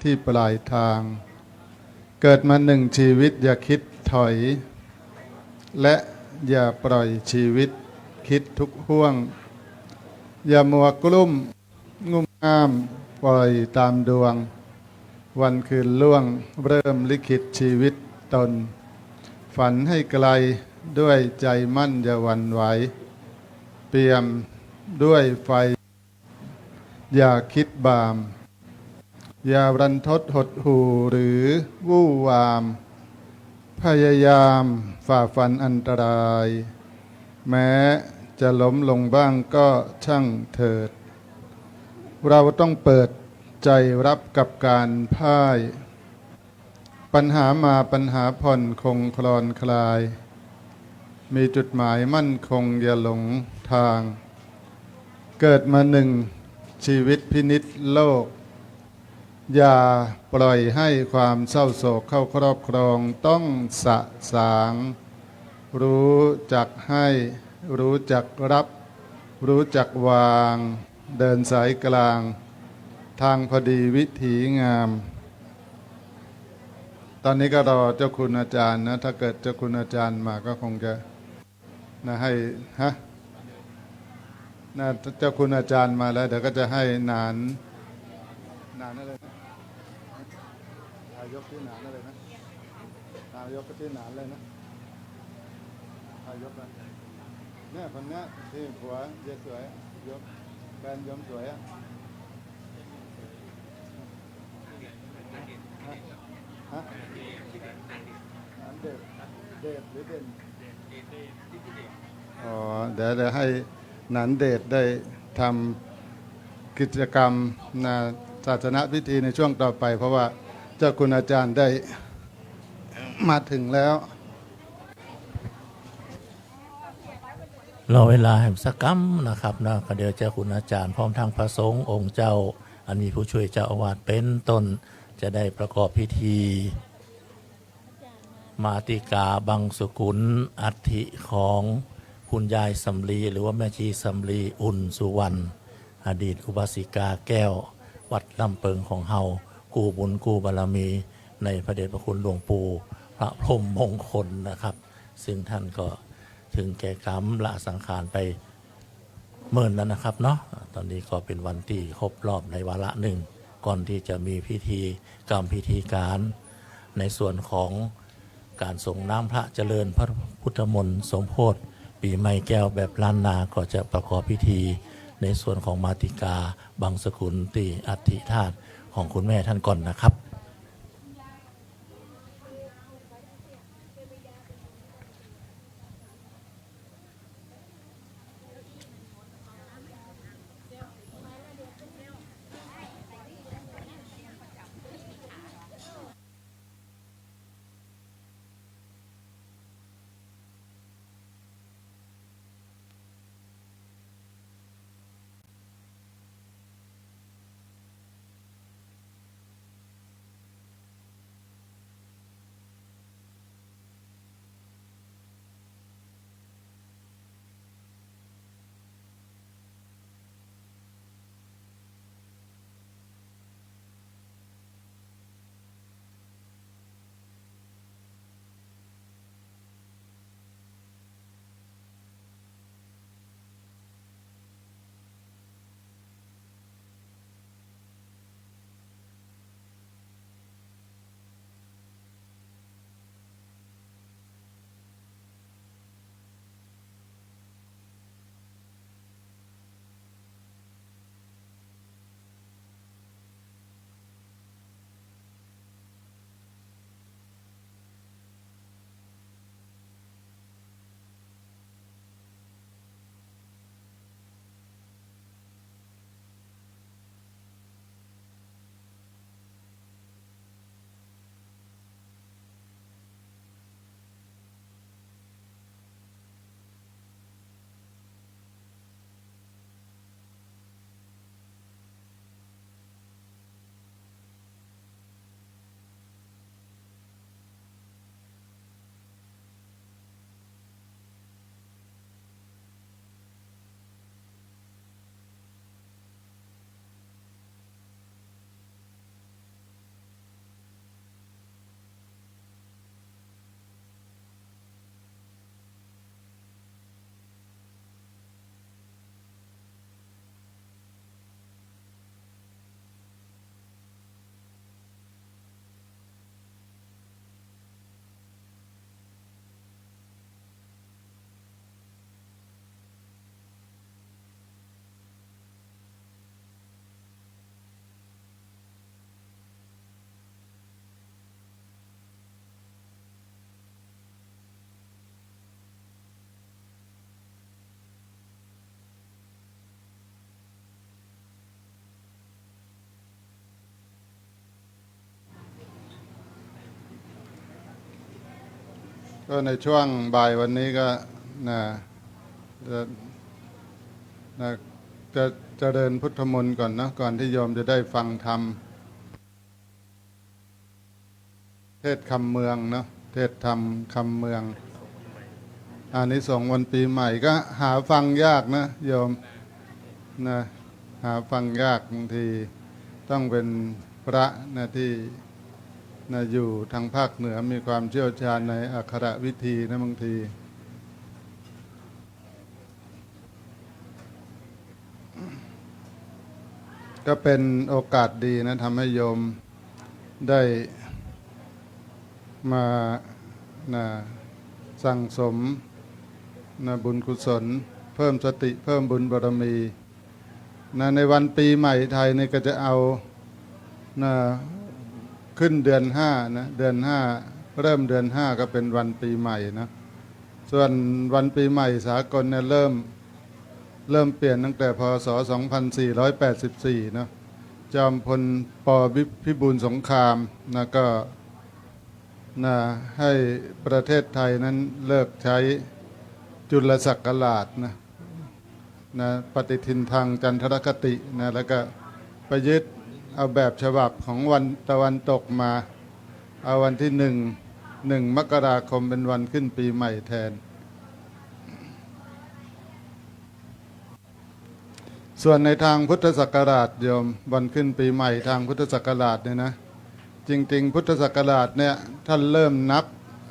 ที่ปลายทาง เกิดมาหนึ่งชีวิตอย่าคิดถอย และอย่าปล่อยชีวิตคิดทุกห่วง อย่ามัวกลุ้มงุ่มง่ามปล่อยตามดวง วันคืนล่วงเริ่มลิขิตชีวิตตน ฝันให้ไกลด้วยใจมั่นอย่าหวั่นไหวเปี่ยมด้วยไฟอย่าคิดบาม อย่ารันทดหดหู่หรือวู่วาม พยายามฝ่าฟันอันตราย แม้จะล้มลงบ้างก็ช่างเถิด เราต้องเปิดใจรับกับการพ่าย ปัญหามาปัญหาผ่อนคงคลอนคลาย มีจุดหมายมั่นคงอย่าหลงทาง เกิดมาหนึ่งชีวิตพินิจโลก อย่าปล่อยให้ความเศร้าโศกเข้าครอบครองต้องสะสาง รู้จักให้รู้จักรับ รู้จักวางเดินสายกลาง ทางพอดีวิถีงาม ตอนนี้ก็รอเจ้าคุณอาจารย์นะถ้าเกิดเจ้าคุณอาจารย์มาก็คงจะให้เจ้าคุณอาจารย์มาแล้วเดี๋ยวก็จะให้นานอะไรนะนายกที่นานอะไรนะนายกที่นานเลยนะนายกนะเนี่ยคนนี้ที่ผัวเยสวยยกแฟนยมสวยอ่ะฮะนั้นเดชหรือเด่นอ๋อเดี๋ยวให้นันเดชได้ทำกิจกรรมศาสนพิธีในช่วงต่อไปเพราะว่าเจ้าคุณอาจารย์ได้มาถึงแล้วรอเวลาแห่งสักกัมนะครับนะก็เดี๋ยวเจ้าคุณอาจารย์พร้อมทางพระสงฆ์องค์เจ้าอันมีผู้ช่วยเจ้าอาวาสเป็นต้นจะได้ประกอบพิธีมาติกาบังสุกุลอัฐิของคุณยายสำลีหรือว่าแม่ชีสำลีอุ่นสุวรรณอดีตอุบาสิกาแก้ววัดลำเปิงของเฮากู้บุญกู้บารมีในพระเดชพระคุณหลวงปู่พระพรหมมงคลนะครับซึ่งท่านก็ถึงแก่กรรมละสังขารไปเมื่อนั้นนะครับเนาะตอนนี้ก็เป็นวันที่ครบรอบในวาระหนึ่งก่อนที่จะมีพิธีกรรมพิธีการในส่วนของการส่งน้ำพระเจริญพระพุทธมนต์สมโภชปีใหม่แก้วแบบล้านนาก็จะประกอบพิธีในส่วนของมาติกาบังสกุลตีอัฐิธาตุของคุณแม่ท่านก่อนนะครับ ก็ในช่วงบ่ายวันนี้ก็นะจะนะจะเจริญพุทธมนต์ก่อนนะก่อนที่โยมจะได้ฟังธรรมเทศคำเมืองเนาะเทศธรรมคำเมืองอานิสงส์วันปีใหม่ก็หาฟังยากนะโยมนะหาฟังยากบางทีต้องเป็นพระนะที่นะอยู่ทางภาคเหนือมีความเชี่ยวชาญในอักขระวิธีนะบางทีก็เป็นโอกาสดีนะทำให้โยมได้มานะสั่งสมนะบุญกุศลเพิ่มสติเพิ่มบุญบารมีนะในวันปีใหม่ไทยนี่ก็จะเอานะขึ้นเดือน5นะเดือน5เริ่มเดือน5ก็เป็นวันปีใหม่นะส่วนวันปีใหม่สากลเนี่ยเริ่มเปลี่ยนตั้งแต่พศ2484นะจอมพลป.พิบูลสงครามนะก็นะให้ประเทศไทยนั้นเลิกใช้จุลศักราชนะปฏิทินทางจันทรคตินะแล้วก็ประยึดเอาแบบฉบับของวันตะวันตกมาเอาวันที่1 มกราคมเป็นวันขึ้นปีใหม่แทนส่วนในทางพุทธศักราชโยมวันขึ้นปีใหม่ทางพุทธศักราชเนี่ยนะจริงๆพุทธศักราชเนี่ยท่านเริ่มนับ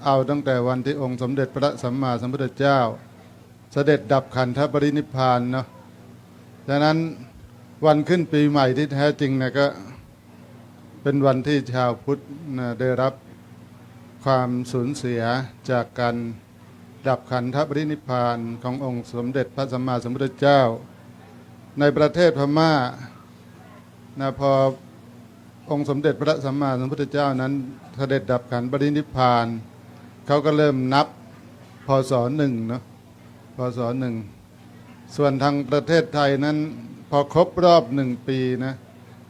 เอาตั้งแต่วันที่องค์สมเด็จพระสัมมาสัมพุทธเจ้าเสด็จดับขันธปรินิพพานเนาะดังนั้นวันขึ้นปีใหม่ที่แท้จริงเนี่ยก็เป็นวันที่ชาวพุทธนะได้รับความสูญเสียจากการดับขันธปรินิพพานขององค์สมเด็จพระสัมมาสัมพุทธเจ้าในประเทศพม่านะพอองค์สมเด็จพระสัมมาสัมพุทธเจ้านั้นเสด็จดับขันธปรินิพพานเขาก็เริ่มนับพศ1เนาะพศ1ส่วนทางประเทศไทยนั้นพอครบรอบ1ปีนะ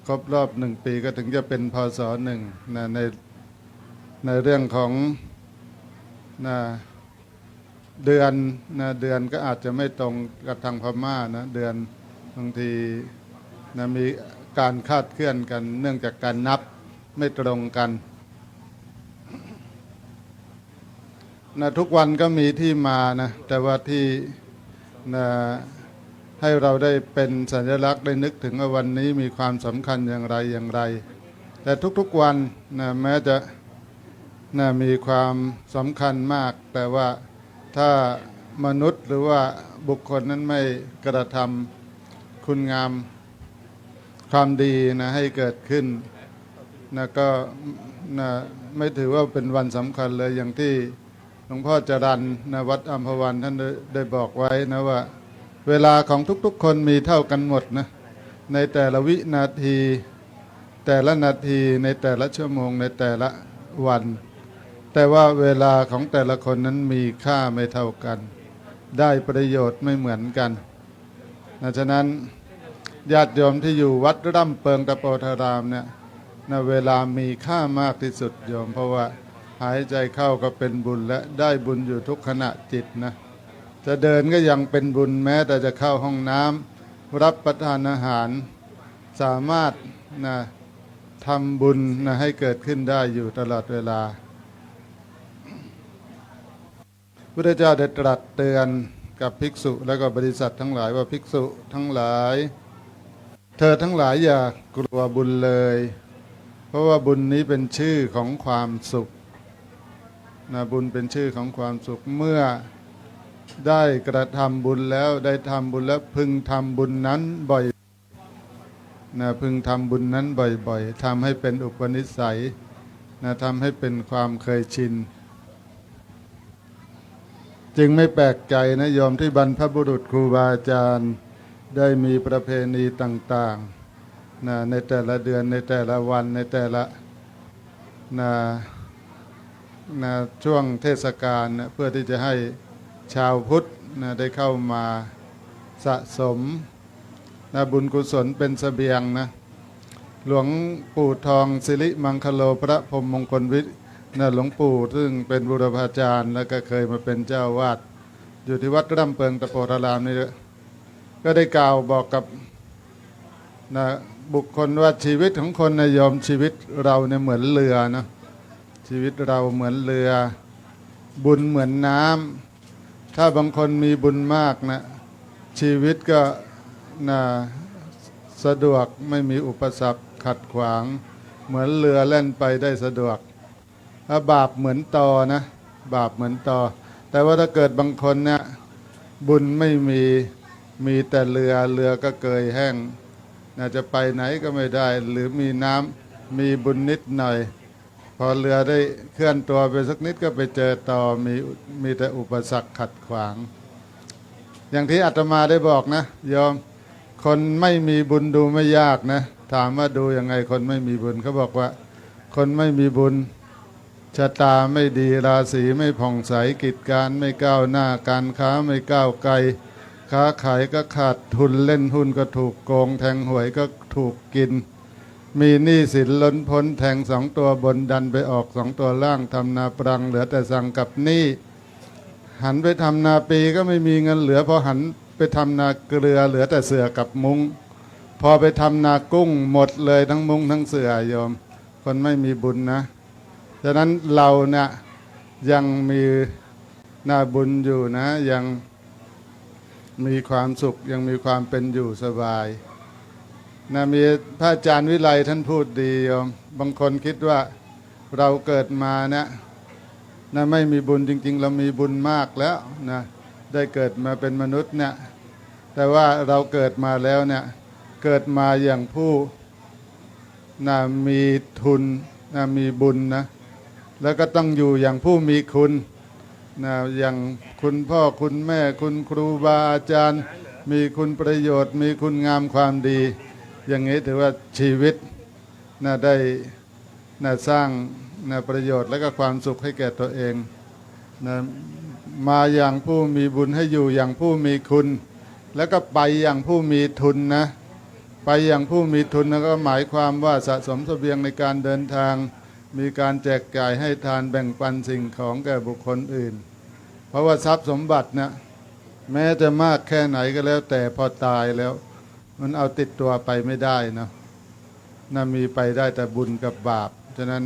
ครบรอบ1ปีก็ถึงจะเป็นพศ1นะในเรื่องของนะเดือนนะเดือนก็อาจจะไม่ตรงกับทางพม่านะเดือนบางทีนะมีการคาดเคลื่อนกันเนื่องจากการนับไม่ตรงกันนะทุกวันก็มีที่มานะแต่ว่าที่นะให้เราได้เป็นสัญลักษณ์ได้นึกถึงว่าวันนี้มีความสำคัญอย่างไรแต่ทุกๆวันนะแม้จะนะมีความสำคัญมากแต่ว่าถ้ามนุษย์หรือว่าบุคคลนั้นไม่กระทำคุณงามความดีนะให้เกิดขึ้นนะก็นะไม่ถือว่าเป็นวันสำคัญเลยอย่างที่หลวงพ่อจรัญนะวัดอัมพวันท่านได้บอกไว้นะว่าเวลาของทุกๆคนมีเท่ากันหมดนะในแต่ละวินาทีแต่ละนาทีในแต่ละชั่วโมงในแต่ละวันแต่ว่าเวลาของแต่ละคนนั้นมีค่าไม่เท่ากันได้ประโยชน์ไม่เหมือนกันฉะนั้นญาติโยมที่อยู่วัดร่ำเปิงตะโปธารามเนี่ยนะเวลามีค่ามากที่สุดโยมเพราะว่าหายใจเข้าก็เป็นบุญและได้บุญอยู่ทุกขณะจิตนะจะเดินก็ยังเป็นบุญแม้แต่จะเข้าห้องน้ำรับประทานอาหารสามารถนะทำบุญนะให้เกิดขึ้นได้อยู่ตลอดเวลาพุทธเจ้าได้ตรัสเตือนกับภิกษุและก็บริษัททั้งหลายว่าภิกษุทั้งหลายเธอทั้งหลายอย่ากลัวบุญเลยเพราะว่าบุญนี้เป็นชื่อของความสุขนะบุญเป็นชื่อของความสุขเมื่อได้กระทำบุญแล้วได้ทำบุญแล้วพึงทำบุญนั้นบ่อยนะพึงทำบุญนั้นบ่อยๆทำให้เป็นอุปนิสัยนะทำให้เป็นความเคยชินจึงไม่แปลกใจนะโยมที่บรรพบุรุษครูบาอาจารย์ได้มีประเพณีต่างๆนะในแต่ละเดือนในแต่ละวันในแต่ละนะช่วงเทศกาลนะเพื่อที่จะให้ชาวพุทธนะได้เข้ามาสะสมนะบุญกุศลเป็นเสบียงนะหลวงปู่ทองสิริมังคโลพระพรหมมงคล นะหลวงปู่ซึ่งเป็นบุรพาจารย์แล้วก็เคยมาเป็นเจ้าวาดอยู่ที่วัดร่ำเปิงตะโพธารามนี่ก็ได้กล่าวบอกกับนะบุคคลว่าชีวิตของคนนะโยมชีวิตเราเนี่ยเหมือนเรือนะชีวิตเราเหมือนเรือ บุญเหมือนน้ำถ้าบางคนมีบุญมากนะชีวิตก็นะสะดวกไม่มีอุปสรรคขัดขวางเหมือนเรือแล่นไปได้สะดวกถ้าบาปเหมือนตอนะบาปเหมือนตอแต่ว่าถ้าเกิดบางคนเนี่ยบุญไม่มีแต่เรือก็เกยแห้งน่าจะไปไหนก็ไม่ได้หรือมีน้ำมีบุญนิดหน่อยพอเรือได้เคลื่อนตัวไปสักนิดก็ไปเจอต่อมีแต่อุปสรรคขัดขวางอย่างที่อาตมาได้บอกนะโยมคนไม่มีบุญดูไม่ยากนะถามว่าดูยังไงคนไม่มีบุญเขาบอกว่าคนไม่มีบุญชะตาไม่ดีราศีไม่ผ่องใสกิจการไม่ก้าวหน้าการค้าไม่ก้าวไกลค้าขายก็ขาดทุนเล่นหุ้นก็ถูกโกงแทงหวยก็ถูกกินมีหนี้สินล้นพ้นแทง2 ตัวบนดันไปออก2 ตัวล่างทำนาปรังเหลือแต่สั่งกับหนี้หันไปทำนาปีก็ไม่มีเงินเหลือพอหันไปทำนาเกลือเหลือแต่เสื่อกับมุ้งพอไปทำนากุ้งหมดเลยทั้งมุ้งทั้งเสื่อโยมคนไม่มีบุญนะฉะนั้นเราเนี่ยยังมีนาบุญอยู่นะยังมีความสุขยังมีความเป็นอยู่สบายนะมีพระอาจารย์วิไลท่านพูดดีโยมบางคนคิดว่าเราเกิดมานะไม่มีบุญจริงๆเรามีบุญมากแล้วนะได้เกิดมาเป็นมนุษย์เนี่ยแต่ว่าเราเกิดมาแล้วเนี่ยเกิดมาอย่างผู้นะมีทุนนะมีบุญนะแล้วก็ต้องอยู่อย่างผู้มีคุณนะอย่างคุณพ่อคุณแม่คุณครูบาอาจารย์มีคุณประโยชน์มีคุณงามความดีอย่างนี้ถือว่าชีวิตนะได้นะสร้างนะประโยชน์และก็ความสุขให้แก่ตัวเองนะมาอย่างผู้มีบุญให้อยู่อย่างผู้มีคุณแล้วก็ไปอย่างผู้มีทุนนะไปอย่างผู้มีทุนก็หมายความว่าสะสมเสบียงในการเดินทางมีการแจกจ่ายให้ทานแบ่งปันสิ่งของแก่บุคคลอื่นเพราะว่าทรัพย์สมบัตินะแม้จะมากแค่ไหนก็แล้วแต่พอตายแล้วมันเอาติดตัวไปไม่ได้นะมีไปได้แต่บุญกับบาปฉะนั้น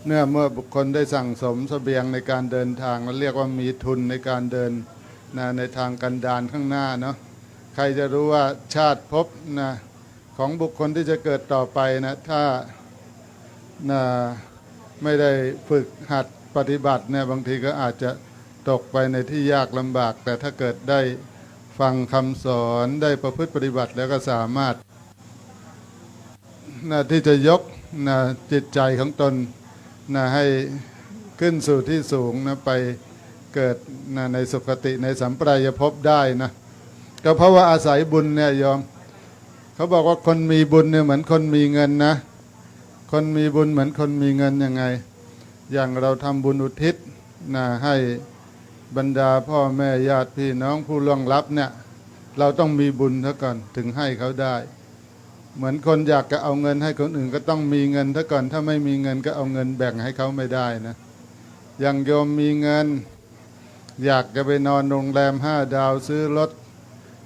เมื่อบุคคลได้สั่งสมเสบียงในการเดินทางแล้วเรียกว่ามีทุนในการเดินในทางกันดารข้างหน้าเนาะใครจะรู้ว่าชาติภพของบุคคลที่จะเกิดต่อไปนะถ้าไม่ได้ฝึกหัดปฏิบัติเนี่ยบางทีก็อาจจะตกไปในที่ยากลำบากแต่ถ้าเกิดได้ฟังคำสอนได้ประพฤติปฏิบัติแล้วก็สามารถที่จะยกจิตใจของตนให้ขึ้นสู่ที่สูงไปเกิดในสุคติในสัมปรายภพได้นะก็เพราะว่าอาศัยบุญเนี่ยโยมเขาบอกว่าคนมีบุญเนี่ยเหมือนคนมีเงินนะคนมีบุญเหมือนคนมีเงินยังไงอย่างเราทำบุญอุทิศให้บรรดาพ่อแม่ญาติพี่น้องผู้ล่วงลับเนี่ยเราต้องมีบุญซะก่อนถึงให้เขาได้เหมือนคนอยากจะเอาเงินให้คนอื่นก็ต้องมีเงินซะก่อนถ้าไม่มีเงินก็เอาเงินแบ่งให้เขาไม่ได้นะอย่างโยมมีเงินอยากจะไปนอนโรงแรม5 ดาวซื้อรถ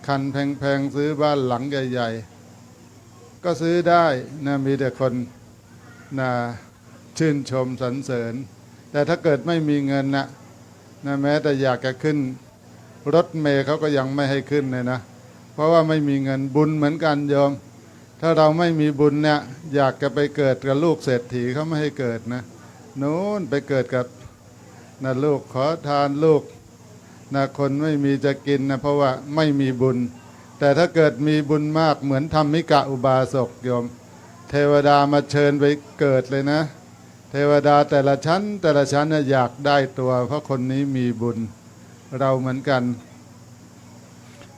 คันแพงๆซื้อบ้านหลังใหญ่ๆก็ซื้อได้นะมีแต่คนชื่นชมสรรเสริญแต่ถ้าเกิดไม่มีเงินนะแม้แต่อยากจะขึ้นรถเมล์เขาก็ยังไม่ให้ขึ้นเลยนะเพราะว่าไม่มีเงินบุญเหมือนกันโยมถ้าเราไม่มีบุญเนี่ยอยากจะไปเกิดกับลูกเศรษฐีเขาไม่ให้เกิดนะนู้นไปเกิดกับลูกขอทานลูกคนไม่มีจะกินนะเพราะว่าไม่มีบุญแต่ถ้าเกิดมีบุญมากเหมือนธรรมิกะอุบาสกโยมเทวดามาเชิญไปเกิดเลยนะเทวดาแต่ละชั้นอยากได้ตัวเพราะคนนี้มีบุญเราเหมือนกัน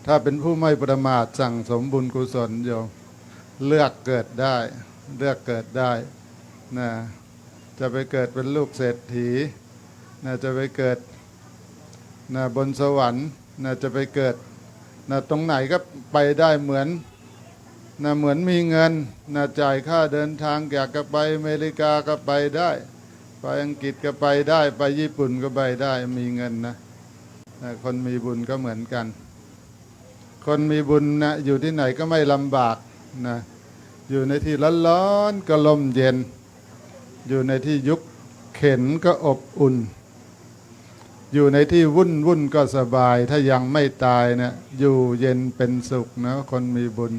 ถ้าเป็นผู้ไม่ประมาทสั่งสมบุญกุศลโยมเลือกเกิดได้จะไปเกิดเป็นลูกเศรษฐีจะไปเกิดบนสวรรค์จะไปเกิดตรงไหนก็ไปได้เหมือนมีเงินจ่ายค่าเดินทางอยากจะไปอเมริกาก็ไปได้ ไปอังกฤษก็ไปได้ไปญี่ปุ่นก็ไปได้มีเงินนะคนมีบุญก็เหมือนกัน คนมีบุญนะอยู่ที่ไหนก็ไม่ลำบากนะอยู่ในที่ร้อนๆก็ลมเย็นอยู่ในที่ยุคเข็นก็อบอุ่นอยู่ในที่วุ่นก็สบายถ้ายังไม่ตายนะอยู่เย็นเป็นสุขนะคนมีบุญ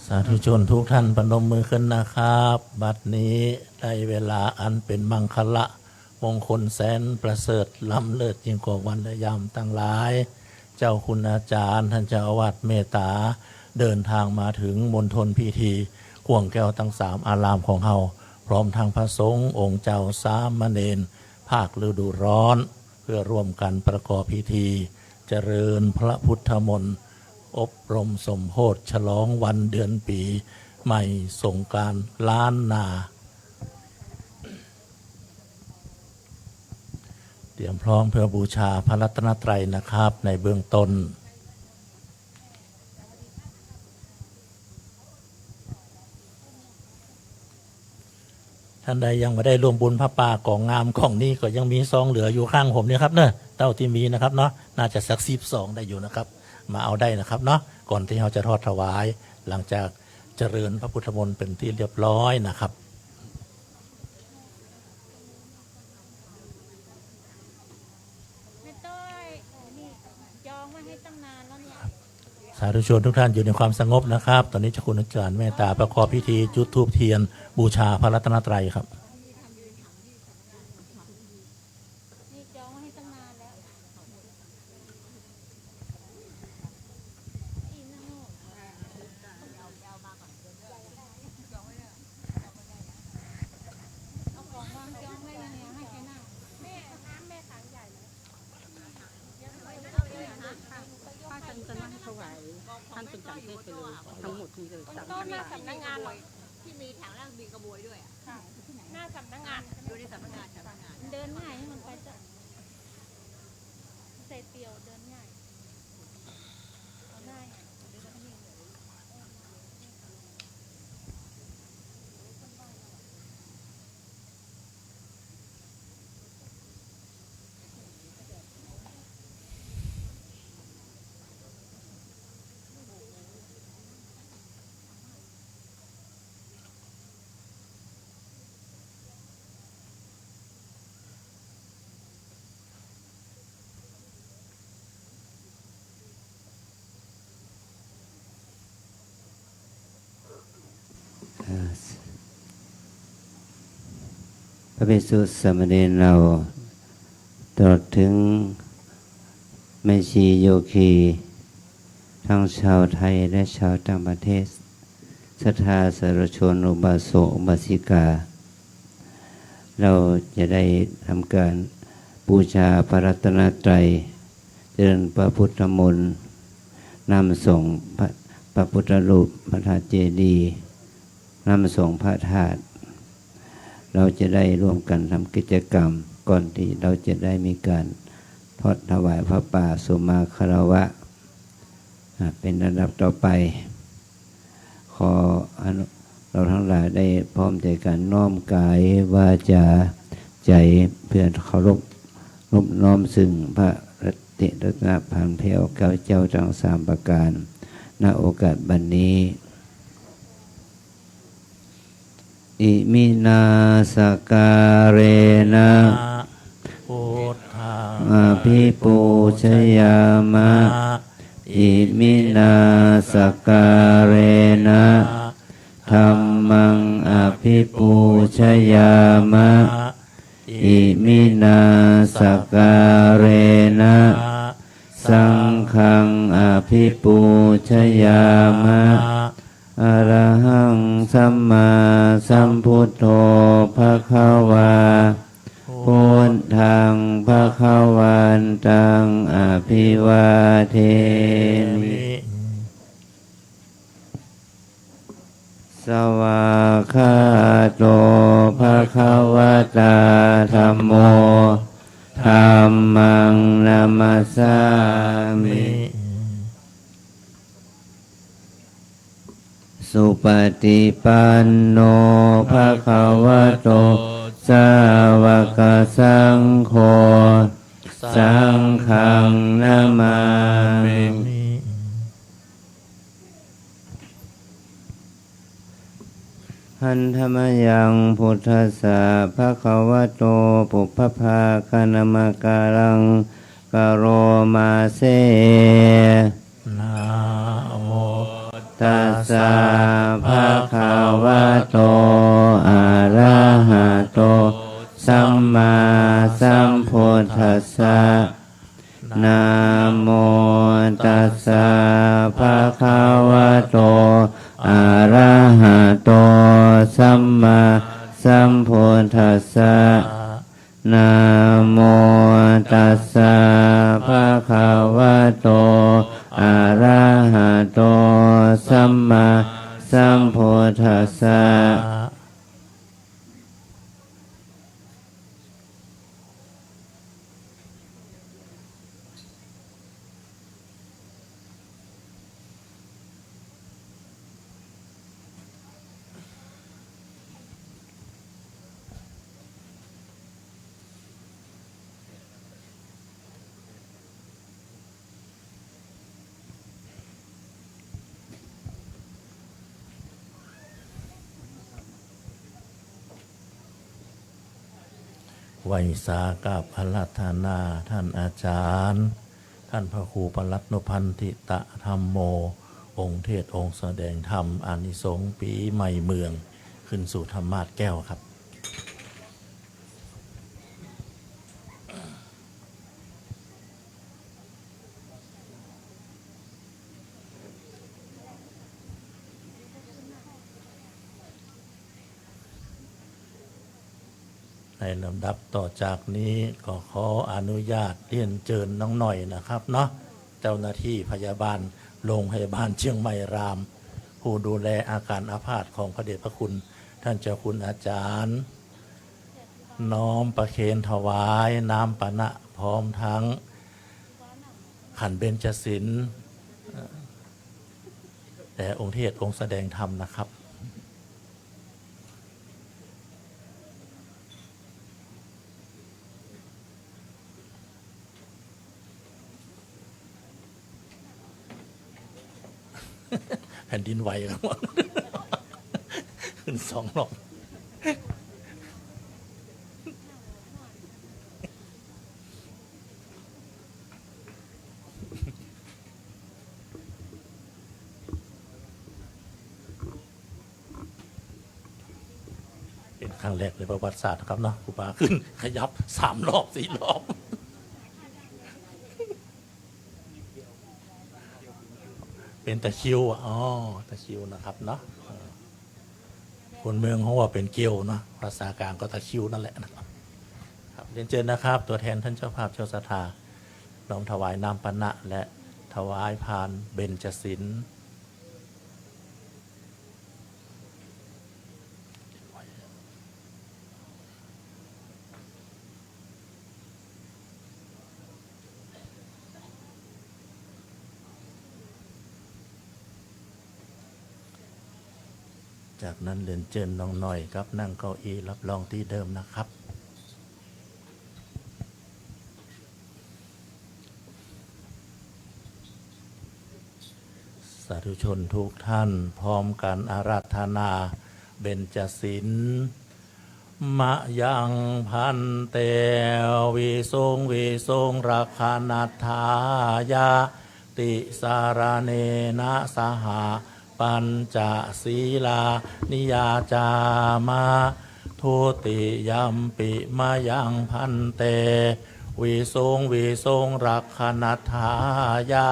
สาธุชนทุกท่านปนมมือขึ้นนะครับบัดนี้ได้เวลาอันเป็นมังคละมงคลแสนประเสริฐล้ำเลิศยิ่งกว่าวันและยามตั้งหลายเจ้าคุณอาจารย์ท่านเจ้าอาวาสเมตตาเดินทางมาถึงมณฑลพิธีข่วงแก้วทั้งสามอารามของเฮาพร้อมทางพระสงฆ์องค์เจ้าสามเณรภาคฤดูร้อนเพื่อร่วมกันประกอบพิธีเจริญพระพุทธมนต์อบรมสมโภชฉลองวันเดือนปีใหม่สงกรานต์ล้านนาเตรียมพร้อมเพื่อบูชาพระรัตนตรัยนะครับในเบื้องต้นท่านใดยังไม่ได้ร่วมบุญพระป่ากองงามของนี้ก็ยังมีซองเหลืออยู่ข้างผมเนี่ยครับเนอะเต้าที่มีนะครับเนาะน่าจะสัก12ได้อยู่นะครับมาเอาได้นะครับเนาะก่อนที่เราจะทอดถวายหลังจากเจริญพระพุทธมนต์เป็นที่เรียบร้อยนะครับไม่ต้อยนี่จองไว้ให้ตั้งนานแล้วเนี่ยสาธุชนทุกท่านอยู่ในความสงบนะครับตอนนี้เจ้าคุณอาจารย์เมตตาประกอบพิธีจุดธูปเทียนบูชาพระรัตนตรัยครับนี่จองไว้ให้ตั้งนานแล้วอีนั่นโน่เอาของวางจองไว้ยังไงให้ใครนั่งแม่น้ำแม่ถังใหญ่เลยถ้าท่านจะนั่งถวายท่านเป็นจำเทศไปเลยทั้งหมดนี้เลยสาม ต้ พั น น หน้า บาท สำนักงานหรอ ที่มีถังแล้วมีกระบวยด้วยอ่ะ ค่ะหน้าสำนักงาน อยู่ในสำนักงานสำนักงาน เดินง่ายให้มันไปจะใส่เตียวเดินง่ายเอาได้ไงเดินไม่เหนื่อยพระภิกษุสามเณรเราตลอดถึงแม่ชีโยคีทั้งชาวไทยและชาวต่างประเทศศรัทธาสาธุชนอุบาสกอุบาสิกาเราจะได้ทำการบูชาพระรัตนตรัยเจริญพระพุทธมนต์นำส่งพระพุทธรูปพระธาตุเจดีย์นำส่งพระธาตุเราจะได้ร่วมกันทำกิจกรรมก่อนที่เราจะได้มีการทอดถวายพระป่าสุมาคารวะเป็นระดับต่อไปขอเราทั้งหลายได้พร้อมใจกันน้อมกายวาจาใจเพื่อเคารพนอบน้อมซึ่งพระรัตนพันเพลเก้าเจ้าทั้งสามประการณโอกาสบัดนี้อิมินาสการะนะพุทธังอภิปูชยามะอิมินาสการะนะธัมมังอภิปูชยามะอิมินาสการะนะสังฆังอภิปูชยามะอะระหังสัมมาสัมพุทโธภะคะวาพุทธังภะคะวันตังอภิวาเทมิสวากขาโตภะคะวะตาธัมโมธัมมังนามัสสามิ สุปฏิปันโนภะคะวะโตสาวกสังโฆสังฆังนามามิ หันธรรมยังพุทธัสสะภะคะวะโตปุพพภาคณมการังกโรมาเส นะโม ตัสสะภะคะวะโตอะระหะโตสัมมาสัมพุทธัสสะนะโมตัสสะภะคะวะโตอะระหะโตสัมมาสัมพุทธัสสะนะโมตัสสะภะคะวะโตอะระหะโตสัมมาสัมพุทธัสสะไวสากับพลัทนาท่านอาจารย์ ท่านพระครูปลัตนพันธิตะธรรมโม องค์เทศองค์แสดงธรรมอานิสงส์ปีใหม่เมืองขึ้นสู่ธรรมาสแก้วครับในลำดับต่อจากนี้ก็ขออนุญาตเรียนเชิญน้องหน่อยนะครับเนาะเจ้าหน้าที่พยาบาลโรงพยาบาลเชียงใหม่ราม ผู้ดูแลอาการอาภาษของพระเดชพระคุณท่านเจ้าคุณอาจารย์ น้อมประเคนถวายน้ำปะนะพร้อมทั้งขันเบญจศีลแต่องค์เทศองค์แสดงธรรมนะครับแผ่นดินไหวครับ ขึ้นสองรอบเป็นครั้งแรกในประวัติศาสตร์นะครับเนาะครูบาขึ้นขยับ3 รอบ 4 รอบ เป็นตะคริวอ๋อตะคริวนะครับเนาะคนเมืองเขาว่าเป็นเกียวเนาะภาษากลางก็ตะคริวนั่นแหละนะครับครับเรียนเชิญนะครับตัวแทนท่านเจ้าภาพเจ้าศรัทธาน้อมถวายน้ำปะนะและถวายพานเบญจศีลจากนั้นเรียนเชิญน้องหน่อยครับนั่งเก้าอี้รับรองที่เดิมนะครับสาธุชนทุกท่านพร้อมกันอาราธนาเบญจศีลมะยังพันเตวิสุงวิสุงราคานาทายาติสารเนนะสหาปัญจศีลานิยาจามาทุติยัมปิมายังพันเตวิสุงวิสุงรักขณทายะ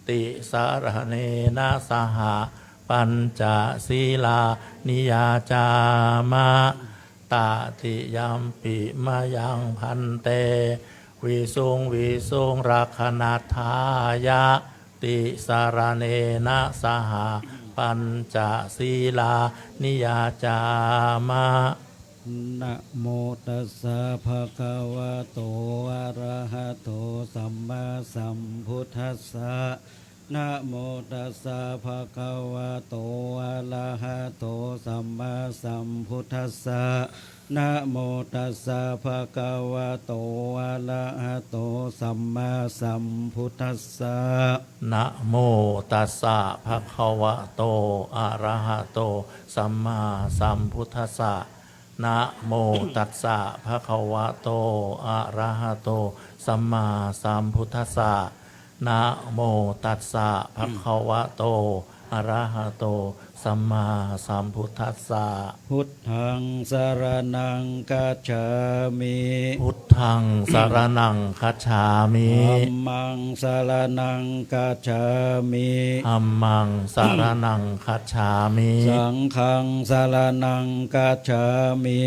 ติสารเนนะสหปัญจศีลานิยาจามาตติยัมปิมายังพันเตวิสุงวิสุงรักขณทายะติสารเนนะสหปัญจศีลานิยาจามะ นะโมตัสสะภะคะวะโตอะระหะโตสัมมาสัมพุทธัสสะ นะโมตัสสะภะคะวะโตอะระหะโตสัมมาสัมพุทธัสสะนะโมตัสสะภะคะวะโตอะระหะโตสัมมาสัมพุทธัสสะ นะโมตัสสะภะคะวะโตอะระหะโตสัมมาสัมพุทธัสสะนะโมตัสสะภะคะวะโตอะระหะโตสัมมาสัมพุทธัสสะนะโมตัสสะภะคะวะโตอะระหะโตสัมมาสัมพุทธัสสะ พุทธังสรณังกัจฉามิ พุทธังสรณังคัจฉามิ ธัมมังสรณังกัจฉามิ ธัมมังสรณังคัจฉามิ สังฆังสรณังกัจฉามิ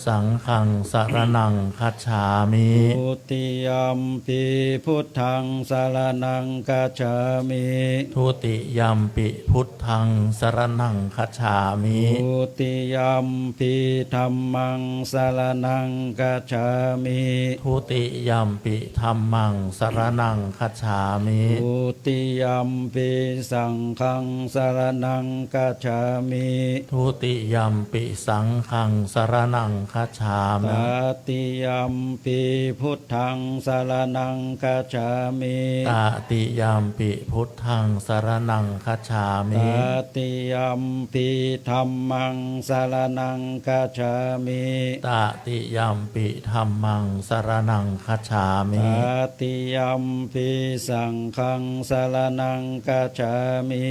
สังฆังสรณังคัจฉามิ ทุติยัมปิพุทธังสรณังกัจฉามิ ทุติยัมปิพุทธังสรณังคัจฉามิ ทุติยัมปิธัมมังสรณังกัจฉามิ ทุติยัมปิธัมมังสรณังคัจฉามิ ทุติยัมปิสังฆังสรณังกัจฉามิ ทุติยัมปิสังฆังสรณังคัจฉา ต มิ ติยัมปิพุทธังสรณังกัจฉามิ ตติยัมปิพุทธังสรณังคัจฉามิ ตติยัมปิธัมมังสรณังกัจฉามิ ตติยัมปิธัมมังสรณังคัจฉามิ ตติยัมปิสังฆังสรณังกัจฉามิ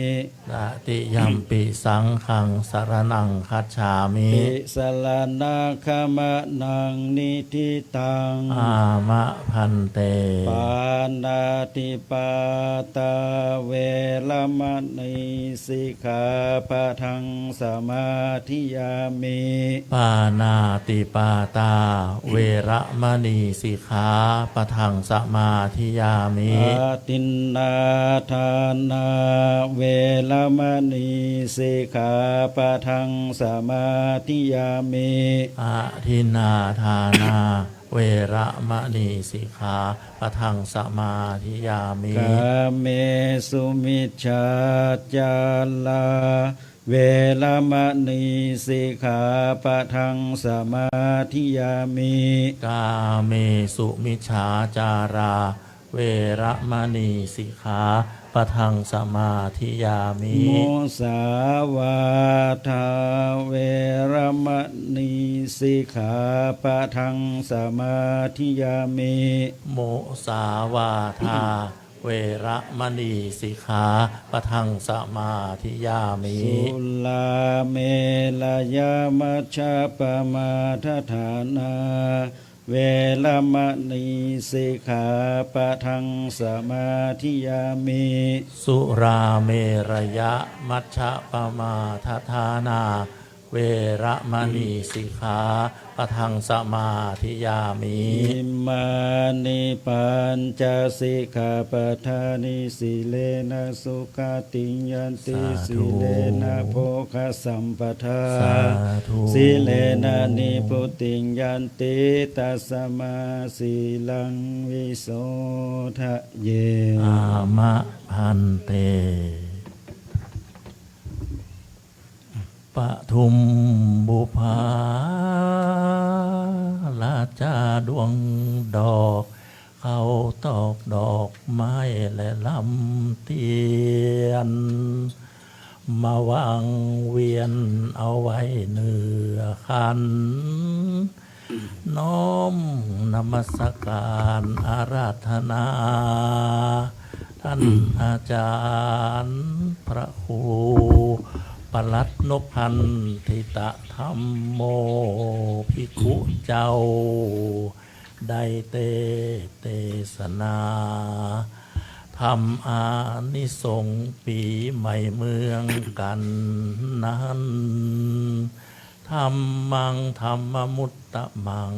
ตติยัมปิสังฆังสรณังคัจฉามิ ติสรณะขมะนังนิทิตัง อามะพันเต ปานาติปาตาเวรมณีสิกขาปะทังสมาธิยามิ ปานาติปาตาเวระมณีสิกขาปะทังสมาธิยามิ อาตินนาทานาเวรมณีสิกขาปะทังสมาธิยามิ อาทินนาทานาเวระมณีสิกขาปะทังสมาธิยามิ กาเมสุมิจฉาจาลาเวรมณีสิกขาปะทังสมาธิยามิ กาเมสุมิจฉาจารา เวระมณีสิกขาปะทังสมาธิยามิ มุสาวาทาเวรมณีสิกขาปะทังสมาธิยามิ โมสาวาทาเวระมณีสิกขาปะทังสมาธิยามิ สุลาเมลยามัชฌะปมาทฐานาเวรมณีสิกขาปะทังสมาธิยามิ สุราเมรยะมัชฌะปมาทฐานาเวระมณีสิกขาปะทังสมาธิยามิ อิมานิปัญจสิกขาปทานิสิเลนะสุขติยันติ สาธุ สิเลนะโภคสัมปทา สาธุ สิเลนะนิพุติยันติตัสมาสีลังวิโสทะเย อามะพันเตปทุมบุภาลาจาดวงดอก เขาตอกดอกไม้และลำเทียน มาวางเวียนเอาไว้เนื้อขัน น้อมนมัสการอาราธนา ท่านอาจารย์พระครูปลัดนพพันธิตะธรรมโมภิกขุเจ้า ได้เทศนาทำอานิสงส์ปีใหม่เมืองกันนั้นธรรมังธรรมมุตตะมัง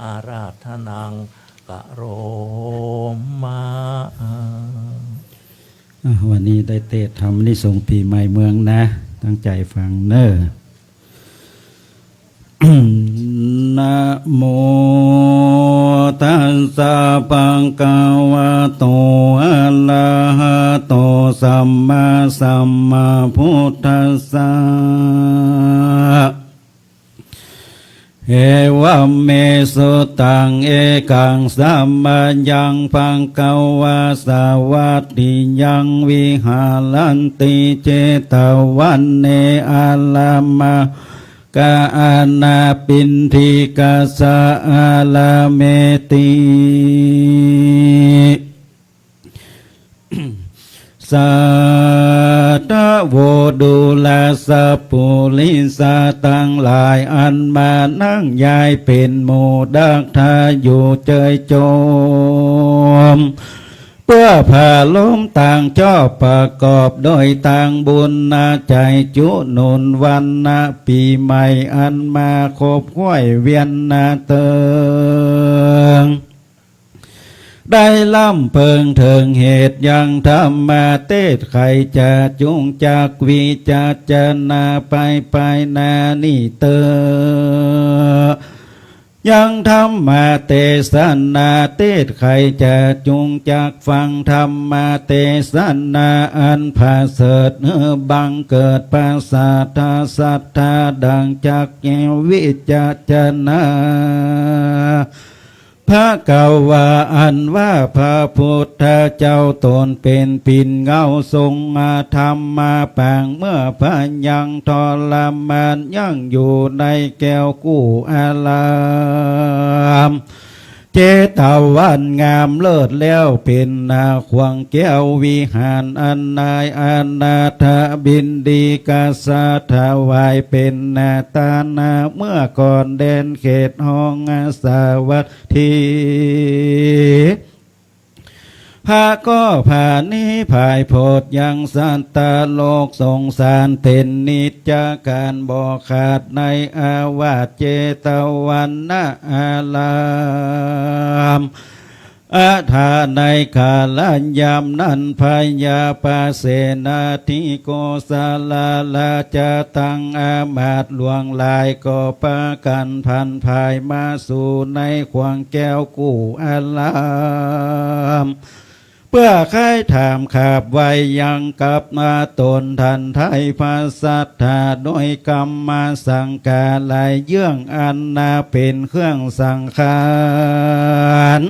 อาราธนังกะโรมา วันนี้ได้เทศน์ธรรมนิสงส์ปีใหม่เมืองนะ ตั้งใจฟังเนอะ นะโมตัสสะภะคะวะโตอะระหะโต สัมมาสัมพุทธัสสะเอวเมสุตังเอกังสัมมายังปังกวาสวัตติยังวิหารันติเจตวันเนอาลามากาอานาปินทิกาสาอาลาเมติสัตโวดูลาสปุลิสาตั้งหลายอันมานั่งยายเป็นหมู่ดักทาอยู่เจยโจมเพื่อผ่าล้มต่างชอบประกอบโดยต่างบุญนาใจจุนุนวันนาปีใหม่อันมาคบห้วยเวียนนาเติงได้ล่ำเพิงเถิงเหตุยังธรรมาเทศใครจะจุงจากวิจาจนาไปนานี่เตอยังธรรมาเทศนาเทศใครจะจุงจากฟังธรรมาเทศนาอันภาเสดบังเกิดภาษาทาสัทธาดังจากแกวิจาจนาพระเก่าว่าอันว่าพระพุทธเจ้าตนเป็นปิ่นเงาทรงมาธรรมมาแปงเมื่อพระยังทรมานยังอยู่ในแก้วกู้อารามเจตวันงามเลิศแล้วเป็นนาขวงแก้ววิหารอันนายอนาถบินดีกาสาถวายเป็นนาตานาเมื่อก่อนแดนเขตห้องอาสาวัตถีพาก็ผ่านนี้ภายโพดยังสันตาโลกสงสารเต็นนิจจการบ่ขาดในอาวาสเจตวันนาอาลามอาธาในคาลัญยามนั้นพยาปาเสนาธิโกสาลาลาจะตังอามาตหลวงลายก็ปะกันพันภายมาสู่ในขวางแก้วกู้อาลามเพื่อใครถามขาบไว้ยังกับมาตนทันไทยภาสัทธาโดยกรรมมาสังกาลายเยื่องอันนาเป็นเครื่องสังขาร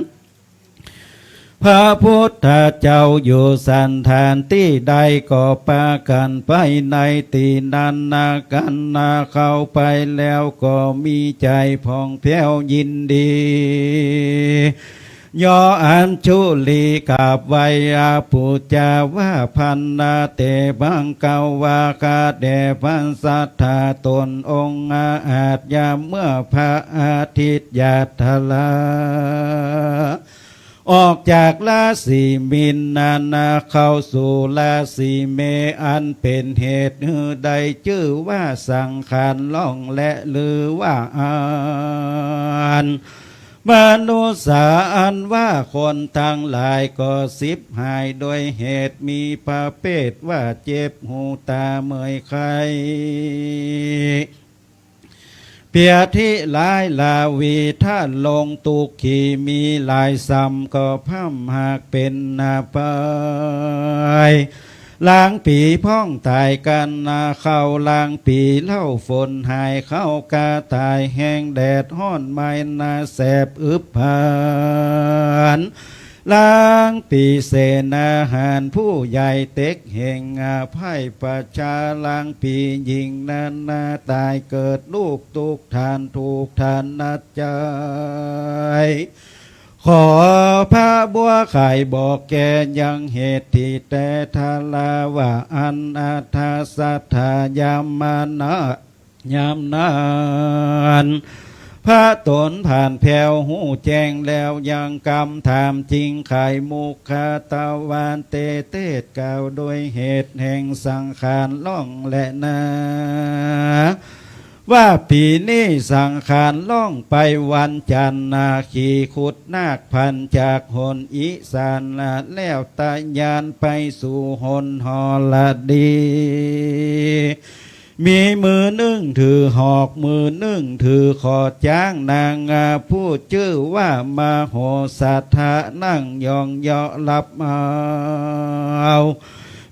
พระพุทธเจ้าอยู่สันฐานที่ใดก็ปากันไปในตีนันนากันนาเข้าไปแล้วก็มีใจผ่องแผ้วยินดียออัญชุลีกาบไวยาปุจจาว่าพันนาเตบังเกาวาคาเดพันสัทธาตนองค์อาจยามเมื่อพระอาทิตย์ยาทลาออกจากราศีมินนาเข้าสู่ราศีเมอันเป็นเหตุใดชื่อว่าสังขารล่องและหรือว่าอานมนุษย์อันว่าคนทั้งหลายก็สิบหายโดยเหตุมีประเภทว่าเจ็บหูตาเมื่อยไข้เพียที่หลายลาวีท่านลงตุกขีมีหลายซ้ำก็พั่มหากเป็นนาไปล้างปีพ้องตายกันนาเข้าล้างปีเล่าฝนหายเข้ากาตายแห้งแดดห้อนไม้นาแสบอึบผ่านล้างปีเสนาหารผู้ใหญ่เต็กแห่งอาภัยประชาล้างปียิงนาตายเกิดลูกตุกทานถูกทานนัดใจขอพระบัวไข่บอกแกยังเหตุที่แต่ทาลาว่าอันอาทาสัทธายามมานะยามนานพระตนผ่านแผ่วหูแจ้งแล้วยังกรรมถามจริงไข่มุขคาตาวานเตเตศกล่าวโดยเหตุแห่งสังขารล่องและนาว่าปีนี้สังขารล่องไปวันจันทร์นาขีขุดนาคพันจากหนอีสานแล้วตะยานไปสู่หนหอละดีมีมือนึ่งถือหอกมือนึ่งถือขอจ้างนางผู้ชื่อว่ามาโหสัทธานั่งยองเยาะรับเอา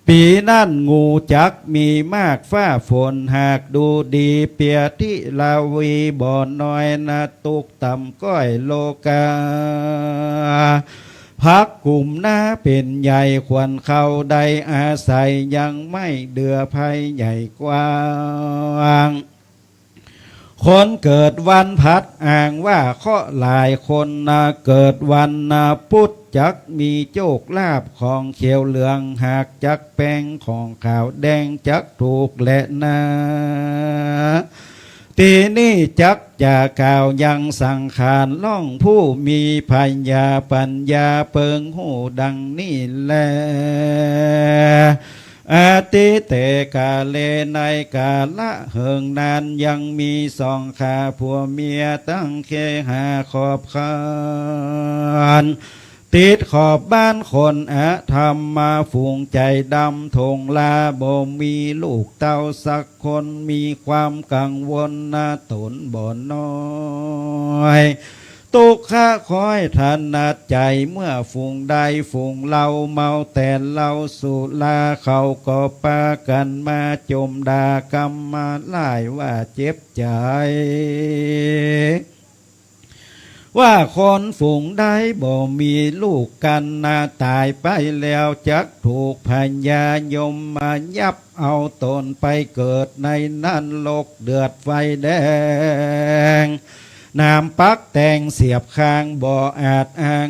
เ ปีนั่นงูจักมีมากฟ้าฝนหากดูดีเปียที่ลาวีบ่อน้อยนาตุกต่ำก้อยโลกาพักกลุ่มหน้าเป็นใหญ่ควรเข้าใดอาศัยยังไม่เดือภัยใหญ่กว้างคนเกิดวันพัดอ้างว่าข้อหลายคนนาเกิดวันนาพุธจักมีโชคลาภของเขียวเหลืองหากจักแป้งของขาวแดงจักถูกและนาทีนี้จักจะกล่าวยังสังขารล่องผู้มีปัญญาเปิงหูดังนี้แลอาทิเตกาเลในกาละเหิงนานยังมีสองขาผัวเมียตั้งเคหาขอบคานติดขอบบ้านคนธรรมมาฝูงใจดำทงลาบ่มีลูกเต้าสักคนมีความกังวลนาตนบ่น้อยตุกข้าคอยถนัดใจเมื่อฝูงใดฝูงเราเมาแต่เราสุลาเขาก็ปากันมาจมด่ากรรมมาไล่ว่าเจ็บใจว่าคนฝูงใดบ่มีลูกกันนาตายไปแล้วจักถูกพญายมมายับเอาตนไปเกิดในนั่นโลกเดือดไฟแดงน้ำปักแต่งเสียบคางบ่อาจอ้าง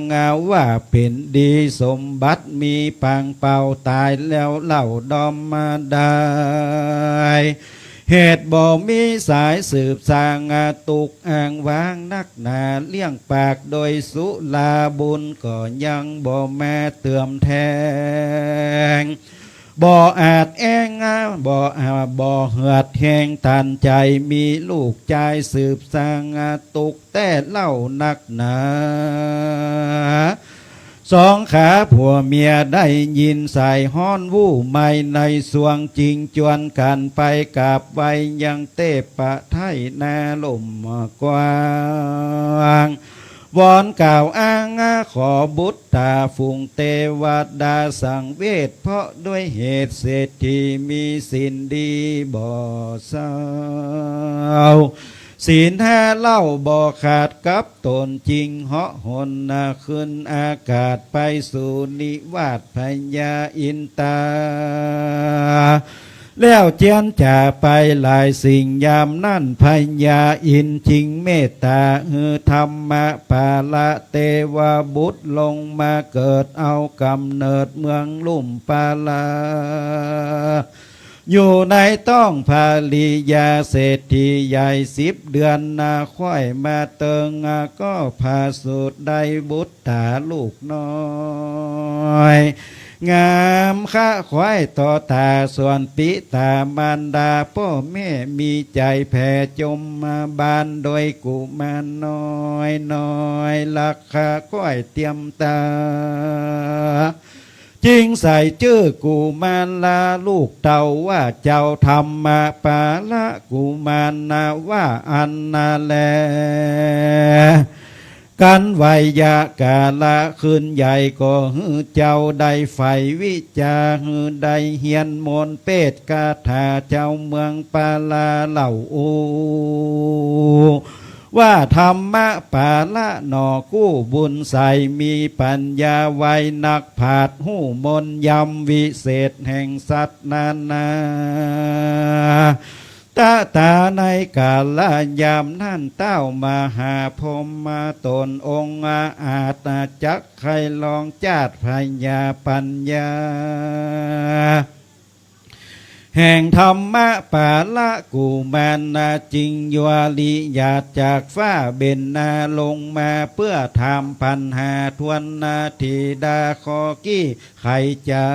ว่าเป็นดีสมบัติมีปังเป่าตายแล้วเล่าดอมมาได้เหตุบ่มีสายสืบสร้างตุกอ้างวางนักหนาเลี้ยงปากโดยสุลาบุญก็ยังบ่แม่เติมแทงบ่อาจแองบ่เหือดแหงตันใจมีลูกใจสืบสร้างตุกแต่เล่านักหนาสองขาผัวเมียได้ยินใส่ฮ้อนวู่ไม่ในสวงจริงจวนกันไปกับไว้ยังเตปะไทยนาลมกว้างวอนกล่าวอ้างขอบุตรตาฝูงเทวดาสังเวชเพราะด้วยเหตุเศรษฐีมีสินดีบ่เศร้าศีลห้าเล่าบ่ขาดกับตนจริงเหาะหนขึ้นอากาศไปสู่นิวาสพญาอินตาแล้วเจียนจ่าไปหลายสิ่งยามนั่นพญาอินจริงเมตตาธรรมะปาละเทวบุตรลงมาเกิดเอากำเนิดเมืองลุ่มปาลาอยู่ในต้องพาลียาเศรษฐีใหญ่10 เดือนนาค่อยมาเติงก็พาสุดได้บุตรตาลูกน้อยงามข้าควายต่อตาส่วนปิตามารดาพ่อแม่มีใจแผ่จมมาบานโดยกุมารน้อยลักข้าควายเตรียมตาจิงใส่ชื่อกุมารลาลูกเต่าว่าเจ้าธรรมปาละกุมารนาว่าอันนาแลกันไวยากาละคืนใหญ่ก็ฮือเจ้าได้ไฟวิจาฮือได้เฮียนมนเปตกาถาเจ้าเมืองปาลาเหล่าอูว่าธรรมะปาละหนอกู้บุญใสมีปัญญาไวนักผาดหูมนยำวิเศษแห่งสัตว์นานาตาในกาลยามนั่นเต้ามาหาพรหมมาตนองค์อาจจักใครลองจาดพญาปัญญาแห่งธรรมะปาละกุมารนาจริงยวลิยาจากฟ้าเบนนาลงมาเพื่อทำปัญหาทวนนาทีดาคอกี้ไขจา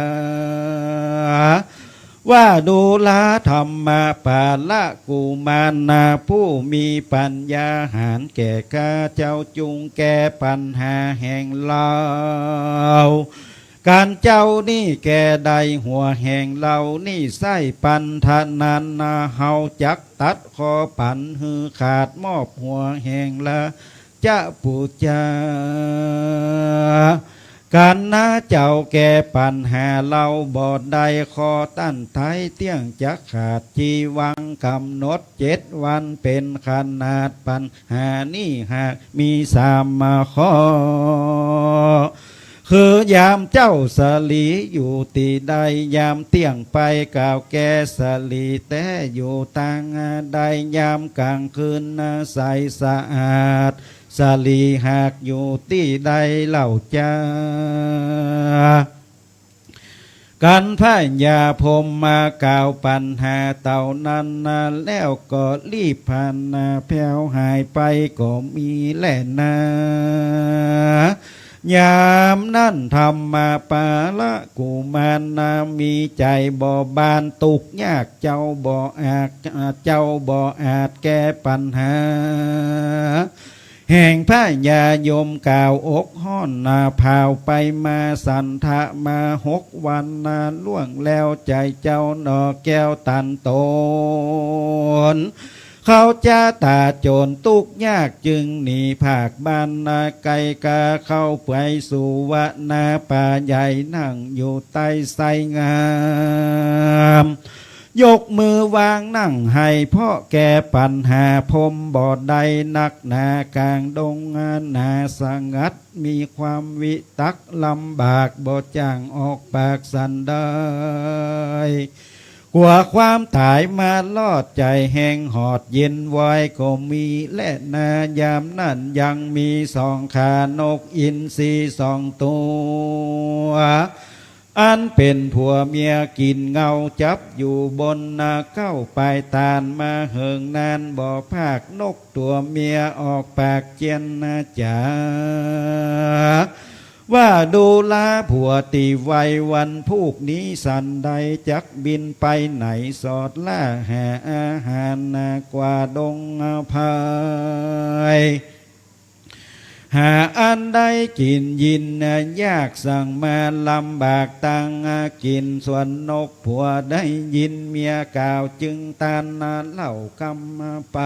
ว่าดูลาธรรมะปาละกุมารนาผู้มีปัญญาหารแก่กาเจ้าจุงแก้ปัญหาแห่งเราการเจ้านี่แก่ใดหัวแห่งเรานี่ไส้ปันธนันนาเฮาจักตัดคอปันหือขาดมอบหัวแห่งละจะปูจา การนาเจ้าแก่ปัญหาเราบอดใดคอตั้นไทยเตี้ยงจักขาดจีวังกำหนด7 วันเป็นขนาดปัญหานี้หากมี3 มาข้อคือยามเจ้าสลีอยู่ตีใดยามเตี้ยงไปกล่าวแก่สลีแต่อยู่ต่างใดยามกลางคืนใสสะอาดสลีหากอยู่ที่ใดเล่าจ้ากันพายยาพมมากล่าวปัญหาเต่านั้นแล้วก็รีบผ่านแผ่วหายไปก็มีแล่นยามนั่นทำมาปาละกุมารมีใจบ่บานตุกยากเจ้าบ่อาจแก้ปัญหาแห่งพระยายมกล่าวอกห้อนพาวไปมาสันทะมา6 วันล่วงแล้วใจเจ้าหนอแก้วตันโตนเขาจะตาโจรตุกยากจึงหนีภาคบ้านไกลกาเข้าไปสู่วนาป่าใหญ่นั่งอยู่ใต้ไทรงามยกมือวางนั่งให้เพราะแก่ปัญหาพมบอดใดนักหนากลางดงนาสงัดมีความวิตักลำบากบ่จ้างออกปากสันได้กลัวความตายมาลอดใจแห้งหอดเย็นไว้ก็มีและนายามนั้นยังมี2 ขานกอินทรี2 ตัวอันเป็นผัวเมียกินเงาจับอยู่บนเข้าไปตานมาเหิงนานบ่ภาคนกตัวเมียออกปากเจียนจ๋าว่าดูลาผัวตีไววันพูกนี้สันใดจักบินไปไหนสอดล่าหาอาหารกว่าดงพายหาอันใดกินยินยากสั่งมาลำบากตังกินส่วนนกผัวได้ยินเมียกล่าวจึงตานเล่ากำไป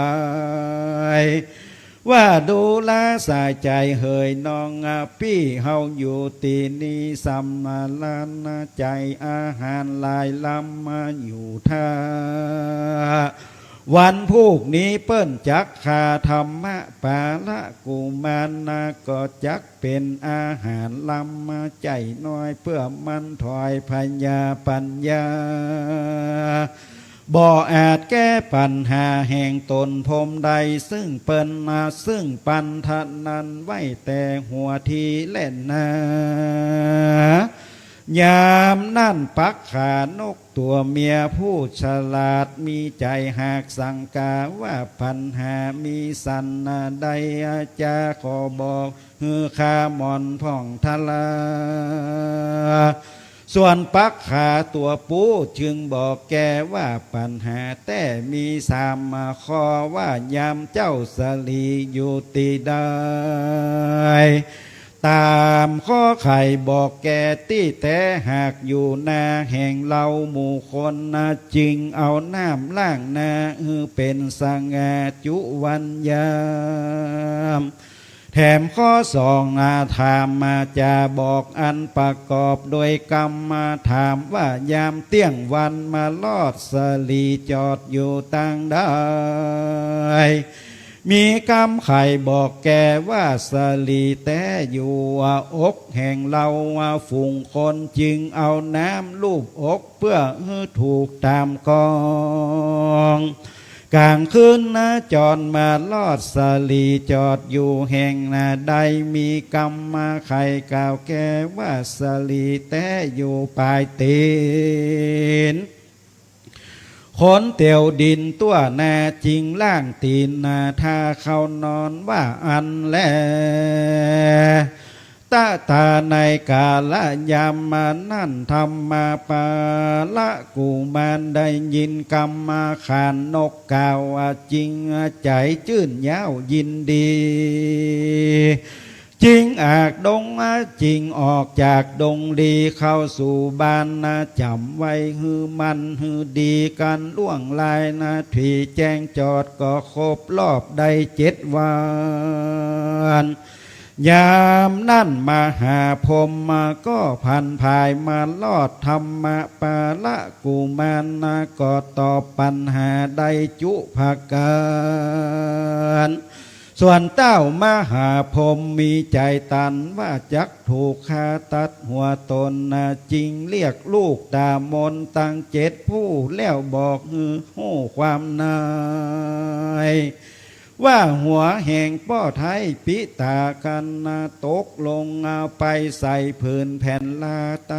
ว่าดูแลสายใจเฮยน้องพี่เฮาอยู่ตีนี้สัมมาลานใจอาหารลายลำมาอยู่ท่าวันพวกนี้เปิ้นจักขาธรรมะปาละกุมารก็จักเป็นอาหารลำมาใจน้อยเพื่อมันถอยพัญญาปัญญาบ่อาจแก้ปัญหาแห่งตนพรมใดซึ่งเปิ้นซึ่งปันทนันไว้แต่หัวทีเล่นยามนั่นปักขานกตัวเมียผู้ฉลาดมีใจหากสังกาว่าปัญหามีสันใดจะขอบอกฮือข้ามอนพ่องทลาส่วนปักขาตัวปูจึงบอกแกว่าปัญหาแต่มี3 ข้อว่ายามเจ้าสลีอยู่ตีได้ตามข้อไข่บอกแกตี้แต่หากอยู่นาแห่งเราหมู่คนจึงเอาน้ำล้างนาเป็นสังอาจุวันยามแถมข้อ2ถามมาจะบอกอันประกอบโดยกรรมมาถามว่ายามเตี้ยงวันมาลอดสลีจอดอยู่ตั้งได้มีกรรมไข่บอกแกว่าสลีแต่อยู่อกแห่งเราฝูงคนจึงเอาน้ำลูบอกเพื่อถูกตามกองกลางคืนจรมาลอดสลีจอดอยู่แห่งใดมีกรรมมาไข่กล่าวแกว่าสลีแต่อยู่ปลายตีนคนเตียวดินตัวนาจริงล่างตีนถ้าเขานอนว่าอันแลตาในกาละยามมานั่นทำมาปาละกูมานได้ยินกรรมมาขานนกกล่าวจริงใจจื่นยาวยินดีจริงอากดงจริงออกจากดงดีเข้าสู่บ้านจำไว้ฮือมันฮือดีกันล่วงลายถีแจ้งจอดก็ครบรอบได้7 วัน ยามนั่นมหาพรหมมาก็พันภายมาลอดธรรมะปาละกุมารนาก็ตอบปัญหาได้จุภาการส่วนเต้ามหาพรหมมีใจตันว่าจักถูกฆ่าตัดหัวตนจริงเรียกลูกตามนตั้ง7ผู้แล้วบอกหู้ความนายว่าหัวแห่งป้อไทยปิตากันตกลงไปใส่พื้นแผ่นลาไต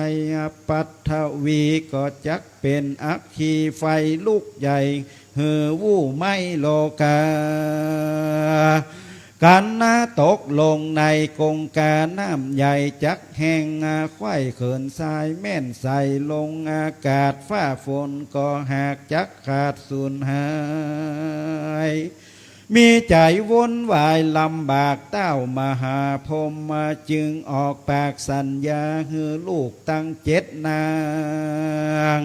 ปัทวีก็จักเป็นอัคคีไฟลูกใหญ่วู่ไม่โลกากันตกลงในกงกาน้ำใหญ่จักแห้งไข้เขินทรายแม่นใส่ลงอากาศฟ้าฝนก็หากจักขาดสูญหายมีใจวุ่นวายลำบากเต้ามหาพรหมมาจึงออกปากสัญญาฮือลูกตั้ง7นาง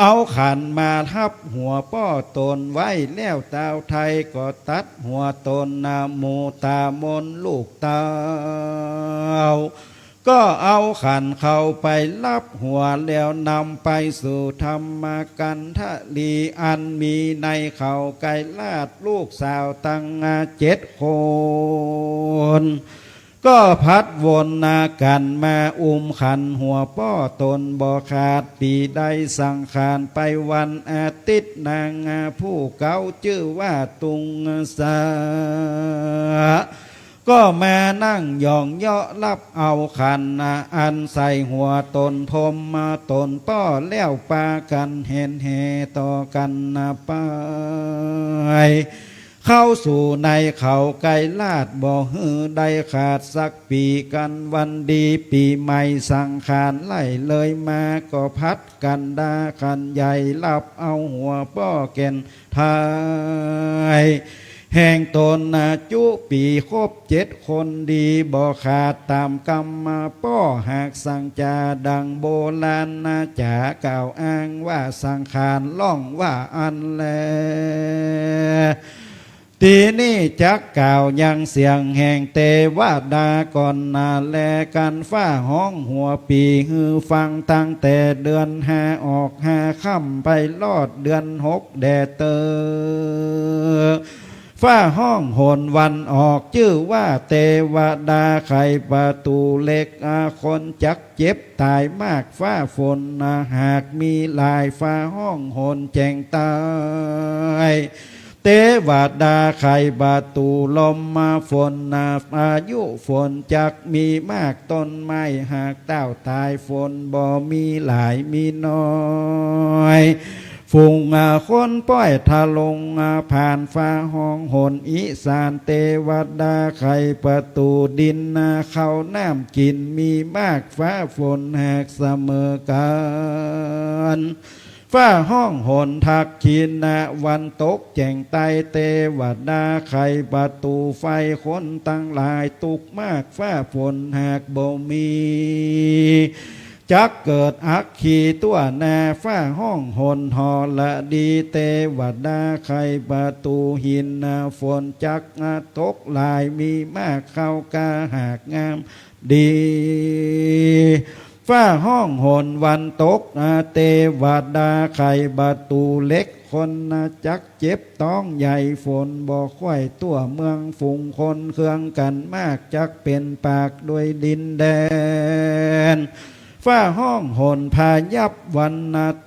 เอาขันมาทับหัวป้อตนไว้แล้วเต้าไทยก็ตัดหัวตนหมูตามนลูกเต้าก็เอาขันเข้าไปรับหัวแล้วนำไปสู่ธรรมกันทลีอันมีในเขาไกลาดลูกสาวตั้ง7 คนก็พัดวนกันมาขันหัวป้อตนบ่ขาดปีได้สังขารไปวันอาทิตย์นางผู้เก่าชื่อว่าตุงสาก็มานั่งยองเยาะรับเอาขันอันใส่หัวตนพรมมาตนป้อแล้วปากันเห็นเหต่อกันไปเข้าสู่ในเขาไกลลาดบ่ฮือได้ขาดสักปีกันวันดีปีใหม่สังขารไล่เลยมาก็พัดกันดาขันใหญ่รับเอาหัวป้อแก่นทายแห่งตนจุปีครบ7 คนดีบ่ขาดตามกรรมมาป้อหากสังจาดังโบราณจ๋ากล่าวอ้างว่าสังขารล่องว่าอันแลทีนี้จักกล่าวยังเสียงแห่งเทวดาก่อนแลกันฟ้าห้องหัวปีฮือฟังตั้งแต่เดือน5ออก5ค่ำไปลอดเดือน6แดดเตอฟ้าห้องหนวันออกชื่อว่าเทวดาไขประตูเล็กคนจักเจ็บตายมากฟ้าฝนหากมีลายฟ้าห้องหนแจงตายเทวดาไขประตูลมมาฝนอายุฝนจักมีมากต้นไม้หากเต้าตายฝนบ่มีหลายมีน้อยฝูงคนป้อยทะลงผ่านฟ้าห้องหนอีสานเทวดาไขประตูดินเข้าน้ำกินมีมากฟ้าฝนหากเสมอกันฟ้าห้องหนทักขีนวันตกแจ่งไตเทวดาไขประตูไฟคนตั้งหลายตุกมากฟ้าฝนหากบ่มีจักเกิดอักขีตัวแน่ฟ้าห้องหนหอละดีเทวดาไขประตูหินฝนจักตกลายมีมากเข้ากาหากงามดีฟ้าห้องหนวันตกเทวดาไขประตูเล็กคนจักเจ็บต้องใหญ่ฝนบ่ค่อยตัวเมืองฝูงคนเครื่องกันมากจักเป็นปากด้วยดินแดนฟ้าห้องหนพายับวัน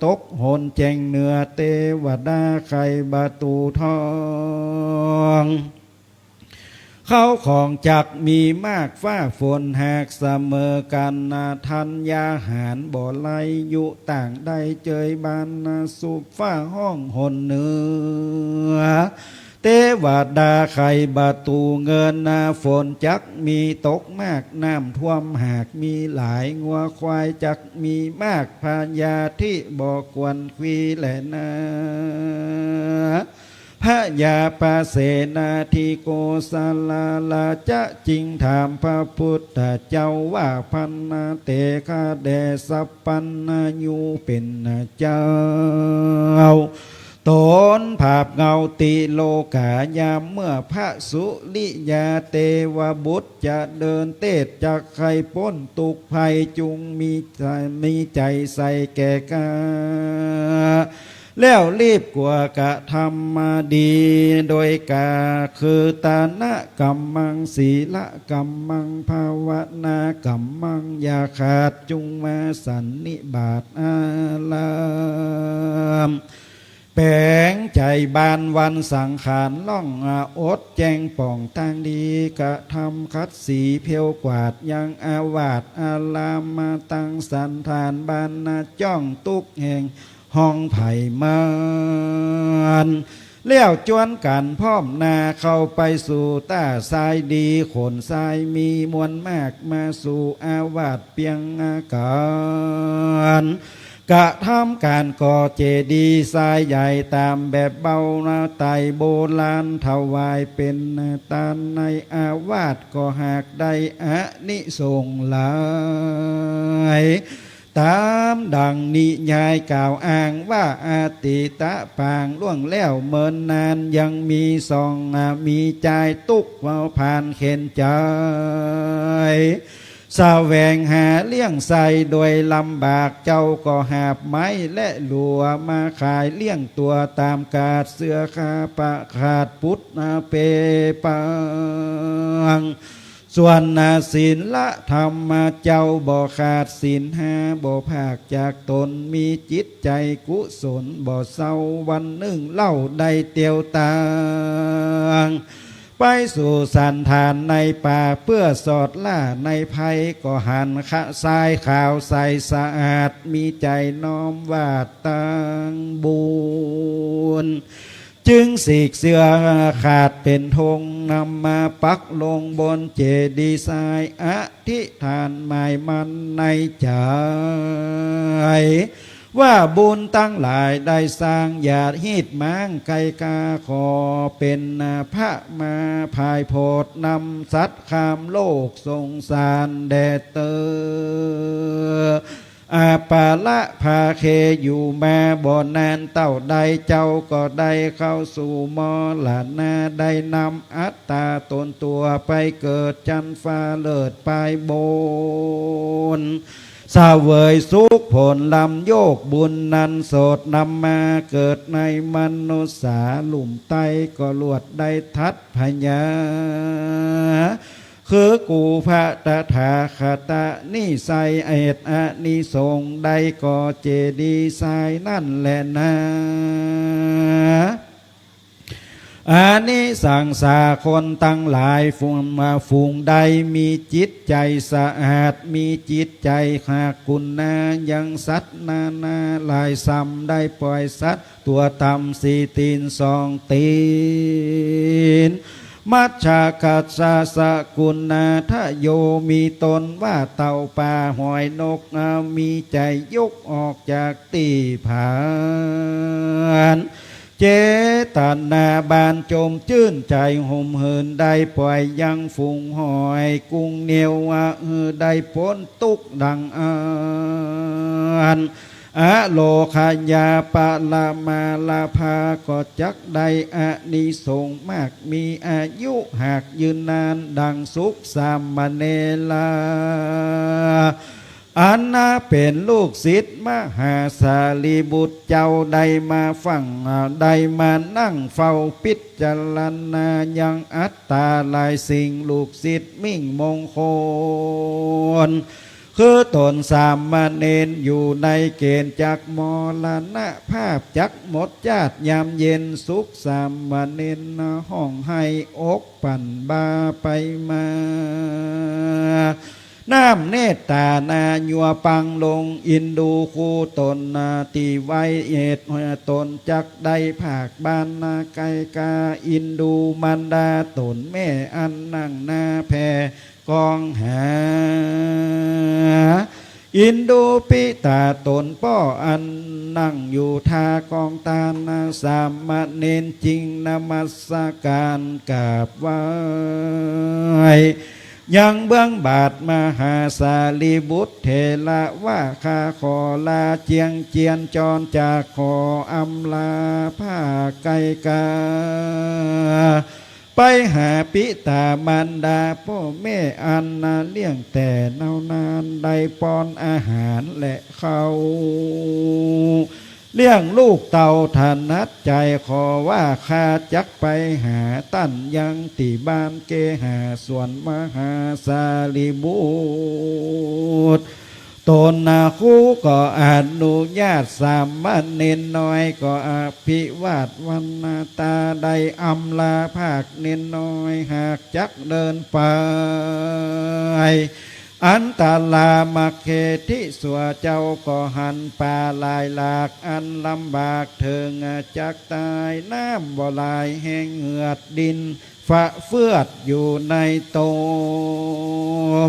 ตกหนแจงเหนือเทวดาไขประตูทองเขาของจักมีมากฟ้าฝนหากเสมอกันทันยาหารบ่ไลอยู่ต่างได้เจยบานสุฟ้าห้องหนเหนือเทวดาไขประตูเงินฝนจักมีตกมากน้ำท่วมหากมีหลายงัวควายจักมีมากพญาที่บ่กวนควีแหลนาพระยาปาเสนาธิโกสาลาลาจะจริงถามพระพุทธเจ้าว่าพันนาเตคาเดสัพปันนายูเป็นเจ้า ตนภาพเงาติโลกายามเมื่อพระสุริยาเทวบุตรจะเดินเตศจากใครพ้นตุกภัยจุงมีใจใส่แก่กาแล้วรีบกว่ากะทำมาดีโดยกาคือตานะกัมมังศีละกัมมังภาวนากัมมังอย่าขาดจุงมาสันนิบาตอาลามแปลงใจบานวันสังขารล่องอดแจงป่องทางดีกะทำคัดสีเพียวกวาดยังอาวาสอาลามมาตั้งสันฐานบานนาจ้องตุกแห่งห้องไผ่มานเลี้ยวจวนกันพร้อมนาเข้าไปสู่ต้าทรายดีขนทรายมีมวลมากมาสู่อาวาสเปียงอาการกะทำการก่อเจดีย์ทรายใหญ่ตามแบบเบานาไตโบราณถวายเป็นตานในอาวาสก็หากได้อานิสงส์หลายตามดังนิยายกล่าวอ้างว่าอาติตะปางล่วงแล้วเมินนานยังมีสองมีใจตุกว่าผ่านเข็นใจแสวงหาเลี้ยงใส่โดยลำบากเจ้าก็หาบไม้และหลัวมาขายเลี้ยงตัวตามกาดเสื้อคาปะขาดพุทธเปปังส่วนศีลละธรรมเจ้าบ่ขาดศีลห้าบ่ภาคจากตนมีจิตใจกุศลบ่เศร้าวันหนึ่งเล่าได้เตียวตางไปสู่สันฐานในป่าเพื่อสอดล่าในภัยก็หันขะทรายขาวใสสะอาดมีใจน้อมวาดตังบุญจึงสีกเสื้อขาดเป็นธงนำมาปักลงบนเจดีย์ทรายอธิษฐานหมายมันในใจว่าบุญตั้งหลายได้สร้างหยาดหิดม้างไกกาขอเป็นพระมาภายโพดนำสัตว์ข้ามโลกสงสารแด่เตออาปาละภาเคอยู่มาบ่อนานเต้าใดเจ้าก็ได้เข้าสู่มรณะได้นำอัตตาตนตัวไปเกิดจันฟ้าเลิศไปโบนสาเวยสุขผลลำโยกบุญนันโสดนำมาเกิดในมนุษย์สาหลุมไตก็ลวดได้ทัดพญาคือกูพระตถาคตนิสัยเอตอานิสงส์ใดก็เจดีย์ทรายนั่นแหละนะอานิสังสาคนตั้งหลายฝูงใดมีจิตใจสะอาดมีจิตใจหากกุณนายังสัตว์นาหลายซ้ำได้ปล่อยสัตว์ตัวต่ำสี่ตีนสองตีนมัชฌากัสสะสกุณาทะโยมีตนว่าเต่าป่าหอยนกมีใจยกออกจากตีผานเจตนาบานจมจื่นใจห่มเหินได้ปล่อยยังฝูงหอยกุ้งเหนียวได้พ้นตุกดังอ่านอะโลคายาปะละมาลาภาก็จักได้อานิสงส์มากมีอายุหากยืนนานดังสุขสามเณรอันนาเป็นลูกศิษย์มหาสารีบุตรเจ้าได้มาฟังได้มานั่งเฝ้าพิจารณายังอัตตาลายสิ่งลูกศิษย์มิ่งมงคลคือตนสามเณรอยู่ในเกณฑ์จักมรณะภาพจักหมดญาติยามเย็นสุขสามเณรห้องให้อกปั่นบาไปมาน้ำเนตตานายัวปังลงอินดูคูตนนาตีไวเหตุตนจักได้ภาคบานนาไกกาอินดูมันดาตนแม่อันนั่งนาแพกองหาอินดูปิตาตนป้ออันนั่งอยู่ทากองตานาสามเณรจริงนมัสการกราบไหว้ ยังเบื้องบาทมหาสารีบุตรเถระว่าข้าขอลาเจียงเจียนจรจากขออำลาผ้าไกกาไปหาปิตามารดาพ่อแม่อันนาเลี้ยงแต่เนานานได้ป้อนอาหารและเขาเลี้ยงลูกเต่าถนัดใจขอว่าข้าจักไปหาตั้นยังติบ้านเกหาส่วนมหาสารีบุตรตนนาคู่ก็อนุญาตสามเณรน้อยก็อภิวาทวันนาตาได้อำลาภาคเณรน้อยหากจักเดินไปอันตาลามาเคทิสัวเจ้าก็หันป่าลายหลากอันลำบากเถิงจักตายน้ำบ่ลายแห้งเหือดดินฝะเฟือดอยู่ในโต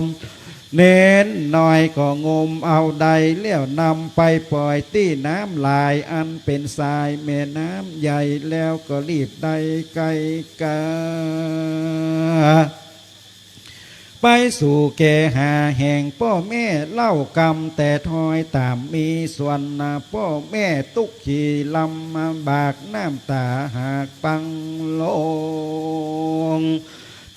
มเน้นน้อยก็งมเอาใดเลี้ยวนำไปปล่อยที่น้ำลายอันเป็นทรายแม่น้ำใหญ่แล้วก็รีบได้ไกลกาไปสู่เกหาแห่งพ่อแม่เล่ากรรมแต่ทอยตามมีส่วนพ่อแม่ตุกขี่ลำมาบากน้ำตาหากปังลง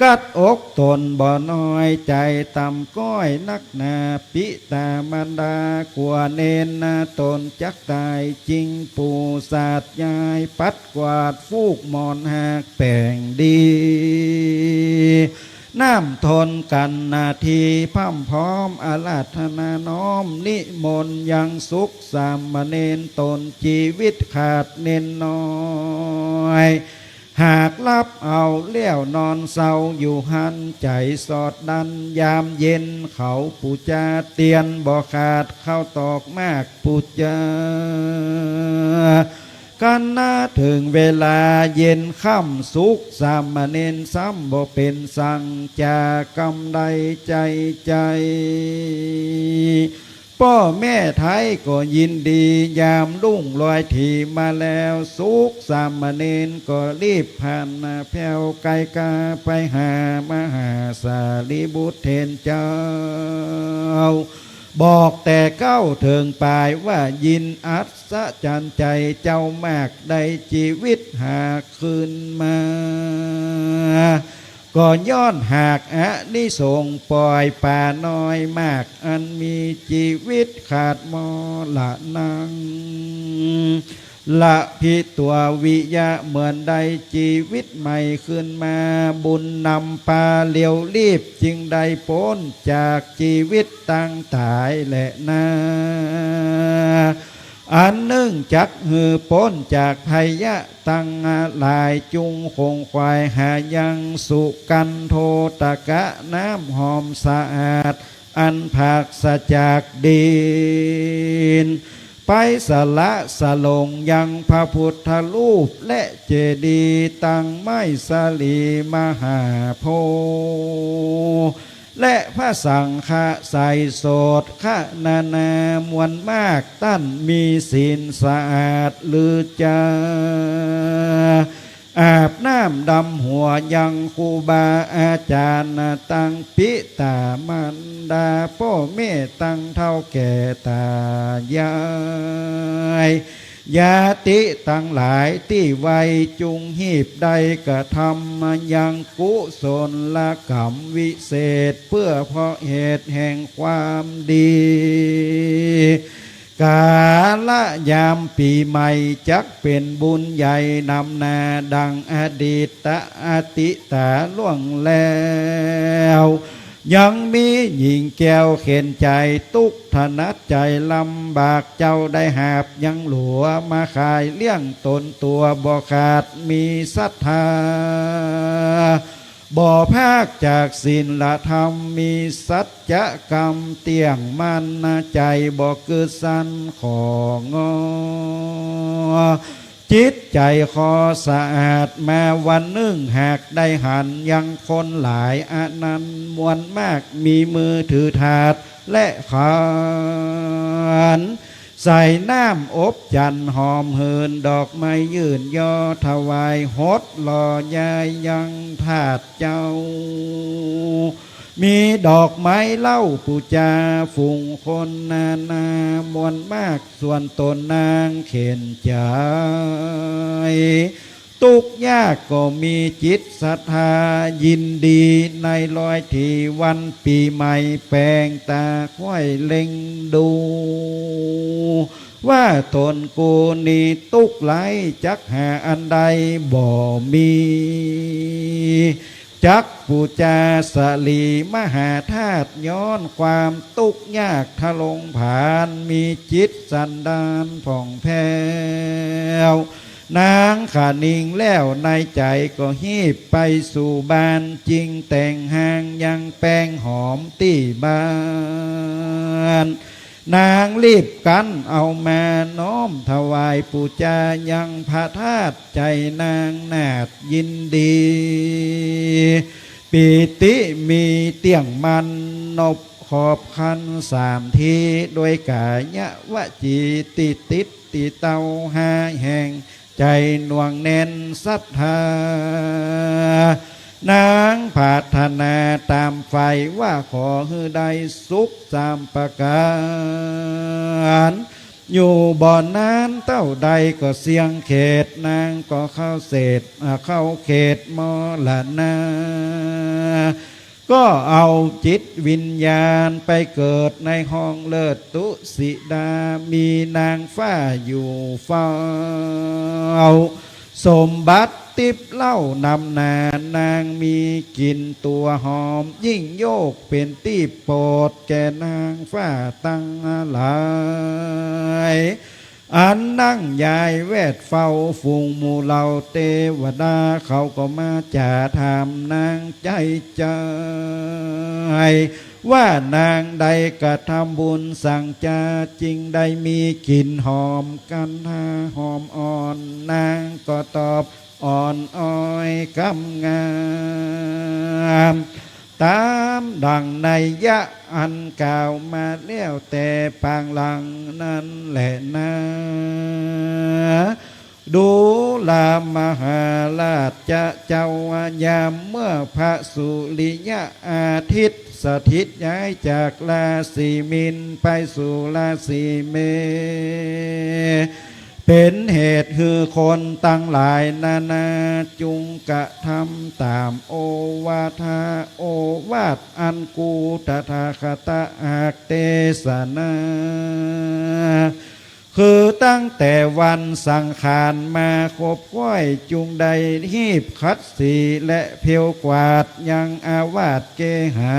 กัดอกตนบ่น้อยใจต่ำก้อยนักหนาปิตามารดากลัวเนนนาตนจักตายจริงปู่ศาสตร์ยายปัดกวาดฟูกมอนหากแป่งดีน้ำทนกันนาทีพั่มพร้อมอาราธนาน้อมนิมนต์ยังสุขสามเณรตนชีวิตขาดเน้นน้อยหากรับเอาเลี้ยวนอนเศร้าอยู่หันใจสอดดันยามเย็นเขาปูจาเตียนบ่ขาดเข้าตอกมากปูจากันนาถึงเวลาเย็นค่ำสุขสามเณรซ้ำบ่เป็นสั่งจากำใดใจใจพ่อแม่ไทยก็ยินดียามรุ่งลอยทีมาแล้วสุขสามเณรก็รีบผ่านแผ่วไกลกาไปหามหาสารีบุตรเทนเจ้าบอกแต่เก้าเถิงปลายว่ายินอัศจรรย์ใจเจ้ามากได้ชีวิตหาคืนมาก็ย้อนหากนิสงส์ปล่อยป่าน้อยมากอันมีชีวิตขาดมละนังละพิตัววิยะเหมือนได้ชีวิตใหม่ขึ้นมาบุญนำปาเลี้ยวรีบจึงได้พ้นจากชีวิตตั้งตายและนาอันหนึ่งจักหือพ้นจากภัยะตั้งลายจุงคงควายหายังสุกันโทตะกะน้ำหอมสะอาดอันผักสะจากดินไปสละสลงยังพระพุทธรูปและเจดีย์ตั้งไม้สาลีมหาโพธิ์และพระสังฆะใส่โสดขนานามวลมากตั้นมีศีลสะอาดหรือจะอาบน้ำดำหัวยังครูบาอาจารย์ตั้งปิตามารดาพ่อแม่ตั้งเท่าแก่ตายายญาติตั้งหลายที่ไวจุงหีบใดกระทำมายังกุศลกรรมวิเศษเพื่อเพราะเหตุแห่งความดีกาละยามปีใหม่จักเป็นบุญใหญ่นำนาดังอดีตอติตาล่วงแล้วยังมีหญิงแก้วเข็นใจทุกถนัดใจลำบากเจ้าได้หาบยังหลัวมาขายเลี้ยงตนตัวบ่ขาดมีศรัทธาบ่ภาคจากศีลธรรมมีสัจกรรมเตี่ยงมันใจบ่คือสันของจิตใจคอสะอาดมาวันหนึ่งหากได้หันยังคนหลายอนันต์มวลมากมีมือถือถาดและขานใส่น้ำอบจันหอมเหินดอกไม้ยื่นย่อถวายฮดหล่อยายยังถาดเจ้า มีดอกไม้เล่าปูจาฝูงคนนานามวลมากส่วนตนนางเข็นใจทุกข์ยากก็มีจิตศรัทธายินดีในร้อยที่วันปีใหม่แปลงตาค่อยเล็งดูว่าตนกูนี่ทุกข์หลายจักหาอันใดบ่มีจักปูจาสลีมหาธาตุย้อนความทุกข์ยากทะลงผ่านมีจิตสันดานผ่องแผ้วนางขานิ่งแล้วในใจก็ฮีบไปสู่บ้านจริงแต่งหางยังแป้งหอมตีบ้านนางรีบกันเอามาน้อมถวายปูจายังพระธาตุใจนางนาดยินดีปีติมีเตียงมันนบขอบคันสามทีโดยกายะวจีติติติเตาหาแห่งใจหน่วงแน่นศรัทธานางปรารถนาตามไฟว่าขอให้ได้สุขสามประการอยู่บ่อนนั้นเต้าใดก็เสียงเขตนางก็เข้าเศษเข้าเขตมรณาก็เอาจิตวิญญาณไปเกิดในห้องเลิศตุสิดามีนางฟ้าอยู่เฝ้าสมบัติติบเล่านำนานางมีกลิ่นตัวหอมยิ่งโยกเป็นตีโปรดแก่นางฟ้าตั้งหลายอันนั่งยายแวดเฝ้าฝูงหมู่เหล่าเทวดาเขาก็มาจ่าถามนางใจใจว่านางใดกระทำบุญสั่งจาจริงได้มีกลิ่นหอมกันหาหอมอ่อนนางก็ตอบอ่อนอ้อยกำงามตามดังในยะอันกล่าวมาแล้วแต่ปางหลังนั้นแหละนะดูลามหาราชเจ้ายามเมื่อพระสุริยะอาทิตย์สถิตย้ายจากราศีมินไปสู่ราศีเมษเป็นเหตุคือคนตั้งหลายนานาจุงกะทำตามโอวาทาโอวาทอันกูตถาคตอากเทศนาคือตั้งแต่วันสังขารมาคบก้อยจุงใดหีบคัดสีและเพียวกวาดยังอาวาสเกหา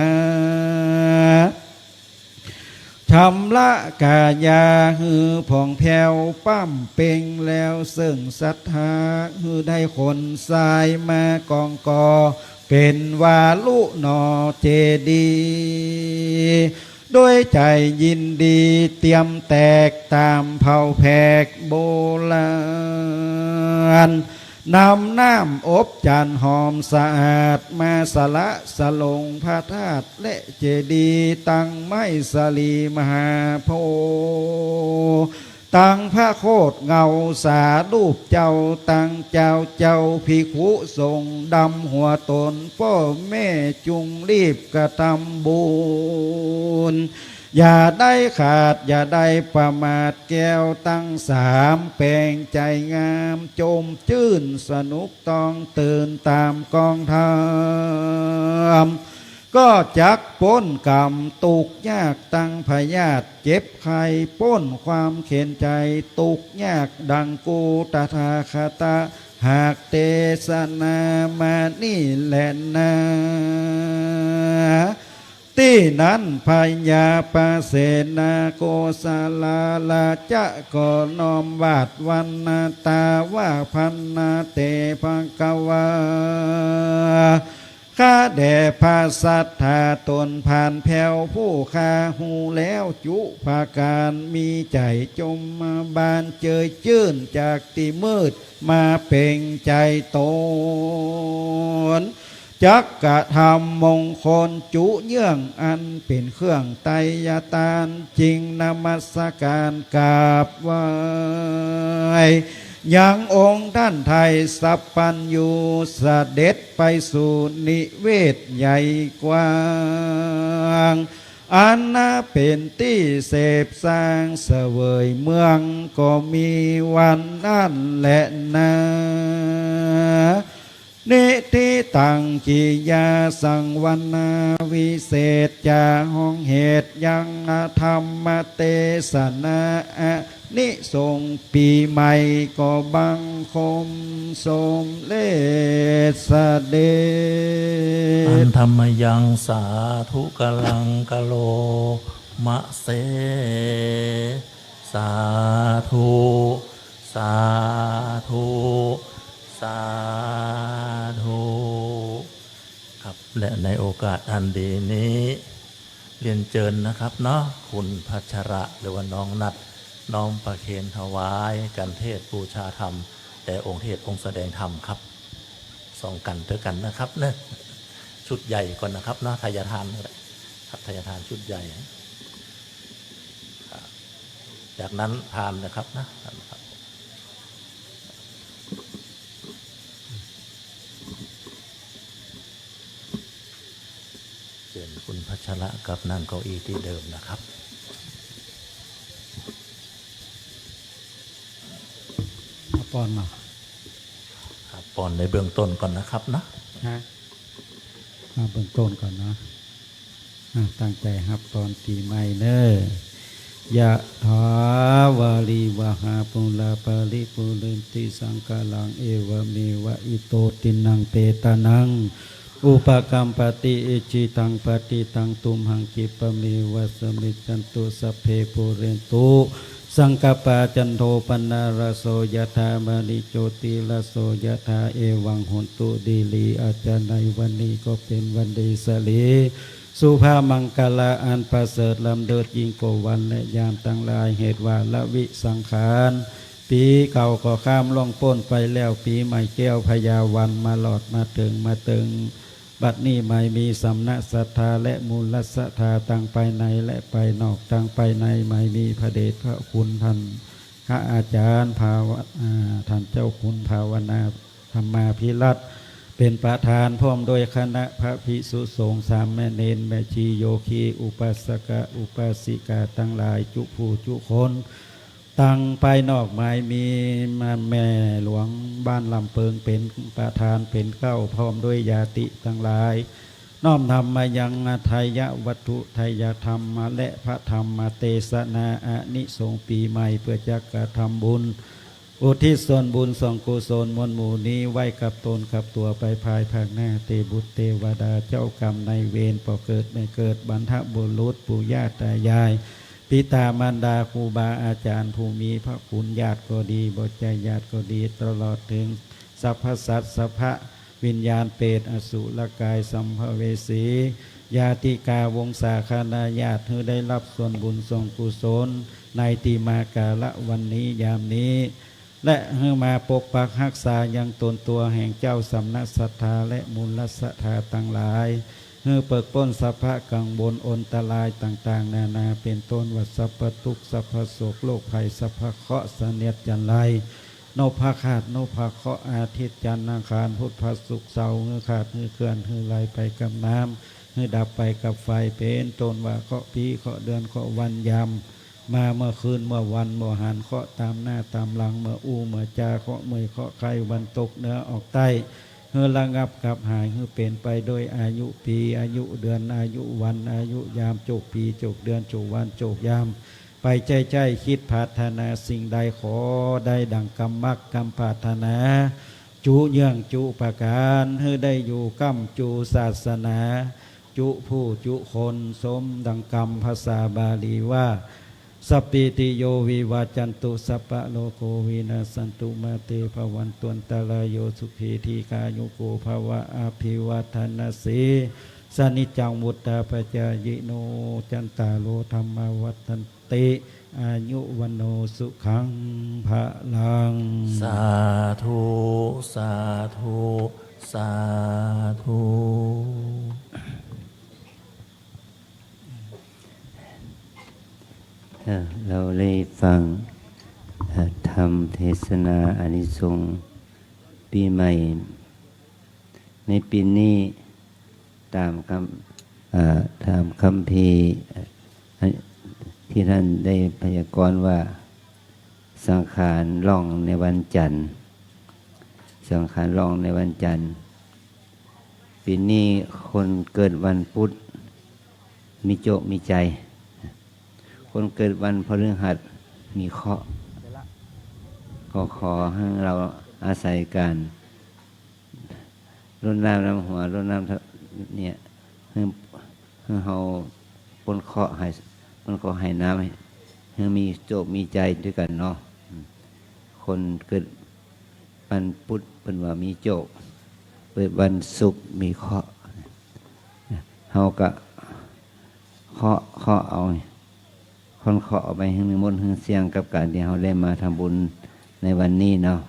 ชำละกายาหือผ่องแผ้วปั้มเป่งแล้วซึ่งศรัทธาหือได้คนสายมากองกอเป็นวาลุนอเจดีด้วยใจยินดีเตรียมแตกตามเผ่าแผกโบราณนำน้ำอบจันหอมสะอาดมาสละสลงพระธาตุและเจดีย์ตั้งไม้สลีมหาโพธิ์ตั้งพระโคดเงาสารูปเจ้าตั้งเจ้าภิกขุทรงดำหัวตนพ่อแม่จุงรีบกระทำบุญอย่าได้ขาดอย่าได้ประมาทแก้วตั้งสามแปลงใจงามจมชื่นสนุกต้องตื่นตามกองธรรมก็จักพ้นกรรมตุกยากตั้งพยาธิเจ็บไข้พ้นความเข็นใจตุกยากดังกูตถาคตหากเทศนามานี่แหละนะที่นั้นพญาปเสนาโกศลาลาจะก็น้อมวาดวันนาตาว่าพันนาเตภังกวาข้าแด่พาสัทธาตนผ่านแผ่วผู้ข้าหูแล้วจุภาการมีใจจมมาบานเจยจื่นจากที่มืดมาเป่งใจตนจักกะทำมงคลจุเยื่องอันเป็นเครื่องไตรยตานจริงนมัสการกราบไหว้ ยังองค์ท่านไทยสัพพัญญูเสด็จไปสู่นิเวศใหญ่กว้างอันน่าเป็นที่เสพสร้างเสวยเมืองก็มีวันนั่นแหละนะนิธิตังกิยาสังวันนาวิเศษจาห้องเหตุยังธรรมเตสนานิทรงปีใหม่ก็บังคมสมเลสเด อัน ช ธรรมยังสาธุกลังกะโลมะเสสาธุสาธุสาธุครับและในโอกาสอันดีนี้เรียนเชิญนะครับเนาะคุณพัชระหรือว่าน้องนัดน้อมประเคนถวายกันเทศบูชาธรรมแต่องค์เทศองค์แสดงธรรมครับส่องกันเถอะกันนะครับเนะชุดใหญ่ก่อนนะครับเนาะทายทานครับทายทานชุดใหญ่ครับจากนั้นทานนะครับนะครับเชิญคุณพัชระกับนั่งเก้าอี้ที่เดิมนะครับ ปอนมา ครับปอนในเบื้องต้นก่อนนะครับนะ มาเบื้องต้นก่อนนะตั้งใจครับตอนตีไม่เนอยะถาวาลีวหาปุลาปาริปุเรนติสังกาลังเอวเมวะอิโตตินังเปตานังอุปกรรมปฏิอิจิตังปฏิตังตุมหังกิปะเมวะสมิจจันตุสัพเพปุเรนตุสังกปาจันโทปนารโสยถามณิโจติลโสยถาเอวังหนตุดีลีอาจารย์ในวันนี้ก็เป็นวันดีสลีสุภามังกลาอันประเสริฐลำเดิดยิ่งกว่าวันและยามตั้งหลายเหตุว่าละวิสังขารปีเก่าก็ข้ามล่องพ้นไปแล้วปีใหม่แก้วพยาวันมาหลอดมาถึงบัดนี้ไม่มีสำนักศรัทธาและมูลศรัทธาตั้งไปในและไปนอกตั้งไปในไม่มีพระเดชพระคุณท่านพระอาจารย์ท่านเจ้าคุณภาวนาธรรมาภิรัตน์เป็นประธานพร้อมโดยคณะพระภิกษุสงฆ์สามแม่เณรแม่ชีโยคีอุปาสกะอุปาสิกาทั้งหลายจุผู้จุคนตั้งไปนอกหมายมีแม่หลวงบ้านลำเปิงเป็นประธานเป็นเก้าพร้อมด้วยญาติทั้งหลายน้อมทำมายังไทยวัตถุไทยธรรมและพระธรรมเทศนาอานิสงส์ปีใหม่เพื่อจะกระทำบุญอุทิศส่วนบุญส่งกุศลมวลหมู่นี้ไว้กับตนกับตัวไปภายภาคหน้าเทบุตรเทวดาเจ้ากรรมในเวรปอเกิดไม่เกิดบรรทบุรุษปู่ย่าตายายปิตามารดาครูบาอาจารย์ผู้มีพระคุณญาติก็ดีบ่ใจญาติก็ดีตลอดถึงสรรพสัตว์สัพพะวิญญาณเปรตอสุรกายสัมภเวสีญาติกาวงศาคณาญาติให้ได้รับส่วนบุญส่งกุศลในตีมากาละวันนี้ยามนี้และให้มาปกปักรักษายังตนตัวแห่งเจ้าสำนักศรัทธาและมูลศรัทธาทั้งหลายเพื่อเปิดป้นสัพพะกังบนอนตรายต่างๆนานาเป็นต้นวัดสัพพทุกข์สัพพโศกโลกภัยสัพพเคราะห์เสนียดจันไรนพขาดนพเคราะห์อาทิตย์จันทร์อังคารพุธพฤหัสศุกร์เสาร์เฮือขาดเฮือเคลื่อนเฮือไหลไปกับน้ำเฮือดับไปกับไฟเป็นต้นว่าเคราะห์ปีเคราะห์เดือนเคราะห์วันยามมาเมื่อคืนเมื่อวันเมื่อหันเคราะห์ตามหน้าตามหลังเมื่ออู้เมื่อจาเคราะห์เมื่อเคราะห์ใครวันตกเหนือออกใต้เฮือระงับกับหายเฮือเป็นไปโดยอายุปีอายุเดือนอายุวันอายุยามจกปีจกเดือนจกวันจกยามไปใจคิดปรารถนาสิ่งใดขอได้ดังกรรมมักกรรมปรารถนาจุเยื่องจุประการเฮือได้อยู่กั้มจุศาสนาจุผู้จุคนสมดังกรรมภาษาบาลีว่าสัพพิติโยวิวาจันตุสัพพะโลโกวินาสันตุมาเตภวันตุนตรายโยสุขีทีกายุโกภวะอาภิวัฒนาสีสนิจจังมุตตาปจายโนจันตาโลธรรมวัฏันติอายุวันโนสุขังภะลังสาธุสาธุสาธุ เราได้ฟังธรร รมเทศนาอานิสงส์ปีใหม่ ในปีนี้ตามคำพีร์ที่ท่านได้พยากรณ์ว่าสังขารล่องในวันจันทร์สังขารล่องในวันจันทร์ปีนี้คนเกิดวันพุธมีโจมีใจคนเกิดวันพฤหัสมีเคราะห์ก็ขอให้เราอาศัยการรดน้ำหัวรดน้ำเนี่ยให้เราปนเคราะห์ให้น้ำให้มีโจมีใจด้วยกันเนาะคนเกิดวันพุธเป็นว่ามีโจเปิดวันศุกร์มีเคราะห์เราก็เคาะเอาคนเคาะเอาไปให้มนต์ให้เสียงกับการที่เราได้มาทำบุญในวันนี้เนาะ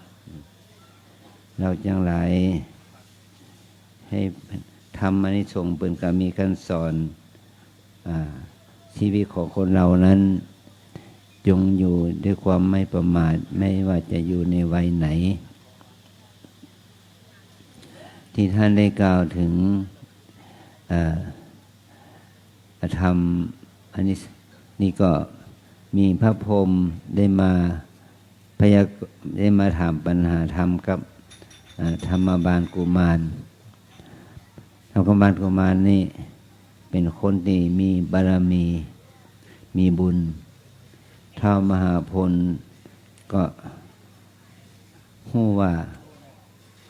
เราจังหลายให้ทำอานิสงส์เป็นการมีการสอนชีวิตของคนเรานั้นจงอยู่ด้วยความไม่ประมาทไม่ว่าจะอยู่ในวัยไหนที่ท่านได้กล่าวถึงธรรมอันนี้นี่ก็มีพระพรหมได้มาถามปัญหาธรรมกับธรรมบาลกุมารธรรมบาลกุมารนี่เป็นคนที่มีบารมีมีบุญท้าวมหาพลก็รู้ว่า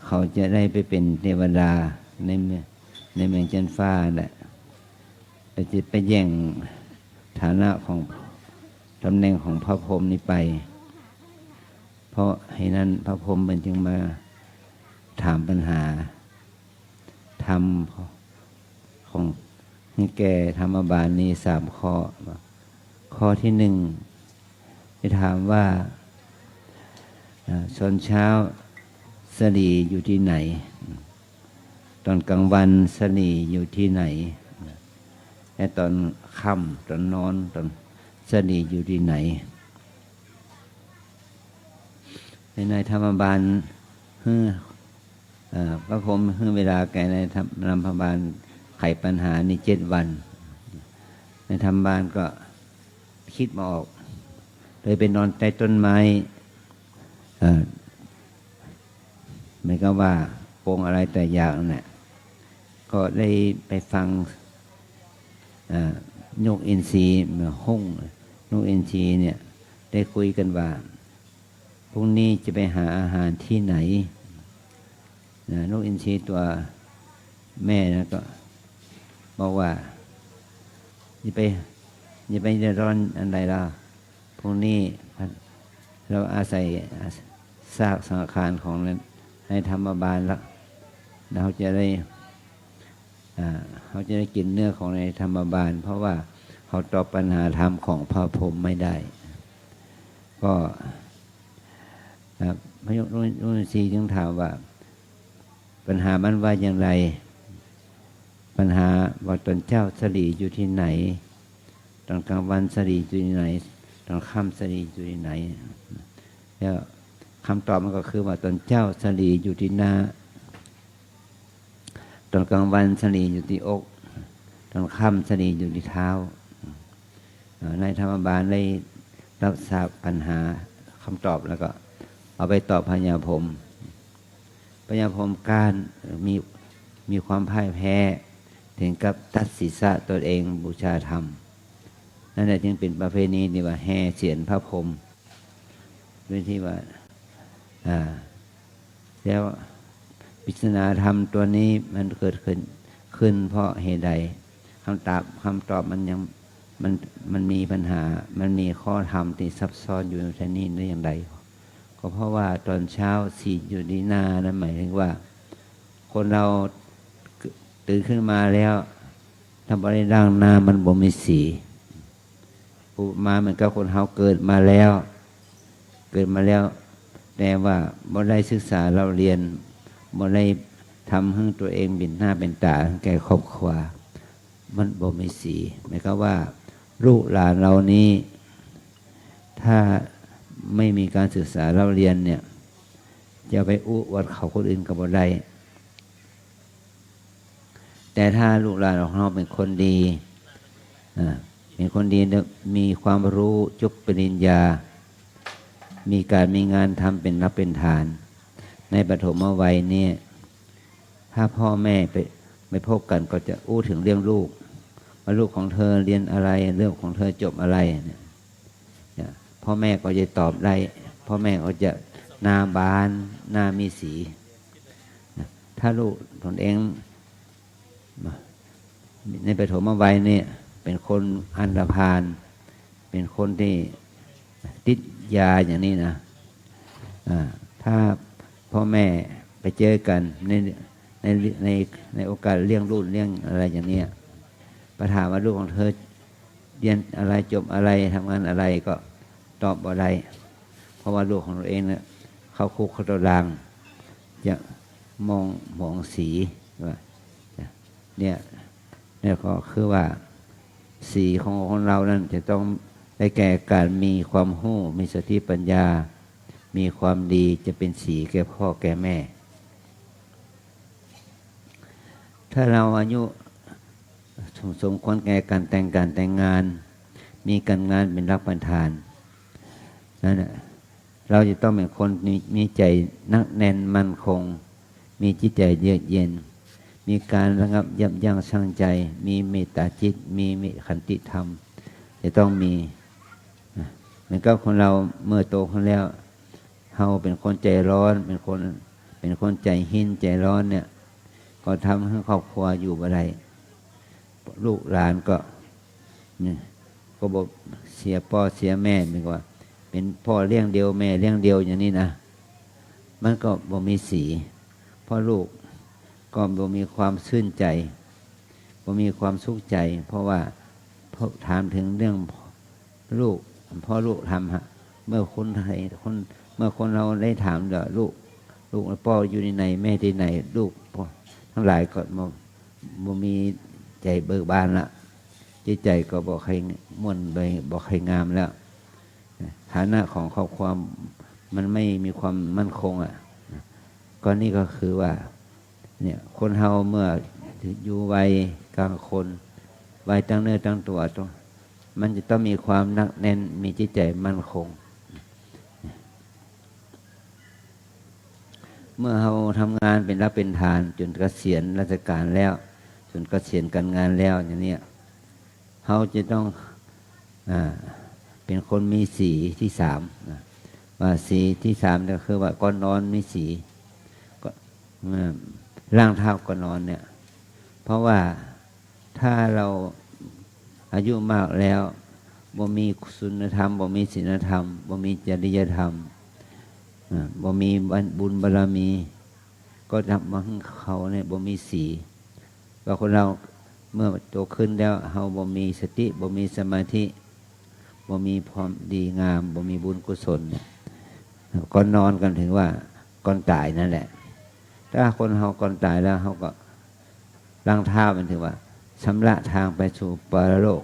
เขาจะได้ไปเป็นเทวดาในเมืองจันฟ้าแหละแต่จะไปแย่งฐานะของตำแหน่งของพระพรหมนี้ไปเพราะให้นั้นพระพรหมมันจึงมาถามปัญหาธรรมของให้แก่ธรรมบาลนี้3 ข้อข้อที่ 1ไปถามว่าตอนเช้าสลีอยู่ที่ไหนตอนกลางวันสลีอยู่ที่ไหนและตอนค่ำตอนนอนตอนสลีอยู่ที่ไหนในธรรมบาลพระพรหมให้เวลาแก่ในธรรมบาลไขปัญหาใน7 วันในธรรมบาลก็คิดมาออกเลยไปนอนใต้ต้นไม้ไม่ก็ว่าโปงอะไรแต่อย่างนั้นแหละก็ได้ไปฟังนกอินทรีห้องนกอินทรีเนี่ยได้คุยกันว่าพรุ่งนี้จะไปหาอาหารที่ไหนนกอินทรีตัวแม่นะก็บอกว่าอย่าไปเดือดร้อนอะไรล่ะพรุ่งนี้เราอาศัยซากสังขารของในธรรมบาลแล้วเราจะได้กินเนื้อของในธรรมบาลเพราะว่าเขาตอบปัญหาธรรมของพระพรหมไม่ได้ก็พระยกนุนทรีจึงถามว่าปัญหามันว่าอย่างไรปัญหาว่าตอนเจ้าสลีอยู่ที่ไหนตอนกลางวันสลีอยู่ที่ไหนตอนค่ำสลีอยู่ที่ไหนแล้วคำตอบมันก็คือว่าตอนเจ้าสลีอยู่ที่หน้าตอนกลางวันสลีอยู่ที่อกตอนค่ำสลีอยู่ที่เท้าในธรรมบาลได้รับทราบปัญหาคำตอบแล้วก็เอาไปตอบพญาพรหมพญาพรหมการมีความพ่ายแพ้ถึงกับตัดศีรษะตัวเองบูชาธรรมนั่นแหละจึงเป็นประเพณีที่ว่าแห่เสียนพระพรหมด้วยที่ว่าแล้วปริศนาธรรมตัวนี้มันเกิดขึ้นเพราะเหตุใดคำตอบมันมีปัญหามันมีข้อธรรมที่ซับซ้อนอยู่ในที่นี้ได้อย่างไรก็เพราะว่าตอนเช้าสีอยู่ที่หน้านั้นหมายถึงว่าคนเราตื่นขึ้นมาแล้วทำอะไรร่างหน้ามันบ่มีสีผู้มาเหมือนกับคนเราเกิดมาแล้วแต่ว่าบ่ได้ศึกษาเราเรียนบ่ได้ทำให้ตัวเองเป็นหน้าเป็นตาแก่ครอบครัวมันบ่มีสีหมายความว่าลูกหลานเรานี้ถ้า ไม่มีการศึกษาเราเรียนเนี่ยจะไปอุวัดเขาคนอื่นกับบ่ได้แต่ถ้าลูกหลานของเราเป็นคนดีเป็นคนดีมีความรู้จบปริญญามีการมีงานทำเป็นรับเป็นฐานในปฐมวัยเนี่ยถ้าพ่อแม่ไปพบกันก็จะอู้ถึงเรื่องลูกว่าลูกของเธอเรียนอะไรเรื่องของเธอจบอะไรเนี่ยพ่อแม่ก็จะตอบได้พ่อแม่ก็จะหน้าบานหน้ามีสีถ้าลูกตนเองในปฐมวัยเนี่ยเป็นคนอันธพาลเป็นคนที่ติดยาอย่างนี้นะถ้าพ่อแม่ไปเจอกันในโอกาสเลี้ยงลูกเลี้ยงอะไรอย่างนี้ประถามว่าลูกของเธอเรียนอะไรจบอะไรทำงานอะไรก็ตอบบ่ได้เพราะว่าลูกของตัวเองเนี่ยเข้าคุกเข้าตารางจะมองสีว่าเนี่ยก็คือว่าสีของคนเรานั้นจะต้องได้แก่การมีความรู้มีสติปัญญามีความดีจะเป็นสีแก่พ่อแก่แม่ถ้าเราอายุสมควรแก่การแต่งงานมีการงานเป็นรับประทานนั่นแหละเราจะต้องเป็นคนมีใจนักแน่นมั่นคงมีจิตใจเยือกเย็นมีการระงับยับยั้งชั่งใจมีเมตตาจิตมีขันติธรรมจะต้องมีเหมือนกับคนเราเมื่อโตขึ้นแล้วเราเป็นคนใจร้อนเป็นคนใจหินใจร้อนเนี่ยก็ทำให้ครอบครัวอยู่บ่ได้ลูกหลานก็บอกเสียพ่อเสียแม่เป็นว่าเป็นพ่อเลี้ยงเดียวแม่เลี้ยงเดียวอย่างนี้นะมันก็บ่มีสีเพราะลูกก็บ่มีความชื่นใจบ่มีความสุขใจเพราะว่าถามถึงเรื่องลูกพ่อลูกทำฮะเมื่อคนเราได้ถามเดี๋ยวลูกพ่ออยู่ที่ไหนแม่ที่ไหนลูกทั้งหลายก็บ่มีใจเบิกบานละจิตใจก็บ่ใครม่วนเลยบ่ใครงามแล้วฐานะของครอบครัวมันไม่มีความมั่นคงก็นี่ก็คือว่าเนี่ยคนเฮาเมื่ออยู่วัยกลางคนวัยตั้งเนื้อตั้งตัวมันจะต้องมีความหนักแน่นมีจิตใจมั่นคงเมื่อเราทำงานเป็นรับเป็นทานจนเกษียณราชการแล้วจนเกษียณการงานแล้วอย่างนี้เราจะต้องเป็นคนมีสีที่สามว่าสีที่สามก็คือว่าก่อนนอนมีสีร่างเท้าก่อนนอนเนี่ยเพราะว่าถ้าเราอายุมากแล้วบ่มีคุณธรรมบ่มีศีลธรรมบ่มีจริยธรรมบ่มีบุญบารมีก็ทำมาให้เขาเนี่ยบ่มีสีว่าคนเราเมื่อโตขึ้นแล้วเราบ่มีสติบ่มีสมาธิบ่มีความดีงามบ่มีบุญกุศลเนี่ยก่อนนอนกันถึงว่าก่อนตายนั่นแหละถ้าคนเราก่อนตายแล้วเขาก็ล้างเท้ามันถึงว่าชำระทางไปสู่ปรโลก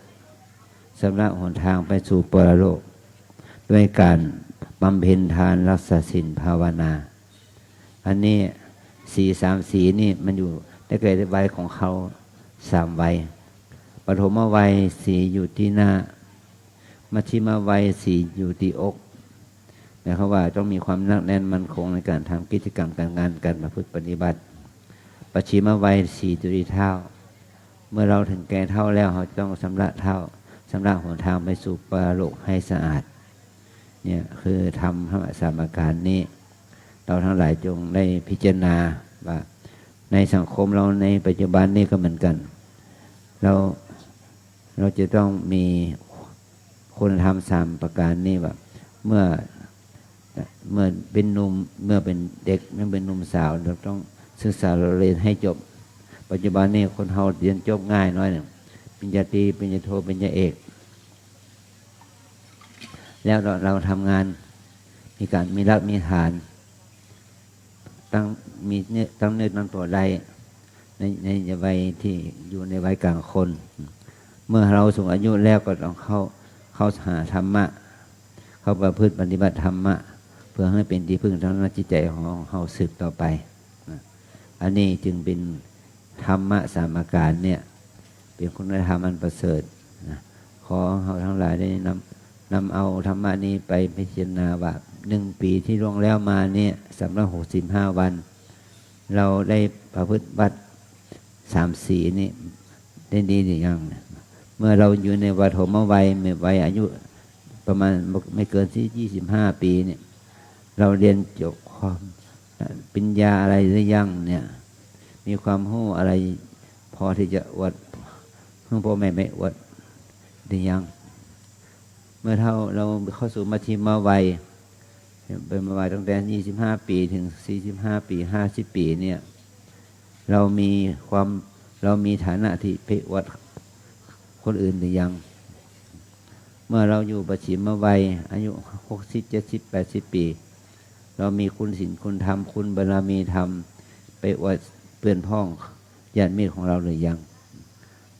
ชำระหนทางไปสู่ปรโลกด้วยการบำเพ็ญทานรักษาศีลภาวนาอันนี้3 สีนี่มันอยู่ได้เกิดในวัยของเขา3 วัยปฐมวัยสีอยู่ที่หน้ามัชฌิมวัยสีอยู่ที่อกหมายความว่าต้องมีความหนักแน่นมั่นคงในการทำกิจกรรมการงานการประพฤติปฏิบัติปัจฉิมวัยสีอยู่ที่เท้าเมื่อเราถึงแก่เท่าแล้วเราต้องชำระเท้าชำระหนทางไปสู่ปรโลกให้สะอาดเนี่ยคือทำทั้ง3 อาการนี้เราทั้งหลายจงได้พิจารณาว่าในสังคมเราในปัจจุบันนี้ก็เหมือนกันเราจะต้องมีคุณธรรม3 ประการนี้ว่าเมื่อเป็นหนุ่มเมื่อเป็นเด็กเมื่อเป็นหนุ่มสาวเราต้องศึกษาเราเรียนให้จบปัจจุบันนี้คนเราเรียนจบง่ายน้อยหนึ่งปริญญาตรีปริญญาโทปริญญาเอกแล้วเราทำงานมีการมีรักมีฐานตั้งเนื้อตั้งตัวใดในวัยที่อยู่ในวัยกลางคน เมื่อเราสูงอายุแล้วก็ต้องเข้าหาธรรมะ เข้าประพฤติปฏิบัติธรรมะเพื่อให้เป็นที่พึ่งทางด้านจิตใจของเราสืบต่อไปนะอันนี้จึงเป็นธรรมะสามอาการเนี่ยเป็นคุณธรรมอันประเสริฐนะขอเราทั้งหลายได้นำเอาธรรมะนี้ไปพิจารณาว่า1 ปีที่ล่วงแล้วมาเนี่ย365 วันเราได้ประพฤติบัติ3 สีนี่ได้ดีหรือยังเมื่อเราอยู่ในวัฏฏมวัยวัยอายุประมาณไม่เกิน25 ปีเนี่ยเราเรียนจบความปริญญาอะไรหรือยังเนี่ยมีความรู้อะไรพอที่จะอวดเพื่อพ่อแม่ไม่อวดหรือยังเมื่อเราเข้าสู่มัชฌิมวัยเป็นวัยตั้งแต่25 ปีถึง45 ปี50 ปีเนี่ยเรามีฐานะที่ไปอวดคนอื่นหรือยังเมื่อเราอยู่ปัจฉิมวัยอายุ60 70 80 ปีเรามีคุณศีลคุณธรรมคุณบารมีธรรมไปอวดเพื่อนพ้องญาติมิตรของเราหรือยัง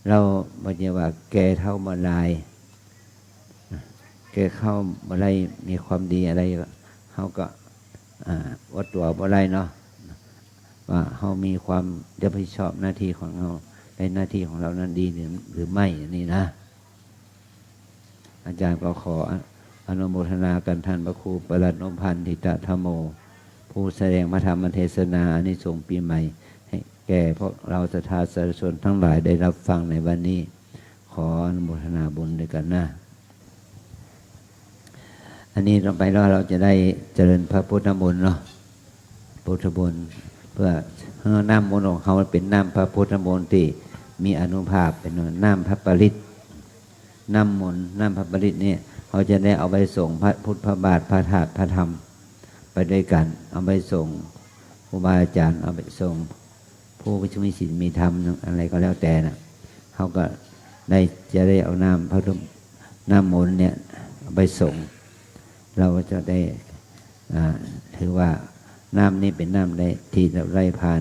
เราบอกว่าแก่เท่ามาลายแก่เข้ามาไล่มีความดีอะไรเขาก็วัดตัวบ่ได้เนาะว่าเขามีความรับผิดชอบหน้าที่ของเราในหน้าที่ของเรานั้นดีหรือไม่นี่นะอาจารย์ก็ขออนุโมทนากันท่านพระครูประหลัดนพพันธ์ธิตธรรมโมผู้แสดงพระธรรมเทศนาอานิสงส์ปีใหม่ให้แก่พวกเราศรัทธาสาธุชนทั้งหลายได้รับฟังในวันนี้ขออนุโมทนาบุญด้วยกันนะอันนี้ต่อไปเราจะได้เจริญพระพุทธมนต์เนาะพุทธมนต์เพื่อน้ำมนต์ของเขาเป็นน้ำพระพุทธมนต์ที่มีอานุภาพเป็นน้ำพระปริตน้ำมนต์น้ำพระปริตเนี่ยเขาจะได้เอาไปส่งพระพุทธพระบาทพระธาตุพระธรรมไปด้วยกันเอาไปส่งครูบาอาจารย์เอาไปส่งผู้มีศีลมีธรรมอะไรก็แล้วแต่นะเขาก็จะได้เอาน้ำพระน้ำมนต์เนี่ยเอาไปส่งเราก็จะได้ถือว่าน้ำนี้เป็นน้ำได้ที่เราได้ผ่าน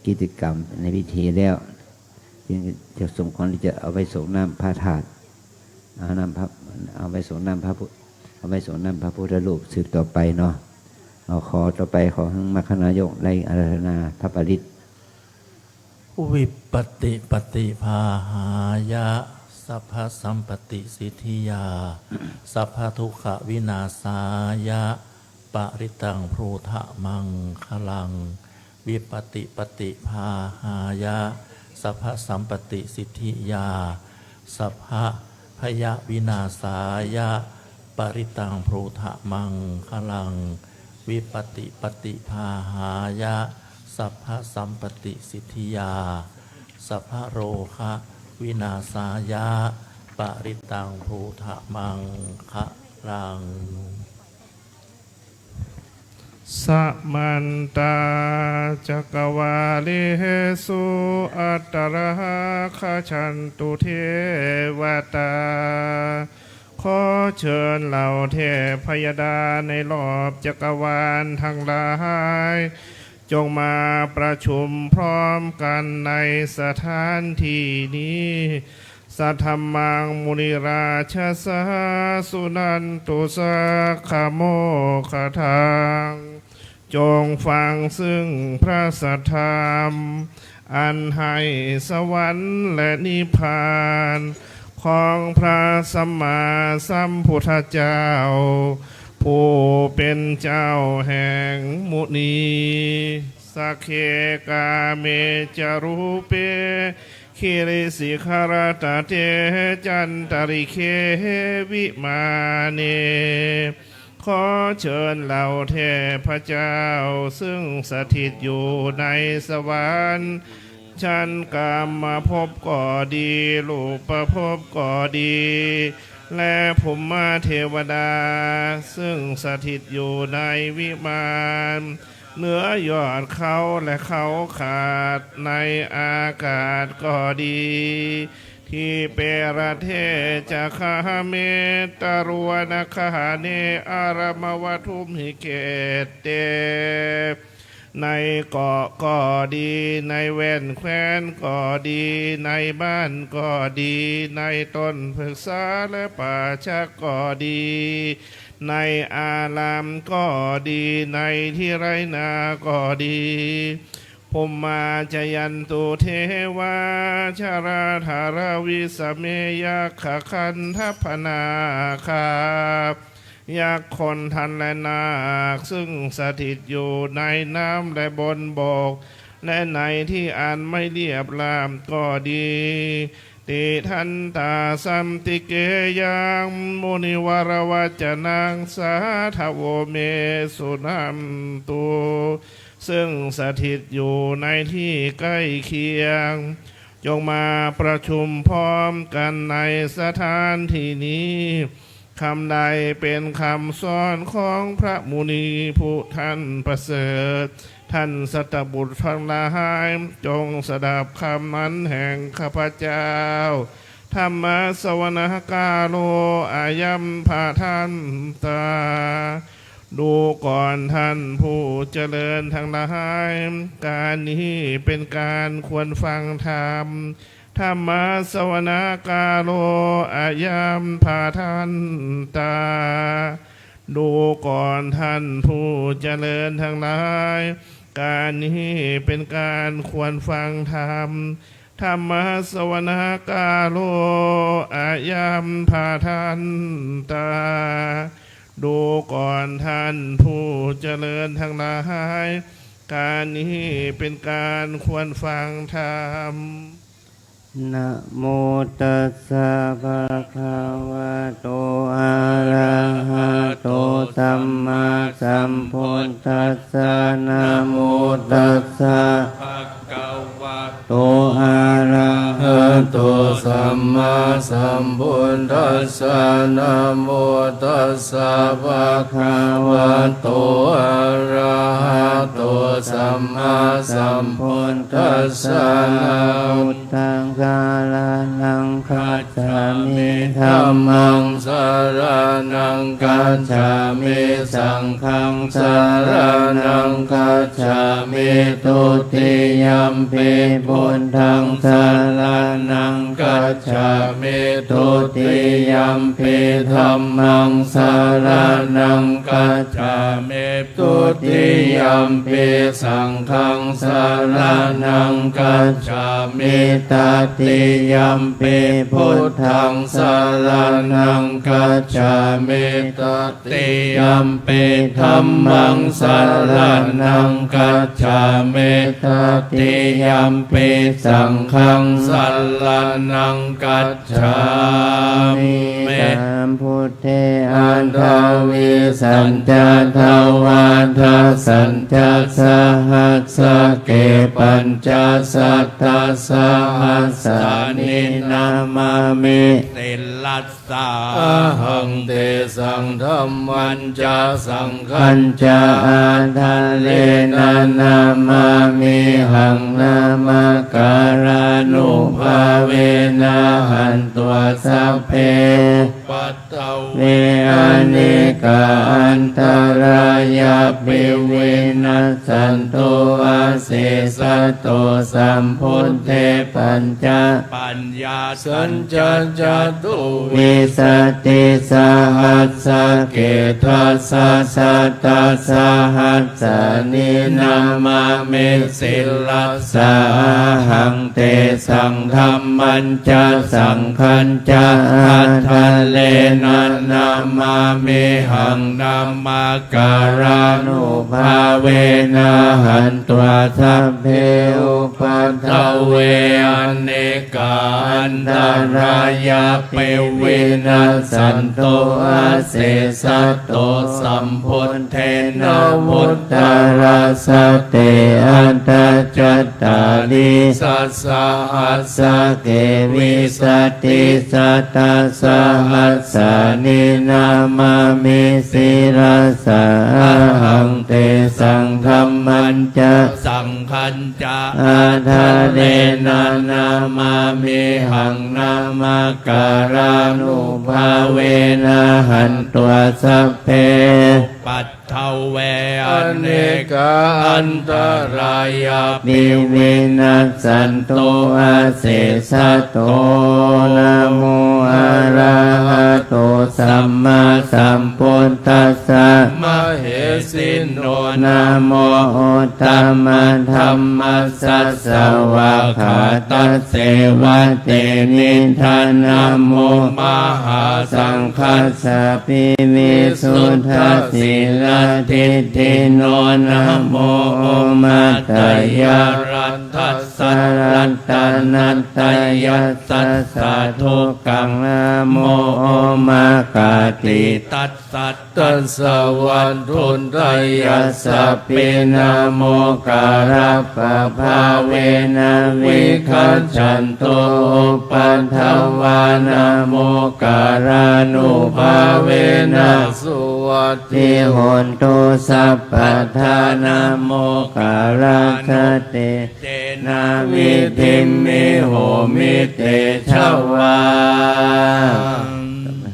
กิจกรรมในพิธีแล้วจึงจะสมควรที่จะเอาไปส่งน้ำพระธาตุเอาไปส่งน้ำพระพุทธรูปสืบต่อไปเนาะขอต่อไปขอให้มรรคนายกได้อาราธนาพระปริตวิปติปฏิภาหายะสัพพสัมปติสิทธิยาสัพพทุกขวินาศายะปริตังพรูทะมังคลังวิปติปฏิภาหายะสัพพสัมปติสิทธิยาสัพพพยวินาศายะปริตังพรูทะมังคลังวิปติปฏิภาหายะสัพพสัมปติสิทธิยาสัพพโรคะวินาศายะปริตังภูทะมังคะลังสัมมันตาจักวาลิสุอัตตระคชันตุเทวตาขอเชิญเหล่าเทพยดาในรอบจักรวาลทั้งหลายจงมาประชุมพร้อมกันในสถานที่นี้สัทธมังมุนิราชสาสุนันตุสักขโมคทังจงฟังซึ่งพระสัทธรรมอันให้สวรรค์และนิพพานของพระสัมมาสัมพุทธเจ้าผู้เป็นเจ้าแห่งมุนีสักเคกาเมจารูเปคิริสิขารตาเตจันตริเควิมาเนขอเชิญเหล่าเทพเจ้าซึ่งสถิตอยู่ในสวรรค์ชั้นกามภพก็ดีรูปภพก็ดีและภูมิเทวดาซึ่งสถิตอยู่ในวิมานเหนือยอดเขาและเขาขาดในอากาศก็ดีที่เปรเทจะคาเมตรวนคาเนอารมวทุมหิเกตเต ในเกาะก็ดีในแว่นแคว้นก็ดีในบ้านก็ดีในต้นพฤกษาและป่าชักก็ดีในอารามก็ดีในที่ไรนาก็ดีพมมาจยันตุเทวาชาราธารวิสเมยัคขคันทัพนาคายักษ์คนทันและนาคซึ่งสถิตอยู่ในน้ำและบนบกและในที่อันไม่เรียบรามก็ดีติทันตาสัมติเกยังมุนิวรวัจนังสาทโวเมสุนัมตุซึ่งสถิตอยู่ในที่ใกล้เคียงจงมาประชุมพร้อมกันในสถานที่นี้คำใดเป็นคำสอนของพระมุนีผู้ท่านประเสริฐท่านสัตบุตรทั้งหลายจงสดับคำนั้นแห่งข้าพเจ้าธรรมสวนกาโลอายัมภาทันตาดูก่อนท่านผู้เจริญทั้งหลายการนี้เป็นการควรฟังธรรมธรรมสวนกาโลอายัมภาทันตาดูก่อนท่านผู้เจริญทั้งหลายการนี้เป็นการควรฟังธรรมธรรมสวนกาโลอายัมภาทันตาดูก่อนท่านผู้เจริญทั้งหลายการนี้เป็นการควรฟังธรรมนะโมตัสสะภะคะวะโตอะระหะโตสัมมาสัมพุทธัสสะนะโมตัสสะภะคะวะโตอะระหะโตสัมมาสัมพุทธัสสะนะโมตัสสะภะคะวะโตอะระหะโตสัมมาสัมพุทธัสสะนะพุทธังกาลานังคัจฉามิธัมมังสรณังคัจฉามิสังฆังสรณังคัจฉามิทุติยัมปิพุทธังสรณังคัจฉามิทุติยัมปิธัมมังสรณังคัจฉามิทุติยัมปิสังฆังสรณังคัจฉามิตติยัมปิพุทธังสรณังคัจฉามิตติยัมปิธัมมังสรณังคัจฉามิตติยัมปิสังฆังสรณังคัจฉามิสัมพุทเทอันทวิสัญจทวันทัสสัญจสหัสสะเกปัญจสัทธัสสะหัสสานินามามิติลัสสะอะหังเตสังธัมมันจะสังฆัญจะอาทะเลนะนามามิหังนามการานุภาเวนะหันตัวสัพเพปัตตเวอเนกาอันตรายาปิเวนัสสันโตอาเสสะโตสัมพุทเทปัญจปัญญาสัญจจตุวิสติสหัสสะเกทัสสะสัตตสหัสสะนินามามิสิลัสสะหังเตสังธัมมันจะสังฆัญจะอัตถะเลนะนามามิหังนามาการานุภาเวนะหันตัวสัพเพอุปัฏฐเวอเนกาอันตรายาเปเวนัสสันโตอาเสสะโตสัมพุทเทนะวุตตรัสสะเตอันตจัตตาริสัสสะหัสสะเกวิสติสัตตสหัสสะนินามามิสิรัสสะหังเตสังธัมมันจะสังฆัญจะอาทะเรนะนามามิหังนามาการานุภาเวนะหันตัวสัพเพปัตต ทเวอ อ เน เน ก กาอันตรายา ปิวินัสสันโตอาเสสะโตนะโมอะระหะโตสัมมาสัมพุทธัสสะ มเหสินโน นะโมตตมะธัมมัสสะสวะขาตัสเสวะเตนิทานะโม มหาสั สั ง ง ฆ ฆัสสะปิวิสุทธัสสิลทิฏฐิโนนะโมมัตตยา รันทัส สรัตตนัตตยัสสะสะทุกขังนะโมมากาติ ตัสสัต ตัสสะวันทุนไตยัสสะ ปินะโมการะปะภาเวนะวิคัจฉันโตปันทวานะโมการานุภาเวนะ สุวัต ทิโหนตุสัพพทานะโมการะคเต เจ นาวิธิมมิโหมิเตชวา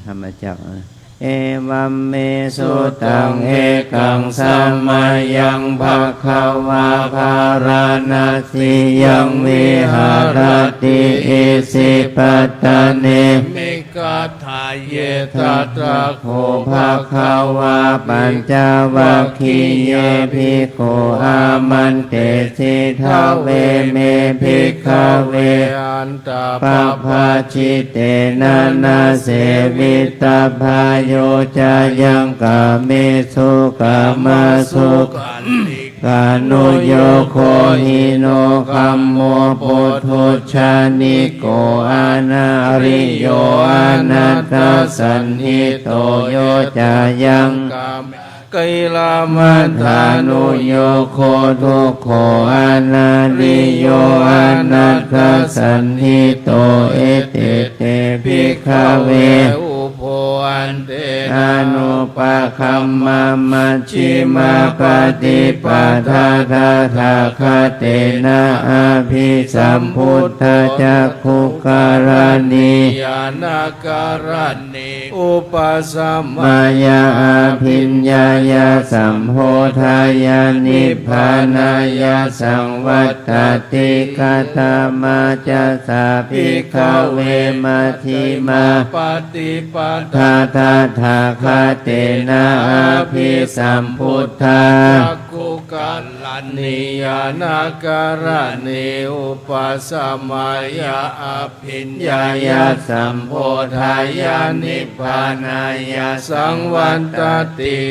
ธรรมจักรเอวัมเมสุตังเอกังสัมมายังภะคะวาภาราณสียังวิหารติอิสิปตะเน มิกาทาเย ตั ตั ต ต ระ ระ โคภะคะวาปัญจวัคคีเยภิกขุอามันเตสิทาเวเมภิกขเว อันตา ปะภาชิเตนะนาเสวิตาภาโยจายังกาเมสุกามาสุขันติกานุโยโคหิโนคัมโมปุถุชานิโกอานาริโยอานัตตสันหิโตโยจายัง กามไกลา มัทธานุโยโคทุกโขอานาริโยอานัตตสันหิโตเอเตเตภิกขเว อุโพอันเต อนุปะคัมมามัชชิมาปฏิปทาทาทาคาเตนะอาภิสัมพุทธจักขุการณี ยานาการัน นิ อุปสัมมาม ายาอาภิญญายาสัมโพธายานิพพานายาสังวัตติกตามาจะสาภิกขเวมัชฌิมา ปฏิปทา ทาทาทาคาเตนะอาภิสัมพุทธา จักขุกัลลันนิยานาการันนิอุปสัมมายาอภิญญายาสัมโพธายานิพพานายาสังวันตติ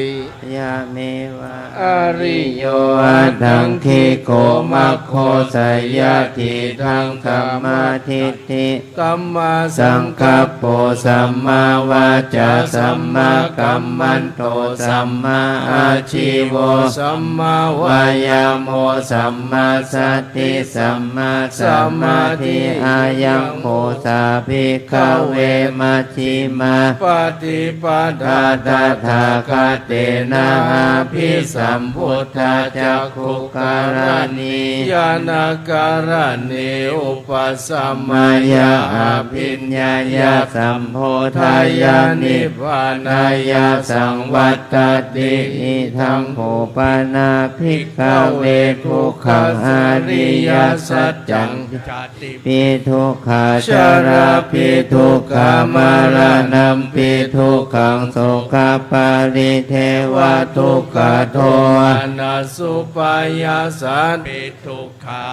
ยาเมวะ อริโย อัตถังคิโกมัคโคสยทิทังสัมมาทิฏฐิ กัมมา สังคัปโปสัมมาวาจาสัมมากัมมันโตสัมมาอาชีโว สัมมาว วายาโมสัมมาสติสัมมาสมาธิอายังโพสาภิกขเวมัชฌิมา ปฏิปทา ทาทาทาคาเตนะอาภิสัมพุทธาจักขุการณี ยานาการันนิอุปสัมม มายาอาภิญญายาสัมโพธายานิพพานายาสังวัตติอิทังโภปนาภิกขเวทุกขังอริยสัจจัง จติ ปิทุกขาชาราปิทุกขามารณัมปิทุกขังโสกปาริเทวทุกขโท อนัสสุปายาสัน ปิทุกขา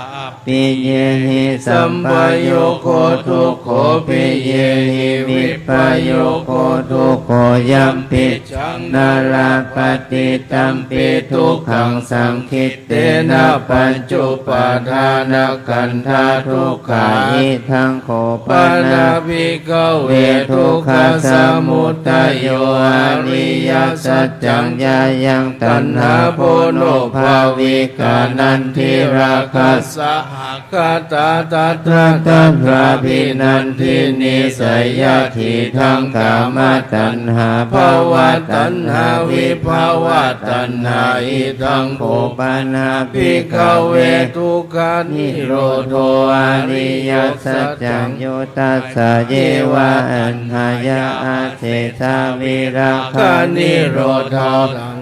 ปิเยหิสัมปโยโคทุกโขปิเยหิวิปโยโคทุกโขยัมปิจังนาราปฏิตัมปิทุกขังสังคิตเตนะปัญจุปาทานขันธาทุกขาอิทังโขป ปา นา นาภิกขเว เว ทุ ทุ ก ก ข ข ส ส มุ มุ ท ทโยอริยสัจจังยายังตัณหาโพโนภาวิกานันทิราคัส สหคาตาตัต ตระตัพระพินันทินิสัยยทิทังกามตัณหาภาวะตัณหาวิภาวะตัณหาอิทังโภปนาภิกขเว ทุกขานิ นิ โร โร ธ โทอริยสัจจังโยตัสสะเยวะอันหายาอาเสสาวิราคานิโรธา ลัง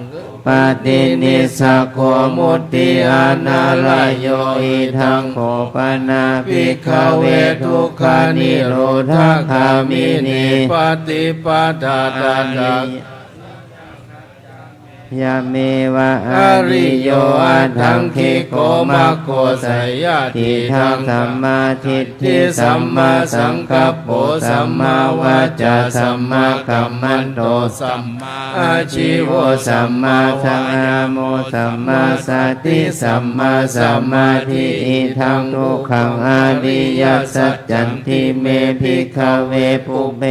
ป ตินิสสโคมุตติอนาลายโยอิทังโขปนาภิกขเวทุกขานิโรธคามินีปฏิปทาตานังยาเมวะอริโยอัตถังคิโกมะโคสยติทังสัมมาทิฏฐิสัมมาสังกัปโปสัมมาวาจาสัมมากัมมันโตสัมมาอาชีโวสัมมาสังฆโมสัมมาสติสัมมาสมาธิอิทังทุกขังอริยสัจจันติเมภิกขเวปุเพ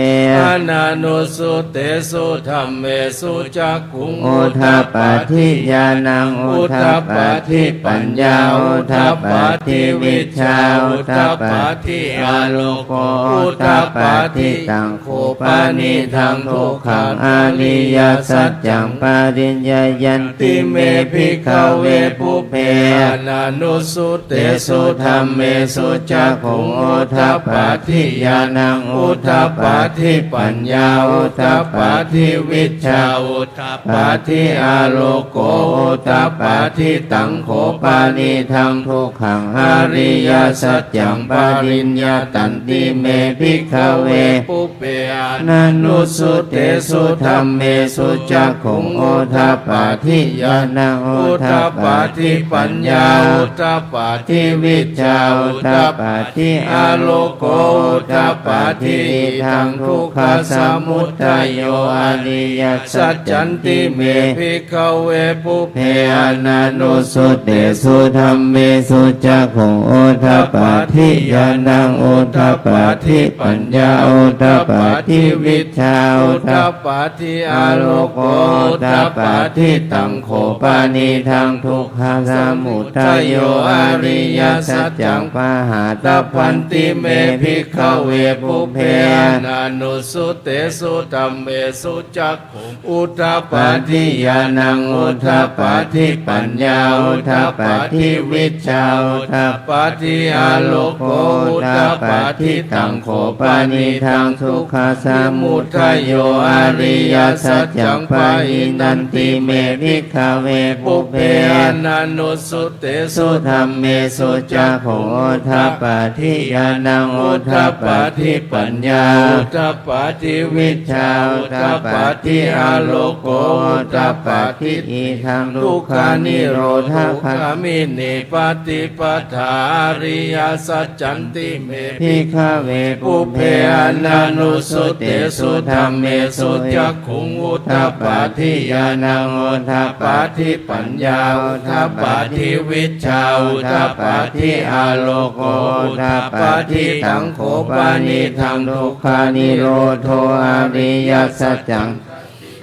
อนานุสุเตสุธัมเมสุจักขุงโอทปาทิญาณังอุทปปาทิปัญญาอุทปปาทิวิชชาอุทปปาทิอาโลโกอุทปปาทิตังโคปานิทังทุกขังอริยสัจจังปาริญญายันติเมภิกขเวปุเพอนานุสุเตสุธัมเมสุจักขุงโอทปปาทิญาณังอุทปปาทิปัญญาอุทปปาทิวิชชาอุทปปาทิอาโลโกอุทปปาทิตังโขปานิทังทุกขังอริยสัจจังปาริญญาตันติเมภิกขเวปุเปอานันุสุเตสุธัมเมสุจักขุงโอทปปาทิญาณังอุทปปาทิปัญญาอุทปปาทิวิชชาอุทปปาทิอาโลโกอุทปปาทิทังทุกขสมุทัยโยอริยสัจจันติเมภิกขเวปุเพอนานุสุเตสุธัมเมสุจักขุงโอทปปาทิญาณังอุทปปาทิปัญญาอุทปปาทิวิชชาอุทปปาทิอาโลโกอุทปปาทิตังโขปานิทังทุกขสมุทัยโยอริยสัจจังปะหาตพันติเมภิกขเวปุเพอนานุสุเตสุธัมเมสุจักขุงอุทปปาทิญาณังอุทปปาทิปัญญาอุทปปาทิวิชชาอุทปปาทิอาโลโกอุทปปาทิตังโขปานิทังทุกขสมุทัยโยอริยสัจจังปะหินันติเมภิกขเวปุเพอนานุสุเตสุธัมเมสุจักขุงโอทปปาทิญาณังอุทปปาทิปัญญาอุทปปาทิวิชชาอุทปปาทิอาโลโกอุทปปาทิอิทังทุกขานิโรธคามินีปฏิปทาอริยสัจจันติเมภิกขเวปุเพอนานุสุเตสุธัมเมสุจักขุงอุทปปาทิญาณังอุทปปาทิปัญญาอุทปปาทิวิชชาอุทปปาทิอาโลโกอุทปปาทิตังโขปานิทังทุกขานิโรโธอริยสัจจัง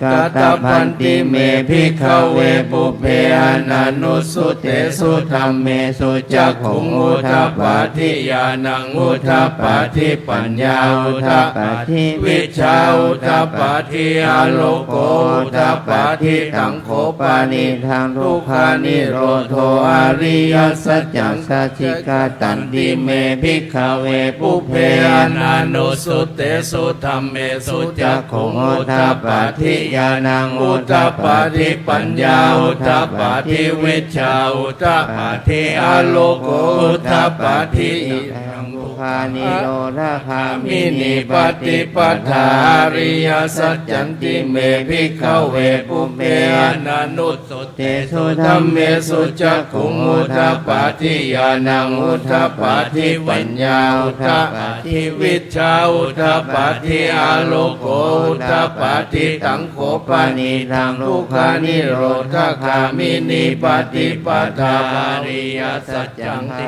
กัตตพันติเมภิกขเวปุเพอนานุสุเตสุธัมเมสุจักขุงอุทปปาทิญาณังอุทปปาทิปัญญาอุทปปาทิวิชชาอุทปปาทิอาโลโกอุทปปาทิตังโขปานิทังทุกขานิโรโธอริยสัจจังสัจจิกาตันติเมภิกขเวปุเพอนานุสุเตสุธัมเมสุจักขุงอุทปปาทิญาณังอุทปปาทิปัญญาอุทปปาทิวิชชาอุทปปาทิอาโลโกอุทปปาทิอิทังทุกขานิโรธคามินีปฏิปทาอริยสัจจันติเมภิกขเวปุเพอนานุสุเตสุธัมเมสุจักขุงอุทปปาทิญาณังอุทปปาทิปัญญาอุทปปาทิวิชชาอุทปปาทิอาโลโกอุทปปาทิตังโขปานิทังทุกขานิโรธคามินีปฏิปทาอริยสัจจังติ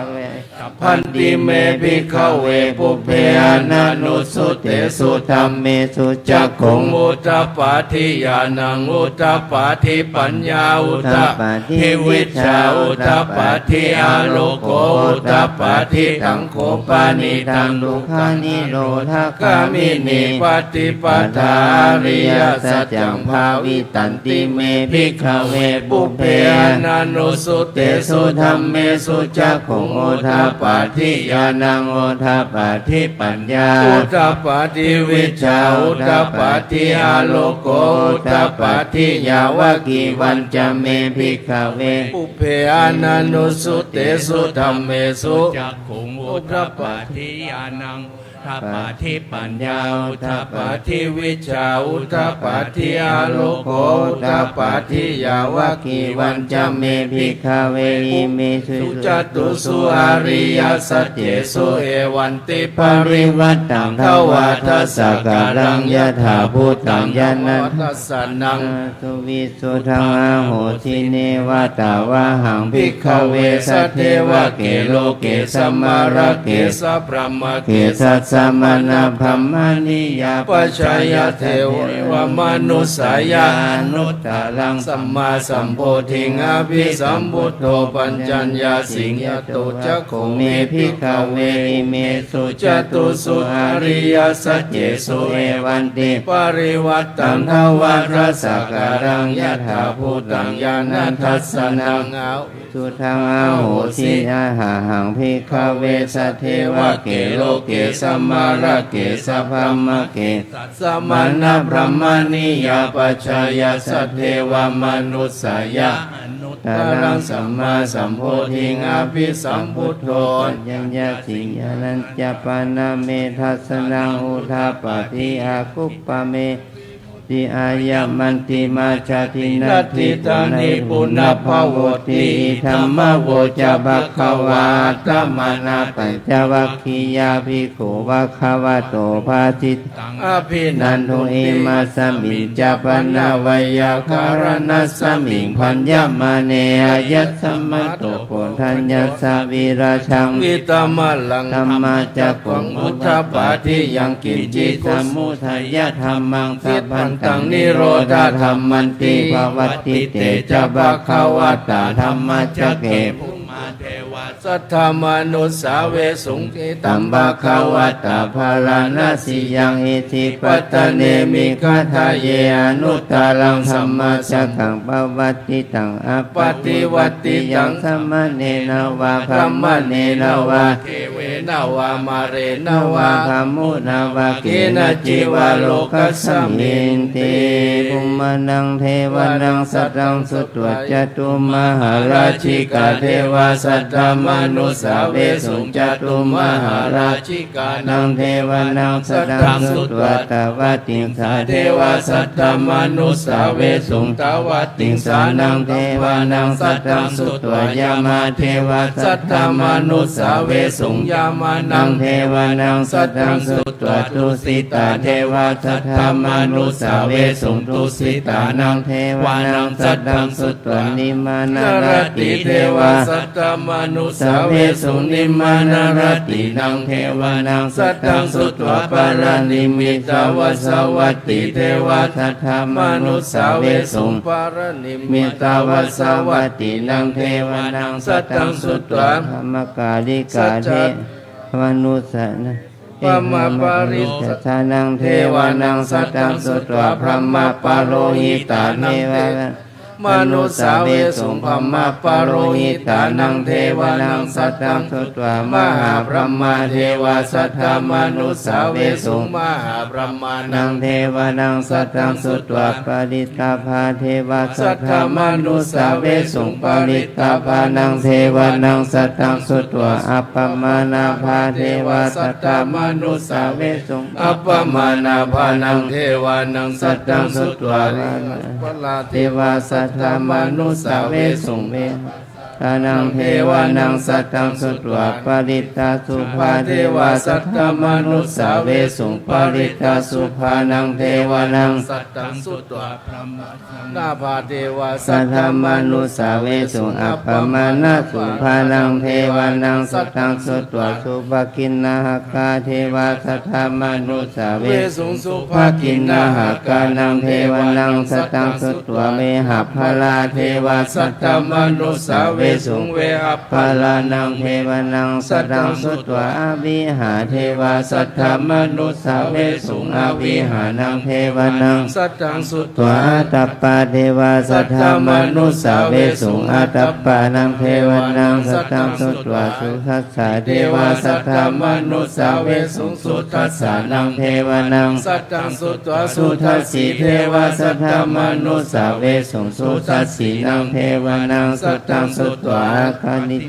พันติเมภิกขเวปุเพอนานุสุเตสุธัมเมสุจักขุงอุทปปาทิญาณังอุทปปาทิปัญญาอุทปปาทิวิชชาอุทปปาทิอาโลโกอุทปปาทิตังโขปานิทังทุกขานิโรธคามินีปฏิปทาอริยสัจจังภาวิตันติเมภิกขเวปุเพอนานุสุเตสุธัมเมสุจักขุงโอทปปาทิญาณังโอ ทัปปะทิปัญญาอุทธัปปะทิวิชชาอุทธัปปะทิอาโลโกอุทธัปปะทิยาวกีวันจะเมภิกขเวปุเพอานันนุสุเตสุธัมเมสุจักขุงอุทธัปปะทิญาณังทัปปะทิปัญญาอุทธัปปะทิวิชชาอุทธัปปะทิอาโลโกอุทธัปปะทิยาวกีวันจะเมภิกขเวอิเมสุจตุสุอาริยสัจเจสุเอวันติปริวัตตังทวาทัสสะการังยถาภูตังยานันทัสสนังสุวิสุทังอาโหทิเนวตาวาหังภิกขเวสัทเทวะเกโลเกสัมมาระเกสัพพะมะเกสัสสะมนาภัมมานิยาปัจจยเทวมนุสายานุตตรังสัมมาสัมโพธิงอภิสัมพุทโธปัญจัญญาสิงยตุจักขุเมภิกขเวอิเมสุจตุสุอริยสัจเจสุเอวันติปริวัตตังทวารัสสะการังยถาภูตังญาณทัสสนังสุทังอาโหสิยาหาหังภิกขเวสัทเทวะเกโลเกสัมมาระเกสัพพมะเกสมานะพระมณียาปัจจยสัทเทวมนุสายะตรังสัมมาสัมโพธิงอภิสัมพุทโธยังยะสิยานันจะปานาเมทัสสนังอุทธัปปะทิอาคุปปะเมติอายามันติมาชาตินัตติตานิปุณภวติธรรมโวจะบัคขวาตมานาปัญจวัคคียาภิกขุวัคควะโตภาสิตังอภินันทุอิมาสมิจจปนาวยาคารนัสมิงพัญญมาเนอายัสสมัตโตโพธัญญสาวิราชังวิตมะลังธรรมาจักขุงอุทธัปปะทิยังกินจิตสมุทัยธรรมังสัพพันตังนิโรธาธรรมันติภวัตติเตจะบัคขวัตตาธรรมจักเกสัทธามานุสาเวสุงกิตัมบัคขวัตตาภาลานาสิยังอิทิปัตตะเนมิคาทาเยอนุตตรังสัมมาจักขังภวัตติตังอปฏิวัตติยังสัมมาเนนาวาพรหมเนนาวาเทเวนาวามาเรนาวาธรรมุนาวาเกนะจิวาโลกัสสมินติภูมานังเทวานังสัตตังสุตวจตุมหาราชิกาเทวาสัตตมนุสาเวสุจตุมหาราชิกานังเทวานังสัตตังสุตวตวาติงสาเทวาสัตตมนุสาเวสุตวาติงสานังเทวานังสัตตังสุตวยามาเทวาสัตตมนุสาเวสุยามานังเทวานังสัตตังสุตวตุสิตาเทวาสัตตมนุสาเวสุตุสิตานังเทวานังสัตตังสุตวนิมานารติเทวาสัตตมนุสาเวสุนิมานารตินังเทวานังสัตตังสุตวปารานิมิตาวสวัตติเทวาสัทธมนุสาเวสุปารานิมิตาวสวัตตินังเทวานังสัตตังสุตวธรรมกาลิกาเทมนุสานะปมาปาริสัทธานังเทวานังสัตตังสุตวพระมปาโรหิตาเนวมนุสาเวสุพมะปโรหิตานังเทวานังสัตตังสุตวามหาพรหมาเทวาสัทธามนุสาเวสุมหาพรหมานังเทวานังสัตตังสุตวาปริตาภาเทวาสัทธามนุสาเวสุปริตาภานังเทวานังสัตตังสุตวาอัปปมานาภาเทวาสัทธามนุสาเวสุอัปปมานาภานังเทวานังสัตตังสุตวาปลาเทวาสัทธามนุสาเวสุเวทานังเทวานังสัตตังสุตวาปริตาสุภาเทวาสัตตมนุสาเวสุปริตาสุภานังเทวานังสัตตังสุตวาพรหมนาภาเทวาสัตตมนุสาเวสุอัปปมานาสุภานังเทวานังสัตตังสุตวาสุภกินนาหกาเทวาสัตตมนุสาเวสุสุภกินนาหกานังเทวานังสัตตังสุตวาเมหะพลาเทวาสัตตมนุสาเว สุงเวห ปาลานังเทวานังสัตตังสุตวาอวิหาเทวาสัทธมนุสสาเวสุงอวิหานังเทวานัง สัตตังสุต ตัวอาตัปปาเทวาสัทธมนุสสาเวสุงอาตัปปานังเทวานังสัตตังสุตวาสุทัสสะเทวาสัทธมนุสสาเวสุงสุทัสสะนังเทวานัง สัตตังสุตวา สุทัสสีเทวาสัทธมนุสสาเวสุงสุทัสสีนังเทวานังสัตตังสุตวาคานิ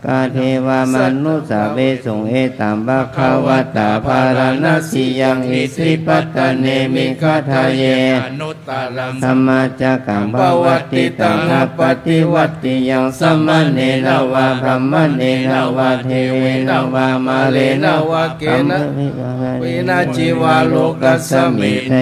กาเทวามนุสสาเวสุงเอตัมภะคะวะตาภารณสียังอิสิปัตตเนมิคาทาเย อนุตตรัง ธรรมจักขังภวัตติตังอปฏิวัตติยังสัมมเนนวะพรหมเนนวะเทเวนวะมาเลนวะเกณะวินาจิวาโลกัสสมิทติ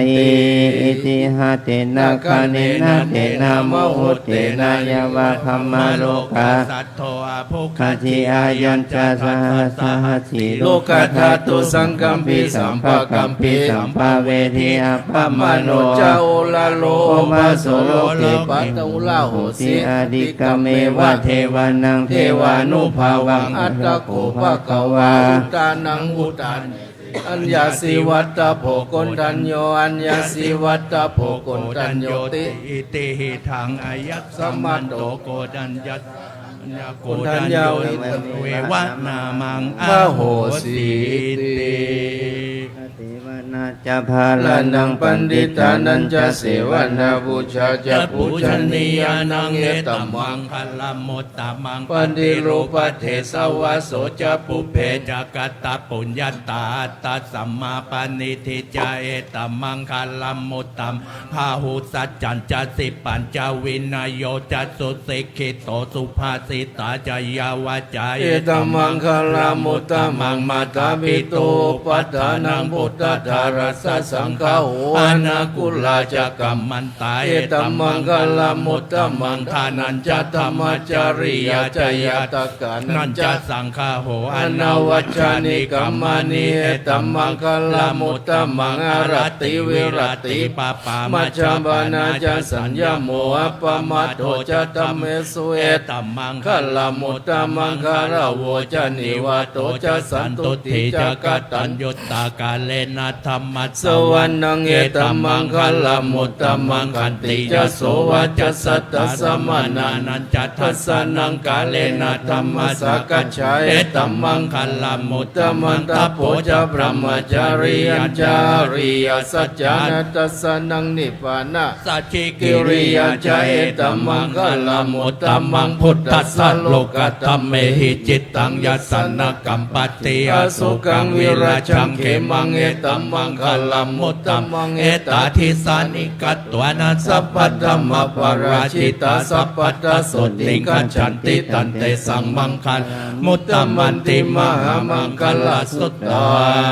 อิติหะเตนะคาเนนะเตนะโมโหเตนะยวะธรรมโลกา สัตโตอาภุ คาทิอายัญจาสหัสหสี โลกธาตุสังกัมปิสัมภกัมปิ สัมภเวทีอัปป ม ม โน โน จาโอลาโล โอมาโสโล โล เก ปัตตอุลาโห สิ สิ อาดิกเมวะเทวานังเทวานุภาวัง อัตตะโกภะคะวาอุตานังอุตานอัญญาสิวัตตโภกนทัญโยอัญญาสิวัตตโภกนทัญโยติ อิติหิทังอายัสสัมมันโตโกดัญญัตโก กุณ ดั ทั ญ ญ โย ญาวิ เววะนามังอ ม โห โห สิ สิ ติ เทวนาจะพา ลา ลา นั นั ง ง ปั ปั น น ดิ ดิ ตา ตา นั นั น น จะ จะ เส เส ว ว นา นา บู บู ชา ชา จะ จะ ปู ปู ช ช นี นี ยาย า นั นั ง ง เอ เอ ตั ตั ม ม มั มั ง งคัลลมุตตมัง ปันดิโรปเทสวะโสจะปุ ปุเพจักตตาปุญญาตาตัสสัมมาปณิทิจาเอตัมมังคัลลมุตตัมพาหุสัจจันจะสิปัญจวินโยจะสุสิกขิโตสุภาสิตาจยาวาจา เอตัมมังคลามุตตมังมาตาปิโตปัฏฐานังพุทธธารัสสะสังฆโห อ อ นา นา คุ คุ ลา ลา จะ จะ กั กั ม ม มันตา เอตัมมังคลามุตตมังทานันจะธรรมจาริยาจยาตกานั นั น น จะ จะสังฆาโห อนาวัจจานิกัมมานิเอตัมมังคลามุตตมังอารติวิรติ ปาปา มั มั จจาบานาจะสัญญาโมอัปปมาโทจะตัมเมสุเอ ตัมมัง คลามุตตมังคารโวจะนิวาโตจะสันตุติจะกัตตัญ ยุตตากาเลนะธรรมัส สวรรณังเอตัมมังคลามุตตมังคันติจะโสวะจะสัตตสมานานันจะทัสสนังกาเลนะธรรมสกัจฉาเอตัมมังคลามุตตมันตโพจะพระมจาริยัญจาริยสัจจานัตสนังนิพพานะ สัจจิ กิริยาจาเอตัมมังคลามุตตมังพุทธัสสะโลกัตตัมเมหิจิตตังยัสสนกัมปติอสุกังวิราชังเขมังเอตัมมังคลามุตตมังเอ เอ ต ตาทิสานิกัตตวานัส สัพพธรรมปราชิตาสัพพตสดติกัจฉันติตันเตสังมังคันมุตตมันติมหามังคลาสุตตั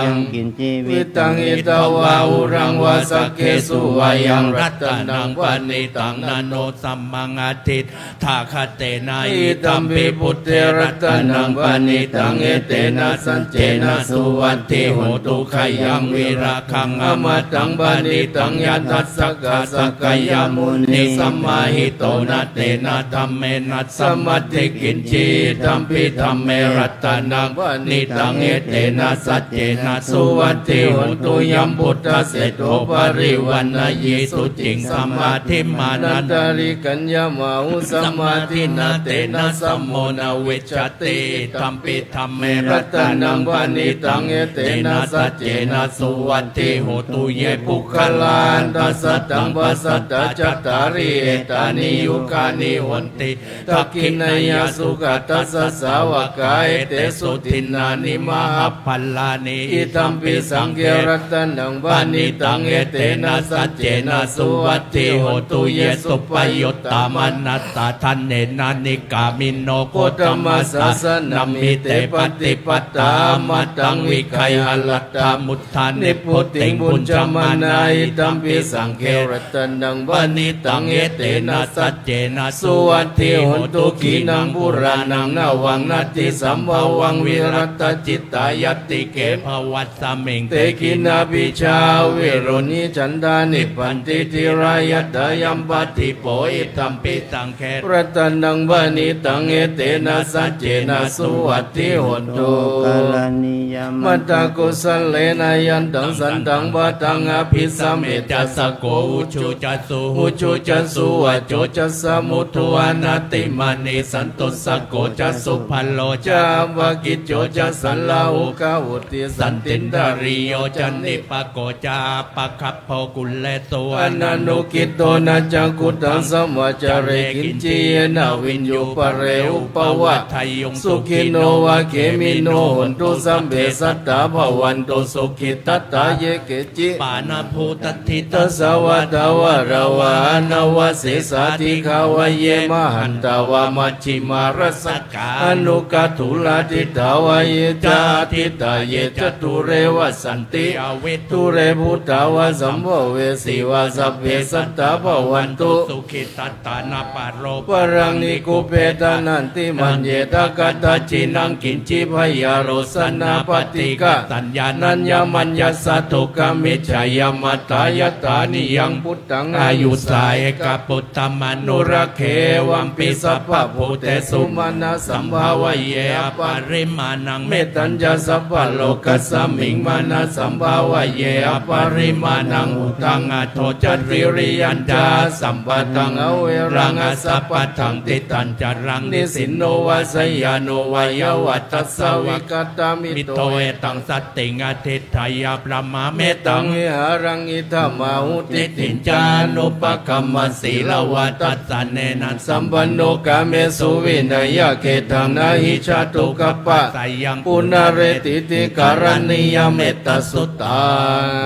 ง กินจีวิ วิ ต ตังอิตวาอุรังวาสกเกสุวายังรัตนังปานิตัง นา นา โน โน สัมมังอาทิตทาคเตนา อิ อิ ตั ตั ม ม ปิ ปิ พุ พุ ท ท เท เท ร รั ต ต นั นั ง ง ปา ปา นิ นิ ตั ตั ง ง เอ เอ เต เต นะ นะ สั สั จ จ เจ เจ นะ นะ สุ สุ วั วั ต ต ติ ติ โห โห ตุ ตุ ข ข ยั ยัง ง วิ วิ รา รา คั คั ง ง อ อ ม ม ตั ตั ง ง ปา ปา นิ นิ ตั ตั ง ง ยั ยั ต ต ถั ถั ส ส ส ส กา กา ส ส ก กาย าย า มุ มุ นิ นิ สั สั ม ม มา มา หิ หิ โต โต นะ นะ เต เต นะ นะ ธั ธั ม ม เม เม นั นั ส ส ส ส มั มั ต ต ติ ติ กิ กิ น น จี จี ตั ตั ม ม ปิ ปิ ธั ธั ม ม เม เม รั รั ต ต นั นั ง ง วานิ นิ ตั ตั ง ง เอ เอ เต เต นะ นะ สั สั จ จ เจ เจ นะ นะ สุ สุ วั วั ต ต ติ ติ โห โห ตุ ตุ ยั ยั ม ม พุ พุ ท ท ธ ธ เส เส โต โต ป ป ริ ริ วั วัน น นา นา เย เย สุ สุ จิ จิ ง ง สั สั ม ม มา มา ทิ ทิ มา มา นั นั น น ตาริกัญญามาอุสัมมาทินาเตนะสัมโมนาเวช จ ติ ติ ตั ตั ม ม ปิ ปิ ธั ธั ม ม เม เม รั รั ต ต นั นั ง ง วาว า นิ นิ ตั ตั ง ง เอ เอ เต เต นะ นะ สั สั จ จ เจ เจ นะ นะ สุ สุ วั วั ต ต ติ ติ โห โห ตุ ตุ เย เย ปุ ปุ ค ค ลา ลาน น ตั ตั ส ส สะ ส ตั ตั ง ง ปั ปั ส ส ส ส ต ต ตา ตา จั จั ต ต ตา ตา ริ ริ เอ เอ ตา ตา นิ นิ ยุ ยุ กาก า นิ นิ ห ห น น ติ ติ ทั ทั ก ก ขิ ขิ นาน าย า า สุ สุ กั กั ต ต ตั ตั ส ส สะ สะ สา สาว ว กาก าย ย เต เต สุ สุ ทิ ทิ น น นา นา นิ นิ ม ม หา หา พั พั น น ลา ลา นิ นิ อิ อิ ตั ตั ม ม ปิ ปิ สั สั ง ง เก เก รัตนังวา ปา นิ นิ ตั ตั ง ง เอ เอ เต เต นะ นะ สั สั จ จ เจ เจ นะ นะ สุ สุ วั วั ต ต ติ ติ โห โห ตุ ตุ เย เย สุ สุ ป ป ยุ ยุ ต ต ตา ตา มั มัน นนัตตาทันเนนานิกามิโนโคตมัสสะนัมมิเตปฏิปตามัตตังวิคัยหลัตตามุทธานิพุ พุทธิงบุญจามานาอิตัมปิสังเขรัตนังวานิตังเอเตนะสัจเจนะสุวัตถิโหตุขีนังปุรานังนาวังนาติสัมภวังวิรัตจิตตายติเกภวัตสมิงเตกินาปิชาวิโรนิจันดานิปันติทิรายตายัมปติโปอิตัมปิตังเขรัตนังวานิตังเอเตนะสัจเจนะสุวัตถิโหตุ กาลานิยา มัตตากุสัลเลนะยันตังสันตังบาตังอภิสัมเมจัสสะโกอุชุจัสสุอุชุจัสสุวะโจจัสสะมุทุวานาติมานิสันตุสักโกจัสสุพัลโลจาวะกิจโจจัสสัลลาหุกาวุติสันตินดาริโยจันนิปะโกจาปะคัพโพกุลเลตัวอนันตุกิโตนะจังกุตังสัมวาจาเรกินจีเยนะวินโยปะเรอุปวะไทยงสุขิโนวะเขมิโนหุนตุสัมเบสัตตาภวันตุสุขิตัตตาเยเกจิปานาภูตัตถิตัสสวะตาวะระวะนวะเสสาธิขาวะเยมหันตาวะมัชฌิมารสกาอนุกัตถุลาทิตาวะเยจาทิตาเยจตุเรวะสันติอเวทุเรพุตตาวะสัมภเวสีวะสัพเพสัตตาภวันตุสุขิตัตตานาปารโรปรังนิกุเปตานันติมันเยตกัตตจินังกินจิพยาโรสนาปฏิกะสัญญานัญญมัญญสัตถุกามิจฉายมัตตายตานิยังพุทธังอายุสายกปุตตมนุระเขวัมปิสัพพะโพเตสุมาณสัมภาวะเยอปาริมานังเมตัญญาสัพพะโลกัสสมิงมานะสัมภาวะเยอปาริมานังอุตังอโทจัตริริยัญจาสัมปะตังอเวรังอสัพพะทังติตัญจารังนิสินโนวะสยาโนวายวัตตัสสวิกัตตามิโตเอตังสัตติงอทิฏฐายาปรมาเมตังวิหารังอิทัมมาหุติติจานุปกัมมสีลวัตตัสสะเนนะสัมปันโนกาเมสุวินัยเกตังนาหิชาตุกัปปะสยังปุณเรติติการณิยเมตตสุตตา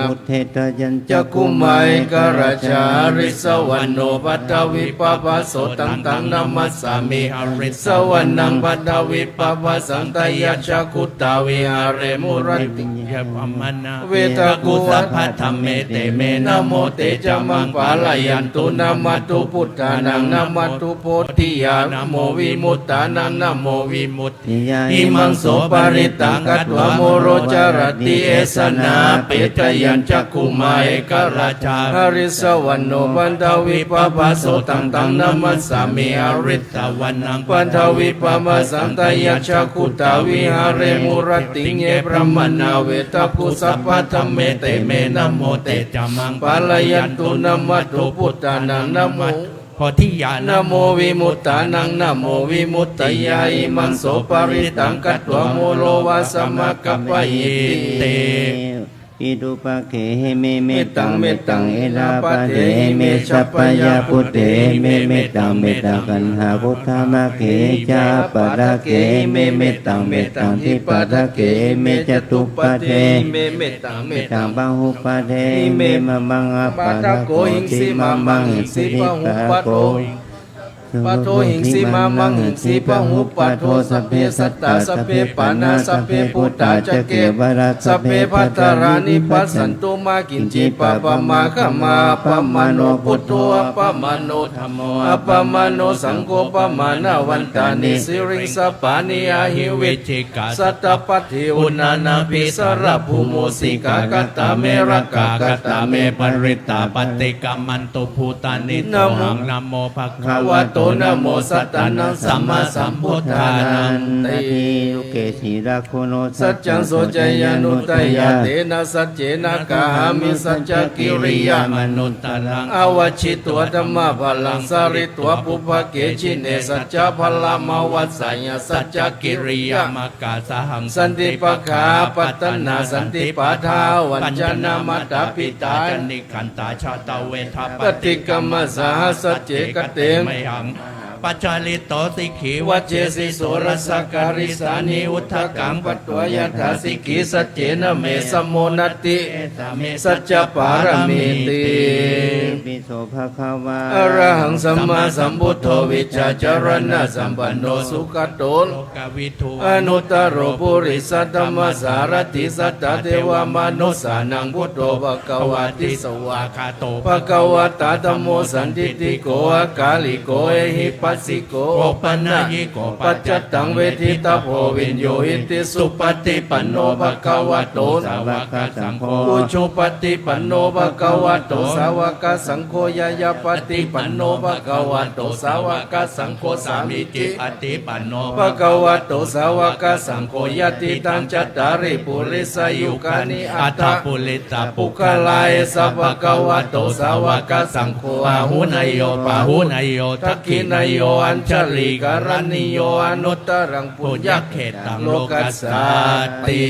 มุเทตยัญ จักขุมัยกราชาริสวรรณโนปัตตวิปปะโสตังตังนัมมัสสามิหริสวรรณังปัตตวิปปะสังตยัจจคุตตาวิหาเรมุรติยะปัมมนาเวทกุสัพพะธัมเมเตเมนะโมเตจามังปาลายันตุนะมัตตุพุทธานังนะมัตตุโพธิยานะโมวิมุตตานังนะโมวิมุตติยาอิมังโสปาริตังกัตวะโมโรจารติเอสนาเปตยัญจักขุมาเอกราชาหริสวรรณโนปันทวิปปะโสตังตังนัมมัสสามิหริสวรรณังปันทวิปปะสังตยัจจคุตตาวิหาเรมุรติเงพระมนาเวตกุสัพพะธัมเมเตเมนะโมเตจามังปาลยันตุนะมัตตุพุทธานังนะโมโพธิญาณนะโมวิมุตตานังนะโมวิมุตตยาอิมังโสปาริตังกัตวะโมโลวะสัมมกัปปะเยเตอิดุปะเขเมเมตังเมตังเอลาปะเทเมชัปปยาพุทเตเมเมตังเมตังกันหาพุทธามะเขจาปะระเขเมเมตังเมตังทิปะระเขเมจตุปะเทเมเมตังเมตังบังหุปะเทเมมะมังอะปะระโกหิงสิมะมังหิงสิปะหุปะโตปะโทหิงสิมามังหิงสิปะหุปะโทสัพเพสัตตาสัพเพปานาสัพเพพุทธาจักเกวราสัพเพภัตตารานิปัสสันตุมากินจิปะปะมาขมาปะมโนพุทโธอะปะมโนธัมโมอะปะมโนสังโฆปะมานาวันตานิสิริงสัปปานิอาหิวิจิกาสัตตปัฏฐิอุณานาภิสระภูโมสิกากัตตาเมระกากัตตาเมปริตตาปฏิกัมมันตุภูตานิโตหังนะโมภะคะวะโตนะโมสัตตานังสัมมาสัมพุทธานังติโอเกสีราโคโนสัจจังโสจยานุตยาเตนะสัจเจนะกาหามิสัจจกิริยามนุตตรังอวชิตัวธรรมะพลังสาริตัวปุภเกชิเนสัจจพละมวัสสยสัจจกิริยามกาสหังสันติปะขาปัตตนาสันติปะทาวัญจนามัตตปิตาจนิขันตาชาตเวทปฏิกรรมสหสัจเจกเตม ปัจจาริโตสิกขีวัจเจสิโสรสการิสานิอุทธกังปัตตวยถาสิกขีสัจเจนะเมสมโมนัตติสัจจปารมีติปิโสภะคะวา อรหังสัมมาสัมพุทโธวิชาจารณะสัมปันโนสุขโตโลกวิทูอนุตตรโรปุริสัตตมสารติสัตตเทวมนุสสานังพุทโธภควาติสวากขาโตภควตาธัมโมสันติติโกอากาลิโกเอหิปัสสิโกโอปัญญิโกปัจจตังเวทิตาโพวินโยอิติสุปฏิปันโนภควโตสาวกสังโฆอุชุปฏิปันโนภควโตสาวกสังโฆยายาปฏิปันโนภควโตสาวกสังโฆสามิจิปฏิปันโนภควโตสาวกสังโฆยติตังจัตตาริปุริสยุคานิอัตถปุริตปุคลายสัพพะวะโตสาวกสังโฆปาหุนายโยปาหุนายโยทักขินายโยอัญชลีการณิโยอนุตตรังปุญญเขตังโลกัสสติ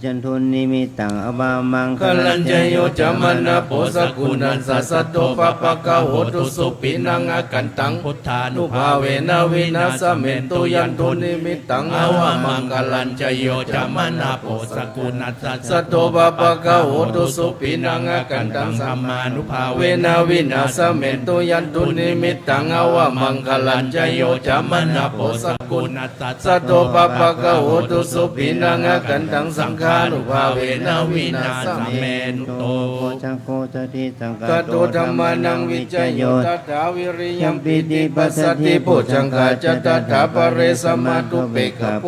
จันทุนนิมิตังอบามัง คลัญจโยจามนะโพสกุณัสสะสัตโตปะปะกะโหตุสุปินังอากันตังพุทธานุภาเวนะวินาสเมตุยันทุนิมิตังอวามังคลัญจโยจามนะโพสกุณัสสะสัตโตปะปะกะโหตุสุปินังอากันตังสัมมานุภาเวนะวินาสเมตุยันทุนิมิตังอวามังคลัญจโยจามนะโพสกุณัสสะสัตโตปะปะกะโหตุสุปินังอากันตังสังฆานุภาเวนะวินาสเมนุโตจังโคตติสังก กโตธรรมานังวิจโยตัตถาวิริยัมปิติปัสสติโพชังคาจัตถาปะเรสมาตุเปกขโพ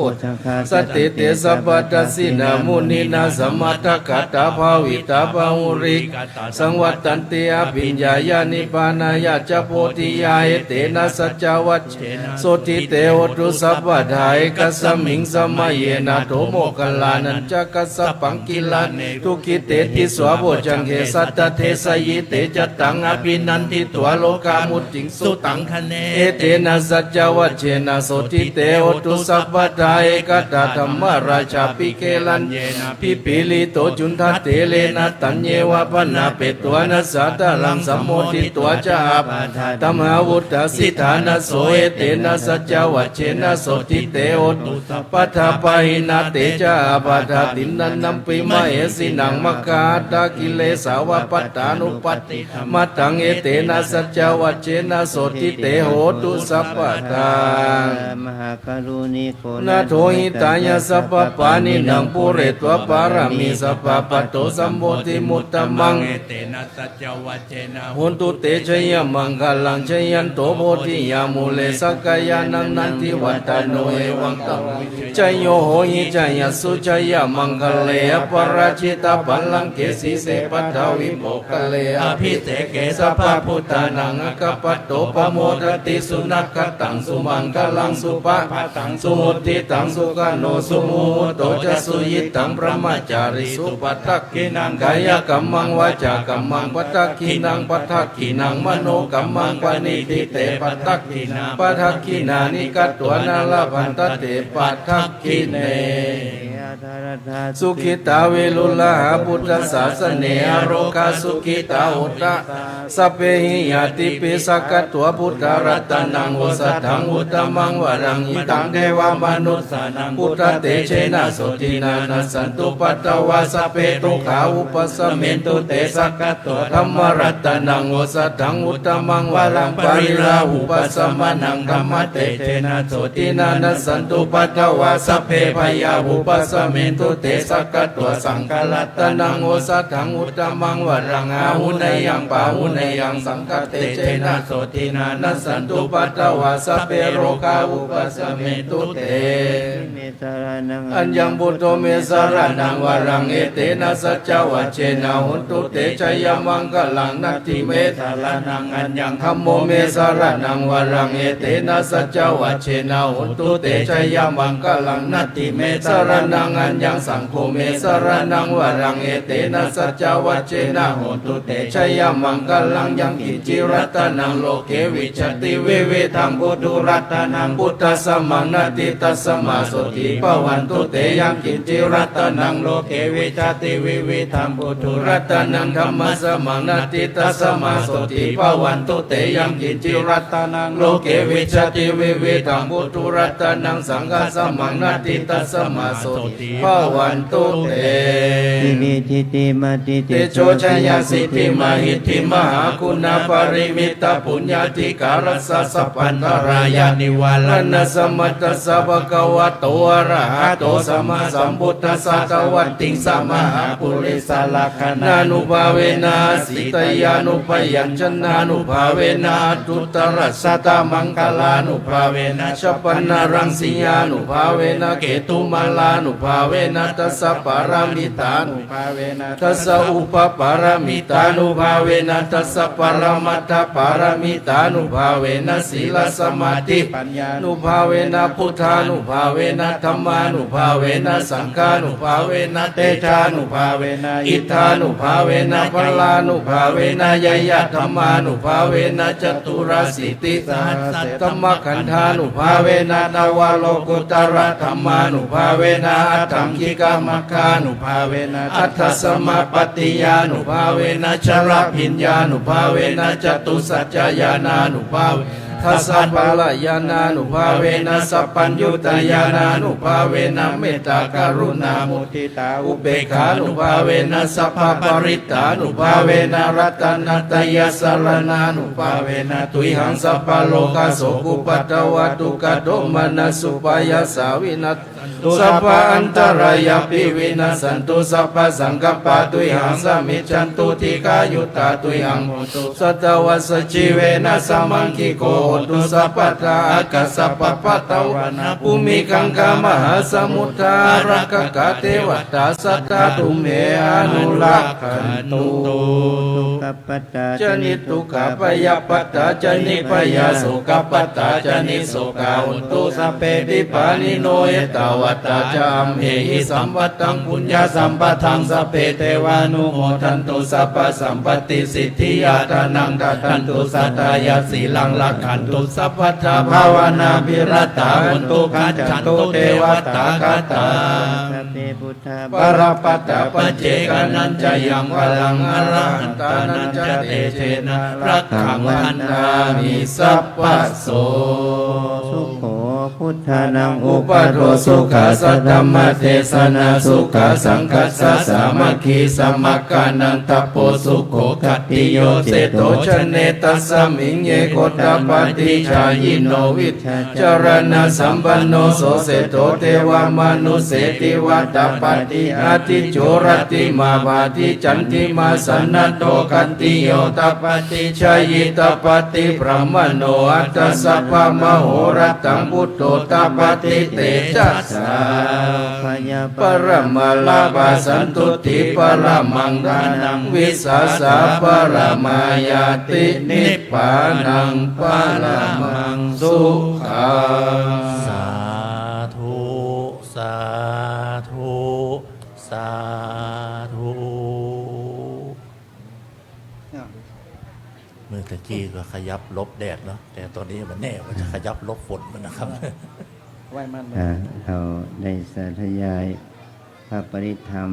สติเตสัพพตัสสินามุนีนาสมัตถกตาภาวิตาภาหุริสังวัตตันติอภิญญายานิปานายาจโพธิยาเตนะสัจจวัชเชนะโสติเตโหตุสัพพทาเอกัสสมิงสมัยเยนะโตโมกัลลานันจกัสสปังกิลาทุกิเตติสวะโพจังเขสัตตเทสยิเตจตังอภินันทิตัวโลกามุตติงสุตังคะเนเอเตนะสัจจวัชเชนะโสติเตโหตุสัพพทาเอกตาธรรมราชาปิเกลันเยนะพิปิลิโตจุนทัตเตเลนะตัญเยวะปนาเปตัวนะสัตตลังสัมโมทิตัวจาปะตัมหาวุตตสิทานะโสเอเตนะสัจจวัชเชนะโสติเตโหตุสัพพทาปะหินาเตจาปะทาตินันนัมปิมาเอสินังมะกาตากิเลสาวปัตตานุปัตติมัตตังเอเตนะสัจจวัชเชนะโสติเตโหตุสัพพทามหากรุณิโกนาโทหิตายาสัพพปานินังปุเรตวะปารามิสัพพปัตโตสัมโพธิมุตตมังเอเตนะสัจจวัชเชนะโหตุเตชยมังคลังชยันโตโพธิยามุเลสักกายานังนันทิวัตตโนเอวังตังชยโยโหหิจายาสุชยมังคเลอปราชิตาบัลลังเกสีเสปัทวิโมกเลอภิเสเกสัพพพุทธานังอกัปปโตปโมทติสุนักตังสุมังคลังสุปะตังสุมุติตังสุกโนสุมุโตจะสุยิตังพระมจาริสุปัฏฐกินังกายกัมมังวาจากัมมังปัฏฐกินังปัฏฐกินังมโนกัมมังปณิทิเตปัฏฐกินาปัฏฐกินานิกัตตัวนาลพันตเตปัฏฐกิเนสุขิตาเวลุลาพุทธศาสเนอโรกาสุขิตาอุตตะสัพเพหิยติปิสักตัวพุทธรัตนังวสัทธังอุตตมังวรังอิตังเทวามนุสสานังพุทธเตเชนะโสตินานัสสันตุปัตตวาสัพเพตุขาอุปสเมตุเตสักตัวธรรมรัตนังวสัทธังอุตตมังวรังปริราหุปสมานังธรรมเตเชนะโสตินานัสสันตุปัตตวาสัพเพพยาหุปสเมตุเตสักตัวสังฆรัตนังโอสัทธังอุตตมังวรังอาหุนยังปาหุนยังสังฆเตเจนะโสตินานัสสันตุปัตตวาสัพเพโรคาอุปสเมตุเตอัญญังพุทโธเมสารนังวรังเอเตนะสัจจวัชเชนะหุนตุเตชยมังคลังนัตถิเมสารนังอัญญังธัมโมเมสารนังวรังเอเตนะสัจจวัชเชนะหุนตุเตชยมังคลังนัตถิเมสารนัง อัญญังสังโฆเมสรณังวรังเอเตนะสัจจวัจเจนะโหตุเตชยมังคลังยังกิจิรัตนังโลเกวิชติเวเวทังพุทธุรัตนังพุทธสมังนาติตัสสมาโสติปวันตุเตยังกิจิรัตนังโลเกวิชติเวเวทังพุทธุรัตนังธัมมสมังนาติตัสสมาโสติปวันตุเตยังกิจิรัตนังโลเกวิชติเวเวทังพุทธุรัตนังสังฆสมังนาติตัสสมาโสติปวันตุเตทิมิทิติมาติเตโชชยสิทธิมหิทธิมหาคุณาปริมิตาปุญญาธิการัสสะสัพพันธรายานิวาลนะสมัตตสะภะคะวะโตอะระหะโตสัมมาสัมพุทธัสสะตวัตติงสัมมาปุริสลักขณานุภาเวนะสิตยานุปยัญชนะนุภาเวนะทุตรัสสะตมังคลานุภาเวนะชัปปนารังสียานุภาเวนะเกตุมาลานุภาเวนะตัสสะปารามิตานุภาเวนะตัสสะอุปปารามิตานุภาเวนะตัสสะปรมัตถปารามิตานุภาเวนะศีลสมาธิปัญญานุภาเวนะพุทธานุภาเวนะธัมมานุภาเวนะสังฆานุภาเวนะเตชานุภาเวนะอิทธานุภาเวนะพลานุภาเวนะยยะธัมมานุภาเวนะจตุราสิติสหัสสะธัมมขันธานุภาเวนะนวโลกุตระธัมมานุภาเวนะอัตถังคิกามคานุภาเวนะอัตถสมาปฏิยานุภาเวนะชรพิญญานุภาเวนะจตุสัจจายานานุภาเวทัสสะปาลยานานุภาเวนะสัพพัญญุตยานานุภาเวนะเมตตากรุณามุทิตาอุเบกขานุภาเวนะสัพพปริตานุภาเวนะรัตนัตยสรณานุภาเวนะตุยหังสัพพโลกาโสกุปัตตวัตุกะโดมนัสสุปายาสาวินัสสัพพอันตรายปิวินัสสันตุสัพพสังกัปปะตุยหังสมิจฉันตุทิกายุตตาตุยหังโหตุสัตวัสสจิเวนะสัมมังคิโกตุสัพพตาอากาสัพพะตวานะภูมิคังคามหาสมุทธารักกะเทวตาสัตตาตุเมอนุรักขันตุกัปปตาจนิตุขะปยปตาจนิปยาสุขปตาจนิโสกาหุตุสัพเพปิปานิโนเอตาวตาจามเหหิสัมปตังปุญญาสัมปทังสัพเพเทวานุโมทันตุสัพพสัมปติสิทธิยาทานังทันตุสัตตายาสีลังลักขันตุสัพพทาภาวนาภิรตาหุนตุขันจันตุเทวตาคตาปรปัตตปเจกานัญจยังพลังอรหันตานัญจเตเชนะรักขังพันนามิสัพพโสสุโขพุทธานังอุปโทสุขาสัตตมเทศนาสุขาสังคัสสะสามัคคีสัมมัคคานันตโปสุโขคัตติโยเสโตชเนตัสสมิงเยโคตปฏิชายิโนวิชจารณะสัมปันโนโสเสโตเทวามนุเสติวัตปฏิอาทิโจรติมาบาทิจันติมาสันนโตกันติโยตปฏิชายิตปฏิพระมโนอัตตสัพพมโหรัตังพุทโธตปฏิเตจัสสะปรมาลาภสันตุติปรมังทานังวิสาสะปรมายาตินิพพานังปรมังสุขังสาธุสาธุสาธุเมื่อตะกี้ก็ขยับลบแดดเนาะแต่ตอนนี้มันแน่ว่าจะขยับลบฝนมันนะครับเราได้สาธยายพระปริธรรม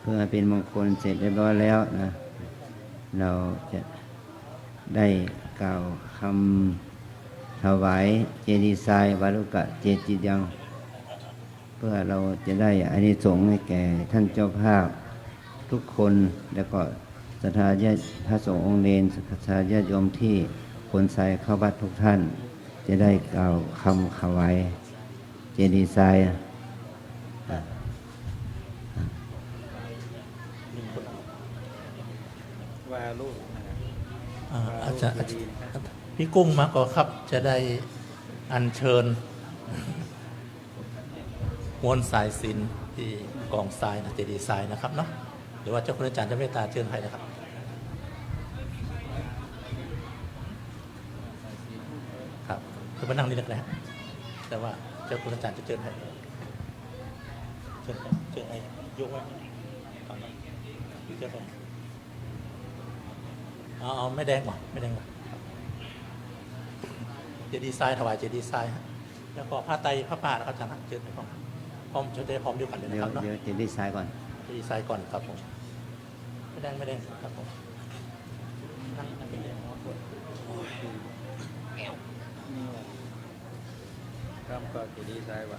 เพื่อเป็นมงคลเสร็จเรียบร้อยแล้วนะเราจะได้กล่าวคำถวายเจดีย์ทรายวัลุกะเจจิตยังเพื่อเราจะได้อานิสงส์ให้แก่ท่านเจ้าภาพทุกคนแล้วก็ศรัทธาญาติพระสงฆ์องค์เณรศรัทธาญาติโยมที่ขนทรายเข้าวัดทุกท่านจะได้กล่าวคำถวายเจดีย์ทรายอาจารย์พี่กุ้งมาก่อนครับจะได้อัญเชิญมวลสายสิญจน์ที่กองทรายนะเจดีย์ทรายนะครับเนาะหรือว่าเจ้าคุณอาจารย์จะเมตตาเชิญใครนะครับครับคือมานั่งนี่แหละแต่ว่าเจ้าคุณอาจารย์จะเชิญใคร เชิญให้ยกไว้ตอนนั้นเชิญผมเอาไม่แดงก่อนไม่แดงก่อนเจดีย์ทรายถวายเจดีย์ทรายฮะแล้วก็ผ้าไตรผ้าป่านะครับอาจารย์เชิญไปพร้อมพร้อมเชิญได้พร้อมเดียวกันเลยนะครับเนาะ เดี๋ยวจะได้ซ้ายก่อน เจดีย์ทรายก่อนครับผมไม่แดงครับผมนั่งเป็นแดงครับก็จะดีใจว่า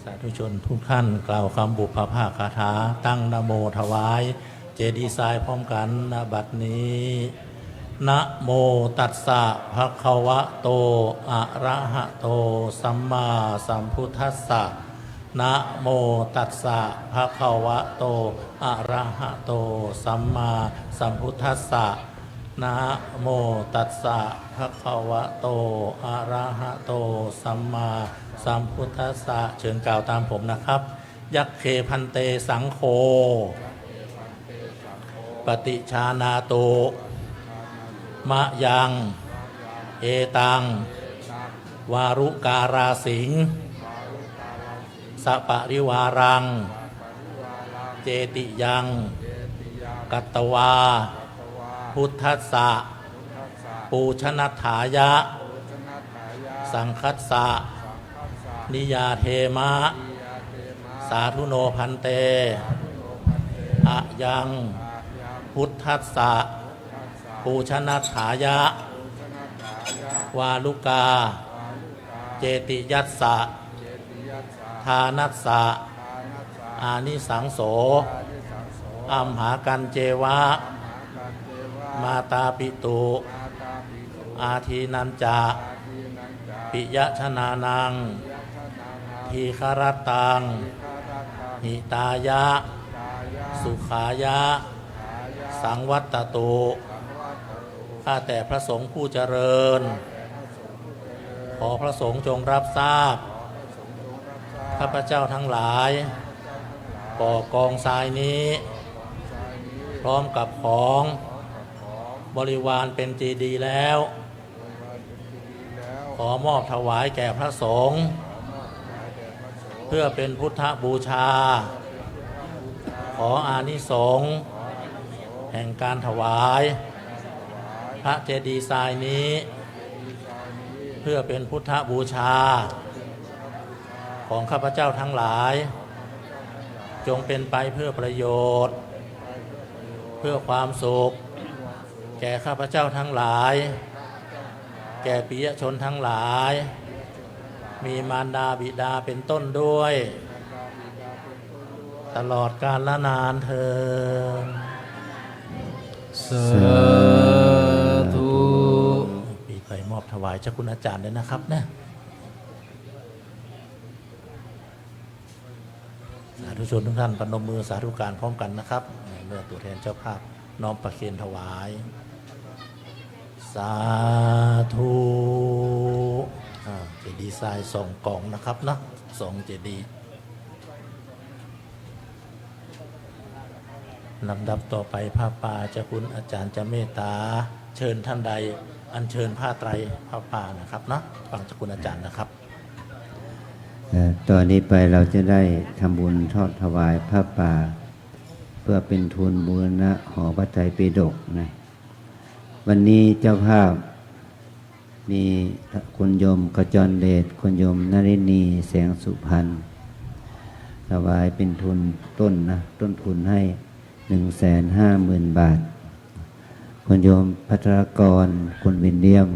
สาธุชนทุกท่านกล่าวคำบุพภาคาถาตั้งนะโมถวายเจดีย์ทรายพร้อมกันณบัดนี้นะโมตัสสะภะคะวะโตอะระหะโตสัมมาสัมพุทธัสสะนะโมตัสสะภะคะวะโตอะระหะโตสัมมาสัมพุทธัสสะนะโมตัสสะภะคะวะโตอะระหะโตสัมมาสัมพุทธัสสะเชิญกล่าวตามผมนะครับยักเคพันเตสังโฆปฏิชานาโตมะยังเอตังวารุการาสิงสปริวารังเจติยังกัตตวาพุทธัสสะปูชนัฏฐายะสังคัสสะนิยาเทมะสาธุโนพันเตอะยังพุทธัสสะปูชนัฏฐายะวาลุกาเจติยัสสะทานัสสะอานิสังโสอัมหากันเจวะมาตาปิตุอาทีนันจะปิยชนานังทีคารตังหิตายะสุขายะสังวัตตุข้าแต่พระสงฆ์ผู้เจริญขอพระสงฆ์จงรับทราบข้าพเจ้าทั้งหลายก่อกองทรายนี้พร้อมกับของบริวารเป็นเจดีย์แล้วขอมอบถวายแก่พระสงฆ์เพื่อเป็นพุทธบูชาขออานิสงส์แห่งการถวายพระเจดีย์ทรายนี้เพื่อเป็นพุทธบูชาของข้าพเจ้าทั้งหลายจงเป็นไปเพื่อประโยชน์เพื่อความสุขแก่ข้าพเจ้าทั้งหลายแก่ปิยชนทั้งหลายมีมารดาบิดาเป็นต้นด้วยตลอดกาลละนานเทอญสาธุปีไปมอบถวายเจ้าคุณอาจารย์เลยนะครับนะสาธุชนทุกท่านปนมมือสาธุการพร้อมกันนะครับเมื่อตัวแทนเจ้าภาพน้อมประเคนถวายสาธุเจดีย์ทราย2 กล่องนะครับนะ2 เจดีย์ลำดับต่อไปผ้าป่าเจ้าคุณอาจารย์จะเมตตาเชิญท่านใดอัญเชิญผ้าไตรผ้าป่านะครับนะฟังเจ้าคุณอาจารย์นะครับตอนนี้ไปเราจะได้ทำบุญทอดถวายผ้าป่าเพื่อเป็นทุนบูรณะหอพระไตรปิฎกนะวันนี้เจ้าภาพมีคุณโยมกจรเดชคุณโยมนรินีแสงสุพรรณถวายเป็นทุนต้นทุนให้ 150,000 บาทคุณโยมพัทรกรคุณวินเลียม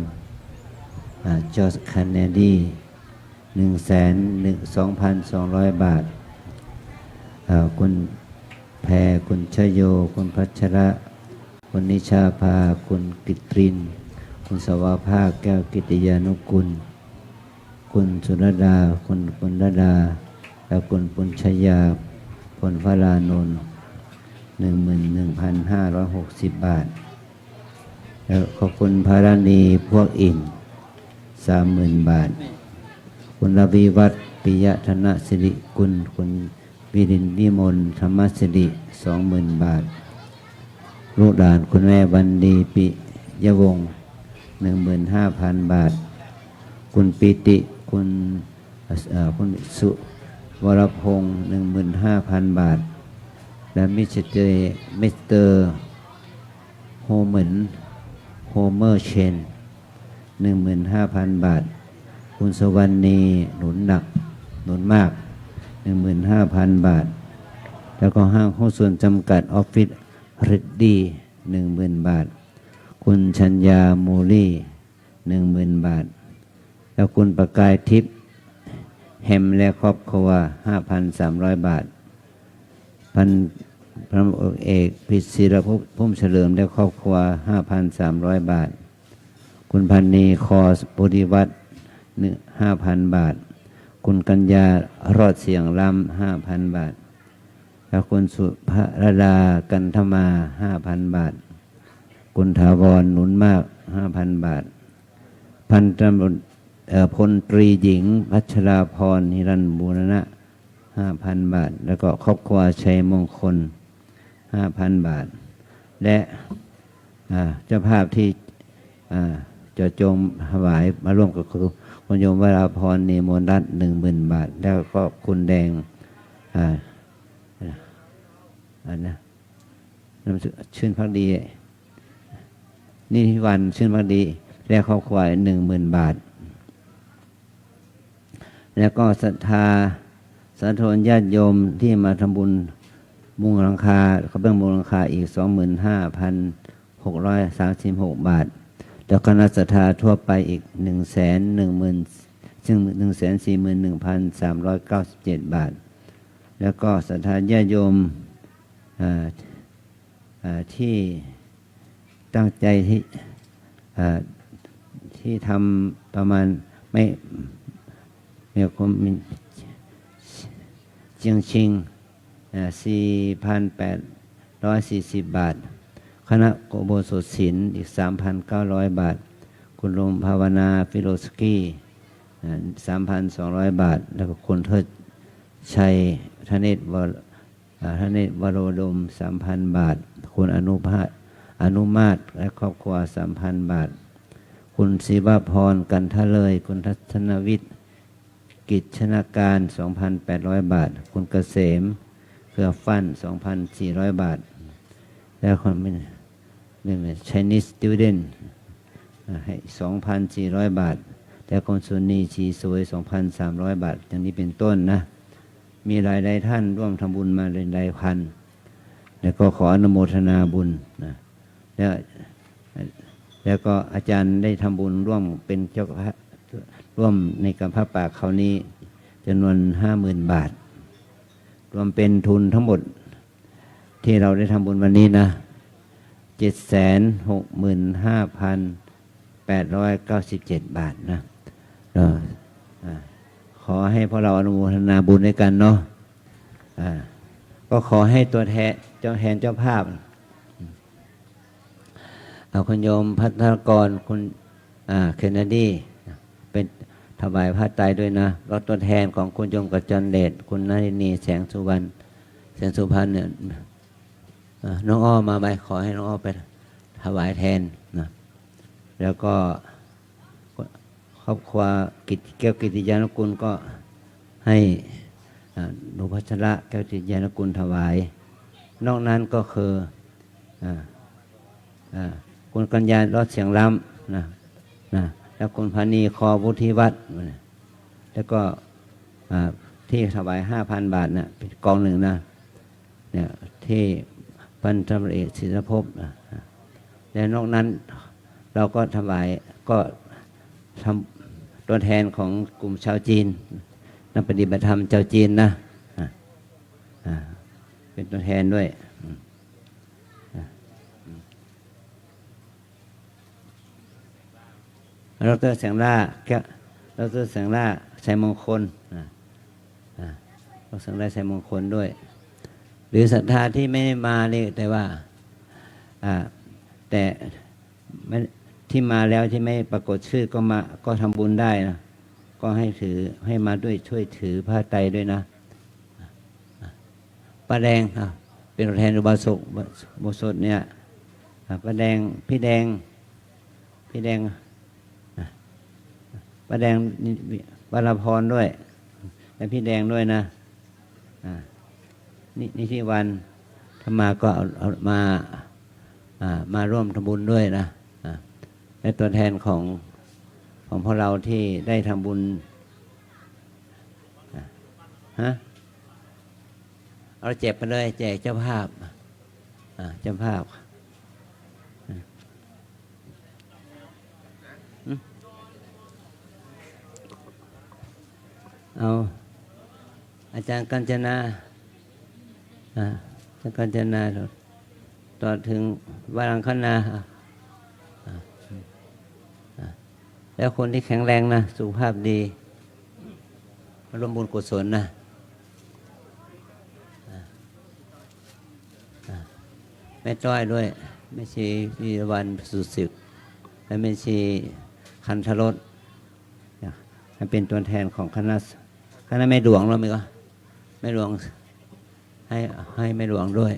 จอร์จแคนเนดี1,200,000 บาทคุณแพรคุณชโยคุณพัชระคุณนิชาภาคุณกิตรินคุณสวาภาแก้วกิติยานุกุลคุณสุรดาคุณปุณรดาและคุณปุญชยาพลพลานนท์11,560 บาทแล้วขอบคุณภารณีพวกอิน 30,000 บาทคุณรวีวัฒน์ปิยธนสิริกุลคุณวิรินทร์วิมลธรรมสิริ 20,000 บาทลูกหลานคุณแม่วันดีปิยวงศ์ 15,000 บาทคุณปิติคุณ วรพงศ์ 15,000 บาท และมิสเตอร์โฮเมอร์เชน 15,000 บาท คุณสวรรณีหนุนมาก 15,000 บาท แล้วก็ห้างหุ้นส่วนจำกัดออฟฟิศเรดดี้ 10,000 บาท คุณชัญญามูลี่ 10,000 บาท แล้วคุณประกายทิพย์แฮมและครอบครัว 5,300 บาท พันเอกพิศิรภพพุ่มเฉลิมและครอบครัว 5,300 บาท คุณพันนีคอสปุริวัฒน์ 5,000 บาท คุณกัญญารอดเสียงล้ำ 5,000 บาท แล้วคุณสุภรดากันธมา 5,000 บาท คุณถาวรหนุนมาก 5,000 บาท พันตำรวจพลตรีหญิงพัชราพรหิรันบูรณะ 5,000 บาท แล้วก็ครอบครัวชัยมงคล 5,000 บาท และเจ้าภาพที่เจาะจงถวายมาร่วมกับคุณโยมวราพรเนมนรัตน์ 10,000 บาท แล้วก็คุณแดงชื่นพักดีนี่ที่วันชื่นพักดีและครอบครัว 10,000 บาท แล้วก็ศรัทธาสาธุญาติโยมที่มาทำบุญมุงหลังคาเขาเบื้องมุงหลังคาอีก 25,636 บาท แล้วก็นักศรัทธาทั่วไปอีก 141,397 บาท แล้วก็ศรัทธาญาติโยมที่ตั้งใจที่ทำประมาณไม่คนเจียงชิง 4,840 บาท คณะโกโบสถศิลป์อีก 3,900 บาท คุณลมภาวนาฟิโลสกี้ 3,200 บาท แล้วก็คุณเทิดชัยธเนศวโรดม 3,000 บาท คุณอนุมาตรและครอบครัว 3,000 บาท คุณศิวพรกันทะเลยคุณทัศนวิทย์กิจชนาการ 2,800 บาท คุณเกษมเครือฟั่น 2,400 บาท แล้วคนเป็นChinese student ให้ 2,400 บาท แล้วคนสุนีชีสวย 2,300 บาท อย่างนี้เป็นต้นนะ มีหลายท่านร่วมทำบุญมาหลายพัน แล้วก็ขออนุโมทนาบุญนะแล้วก็อาจารย์ได้ทำบุญร่วมเป็นเจ้าร่วมในการพระป่าคราวนี้จำนวน 50,000 บาท รวมเป็นทุนทั้งหมดที่เราได้ทำบุญวันนี้นะ 765,897 บาทนะขอให้พวกเราอนุโมทนาบุญด้วยกันเนาะก็ขอให้ตัวแทนเจ้าภาพเอาคุณโยมพัฒนากรคุณเคนเนดีเป็นถวายผ้าไตรด้วยนะแล้วตัวแทนของคุณโยมกัจจันเดชคุณนรินีแสงสุพรรณเนี่ยน้องอ้อมาไหมขอให้น้องอ้อไปถวายแทนนะแล้วก็ครอบครัวแก้วกิติยานกุลก็ให้หนูพัชระแก้วกิติยานกุลถวายนอกนั้นก็คือคุณกัญญารอดเสียงล้ำนะแล้วคุณพานีคอวุฒิวัฒน์แล้วก็ที่ถวาย 5,000 บาทนะเป็นกองหนึ่งนะเนี่ยที่พันตำรวจเอกศิรภพและนอกนั้นเราก็ถวายก็ทำตัวแทนของกลุ่มชาวจีนนักปฏิบัติธรรมชาวจีนนะเป็นตัวแทนด้วยดร.แสงล่าดร.แสงล่าชัยมงคลดร.แสงล่าชัยมงคลด้วยหรือศรัทธาที่ไม่ได้มานี่แต่ว่าแต่ที่มาแล้วที่ไม่ปรากฏชื่อก็ทำบุญได้นะก็ให้มาด้วยช่วยถือผ้าไตรด้วยนะป้าแดงเป็นตัวแทนอุบาสกโบสถเนี่ยป้าแดงพี่แดงป้าแดงวราพรด้วยและพี่แดงด้วยนะ นี่ที่วันถ้ามาก็เอามาร่วมทำบุญด้วยนะและตัวแทนของพวกเราที่ได้ทำบุญเอาเจ็บไปเลยแจกเจ้าภาพเจ้าภาพเอาอาจารย์กัญจนาอาจารย์กัญจนาต่อถึงวารังคณาแล้วคนที่แข็งแรงนะสุขภาพดีมาร่วมบุญกุศลนะแม่จ้อยด้วยแม่ชีวีรวรรณสุสิกและแม่ชีคันธรสให้เป็นตัวแทนของคณะแม่หลวงเราไหมก็แม่หลวงให้แม่หลวงด้วย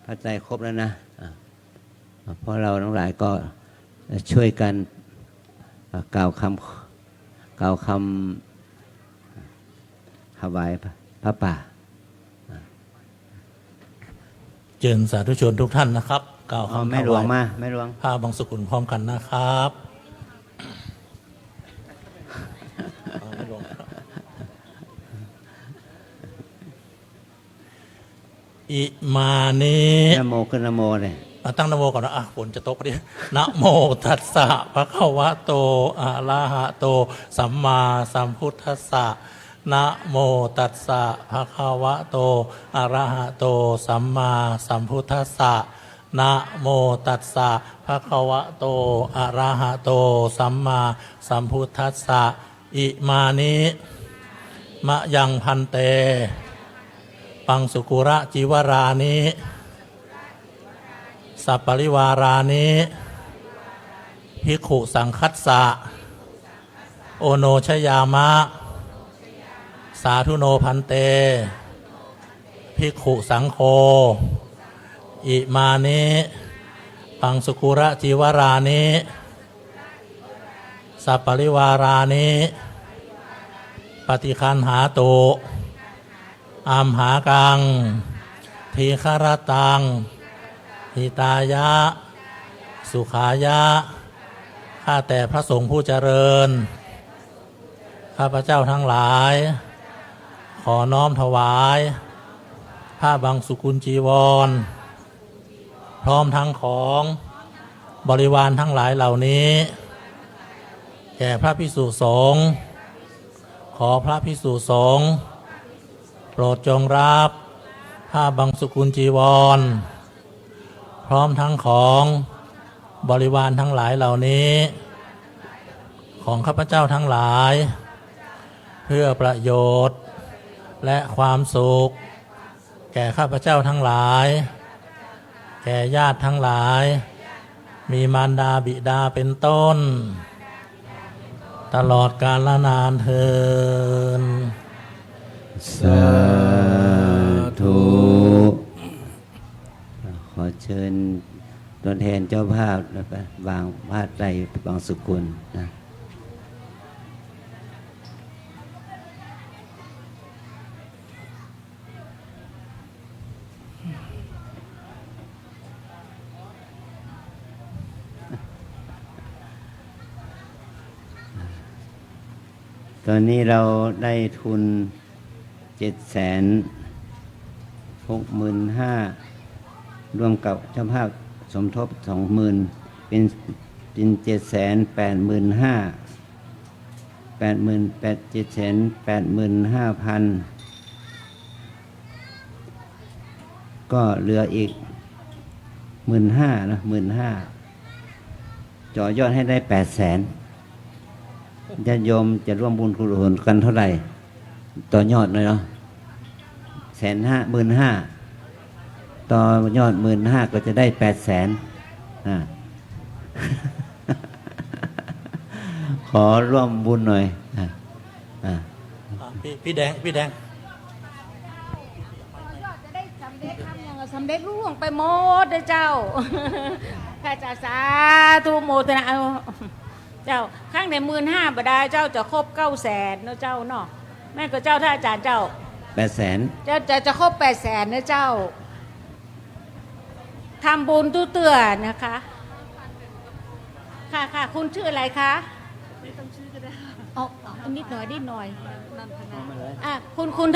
พระใจครบแล้วนะเพราะเราทั้งหลายก็ช่วยกันกล่าวคำถวายพระป่าเชิญสาธุชนทุกท่านนะครับกล่าวคำ แม่หลวงมาแม่หลวงผ้าบางสกุลพร้อมกันนะครับอิมานินะโมขึ้นนะโมเลยตั้งนะโมก่อนนะฝนจะตกดินะโมตัสสะภะคะวะโตอะระหะโตสัมมาสัมพุทธัสสะนะโมตัสสะภะคะวะโตอะระหะโตสัมมาสัมพุทธัสสะนะโมตัสสะภะคะวะโตอะระหะโตสัมมาสัมพุทธัสสะอิมานิมะยังพันเตปังสุกุระจิวรานิสัปปริวารานิภิกขุสังคัสสะโอโนชยามะสาธุโนพันเตภิกขุสังโฆอิมานิปังสุกุระจิวรานิสัปปริวารานิปฏิคันหาตุอัมหากังทีฆรตังหิตายะสุขายะข้าแต่พระสงฆ์ผู้เจริญข้าพเจ้าทั้งหลายขอน้อมถวายผ้าบางสุกุลจีวรพร้อมทั้งของบริวารทั้งหลายเหล่านี้แก่พระภิกษุสงฆ์ขอพระภิกษุสงฆ์โปรดจงรับผ้าบางสุกุลจีวรพร้อมทั้งของบริวารทั้งหลายเหล่านี้ของข้าพเจ้าทั้งหลายเพื่อประโยชน์และความสุขแก่ข้าพเจ้าทั้งหลายแก่ญาติทั้งหลายมีมารดาบิดาเป็นต้นตลอดกาลนานเทินสาธุขอเชิญตัวแทนเจ้าภาพแล้วก็วางผ้าไตรบางสุกุลนะตอนนี้เราได้ทุน765,000รวมกับเจ้าภาพสมทบ 20,000 เป็น785,000 ก็เหลืออีก 15,000 นะ 15,000 จ่อยอดให้ได้ 800,000 ญาติโยมจะร่วมบุญกุศลกันเท่าไหร่ต่อยอดเลยเนาะ15,000ต่อยอด 15,000 ก็จะได้ 800,000ขอร่วมบุญหน่อยพี่แดงยอดจะได้สำเร็จทำอย่างสำเร็จรุ่งไปหมดเลยเจ้า ข้าเจ้าสาธุโมทนาเอาเจ้าข้างใน15,000บดาเจ้าจะครบ900,000เนาะเจ้าเนาะแม่ก็เจ้าท่านอาจารย์เจ้า800,000เจ้าจะครบ800,000นะเจ้าทำบุญตู้เตือนะคะค่ะคุณชื่ออะไรคะไม่ต้องชื่อก็ได้นิดหน่อยคุณ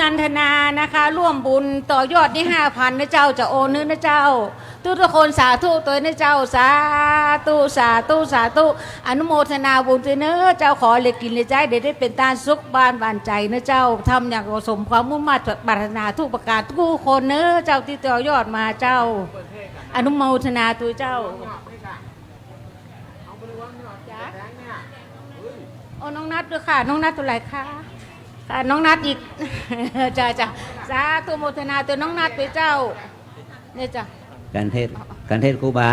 นันทนานะคะร่วมบุญต่อยอดนี่5,000นะเจ้าจะโอนนึกนะเจ้าทุกคนสาธุตัวนะเจ้าสาธุอนุโมทนาบุญเนื้อเจ้าขอเลยกินเลยใจเดี๋ยวได้เป็นตาสุขบ้านบานใจนะเจ้าทำอย่างสมความมุ่งมั่นปรารถนาทุกประการทุกคนเนื้อเจ้าที่ต่อยอดมาเจ้าอนุโมทนาตัวเจ้าโอ้น้องนัดด้วยค่ะน้องนัดตัวไหนคะน้องนัดอีกจ้าสาธุโมทนาตัวน้องนัดตัวเจ้าเนี่ยจ้ะการเทศครูบา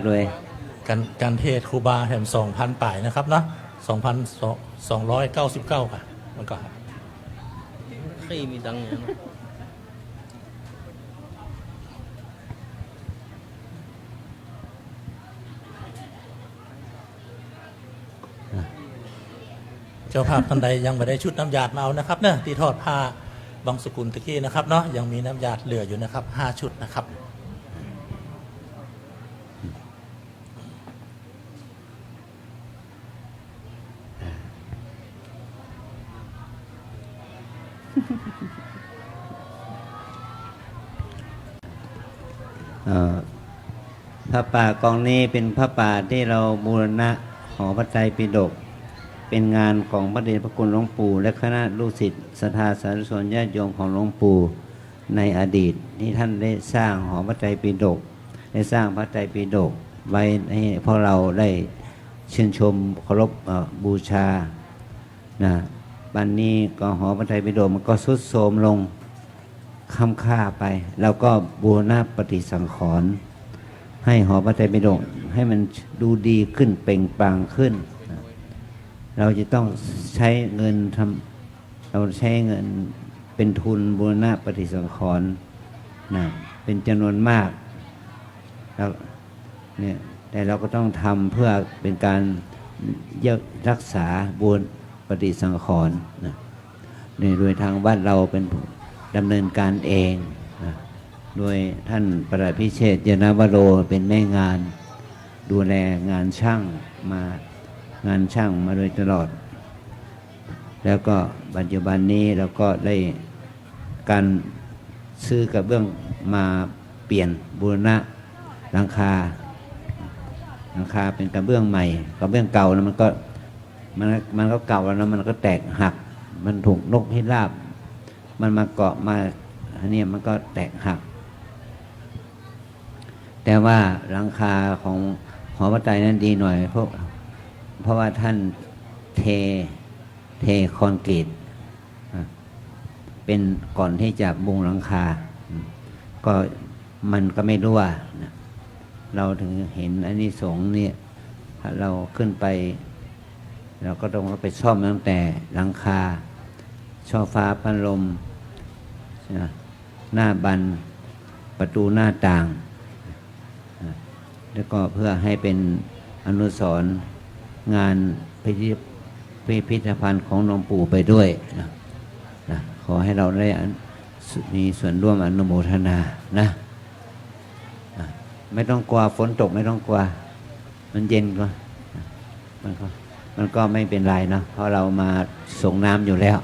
ด้วยการเทศครูบาแห่ง2,000ป่ายนะครับเนาะ2,299ค่ะมันก็ขี้มีตังค์อย่างนั้นเจ้าภาพท่านใดยังไม่ได้ชุดน้ำยาดมาเอานะครับเนาะที่ทอดผ้าบางสกุลตะกี้นะครับเนาะยังมีน้ำยาเหลืออยู่นะครับ5ชุดนะครับพระป่ากองนี้เป็นพระป่าที่เราบูรณะหอพระไตรปิฎกเป็นงานของพระเดชพระคุณหลวงปู่และคณะลูกศิษย์ศรัทธาสาธุชนญาติโยมของหลวงปู่ในอดีตที่ท่านได้สร้างหอพระไตรปิฎกได้สร้างพระไตรปิฎกไว้ให้พวกเราได้ชื่นชมเคารพบูชานะบัดนี้ก็หอพระไตรปิฎกมันก็ทรุดโทรมลงค่ำค่าไปแล้วก็บูรณะปฏิสังขรณ์ให้หอพระไตรปิฎกให้มันดูดีขึ้นเปล่งปลั่งขึ้นเราจะต้องใช้เงินเราใช้เงินเป็นทุนบูรณะปฏิสังขรณ์นะเป็นจำนวนมากแล้วเนี่ยแต่เราก็ต้องทำเพื่อเป็นการรักษาบูรณปฏิสังขรณ์นะโดยทางวัดเราเป็นดำเนินการเองนะโดยท่านประหลัดพิเชษฐ์ยนาวโรเป็นแม่งานดูแลงานช่างมาโดยตลอดแล้วก็ปัจจุบันนี้เราก็ได้การซื้อกระเบื้องมาเปลี่ยนบูรณะหลังคาเป็นกระเบื้องใหม่กระเบื้องเก่าแล้วมันก็เก่าแล้วนะมันก็แตกหักมันถูกนกพิราบมันมาเกาะมาอันนี้มันก็แตกหักแต่ว่าหลังคาของหอพระไตรนั้นดีหน่อยเพราะว่าท่านเทคอนกรีตเป็นก่อนที่จะมุงหลังคาก็มันก็ไม่รั่วนะเราถึงเห็นอันนี้สงเนี่ยเราขึ้นไปเราก็ต้องไปซ่อมตั้งแต่หลังคาช่อฟ้าพัดลมหน้าบันประตูหน้าต่างแล้วก็เพื่อให้เป็นอนุสรณ์งานพิพิธภัณฑ์ของหลวงปู่ไปด้วยนะขอให้เราได้มีส่วนร่วมอนุโมทนานะไม่ต้องกลัวฝนตกไม่ต้องกลัวมันเย็นก็มันก็ไม่เป็นไรนะเพราะเรามาส่งน้ำอยู่แล้ว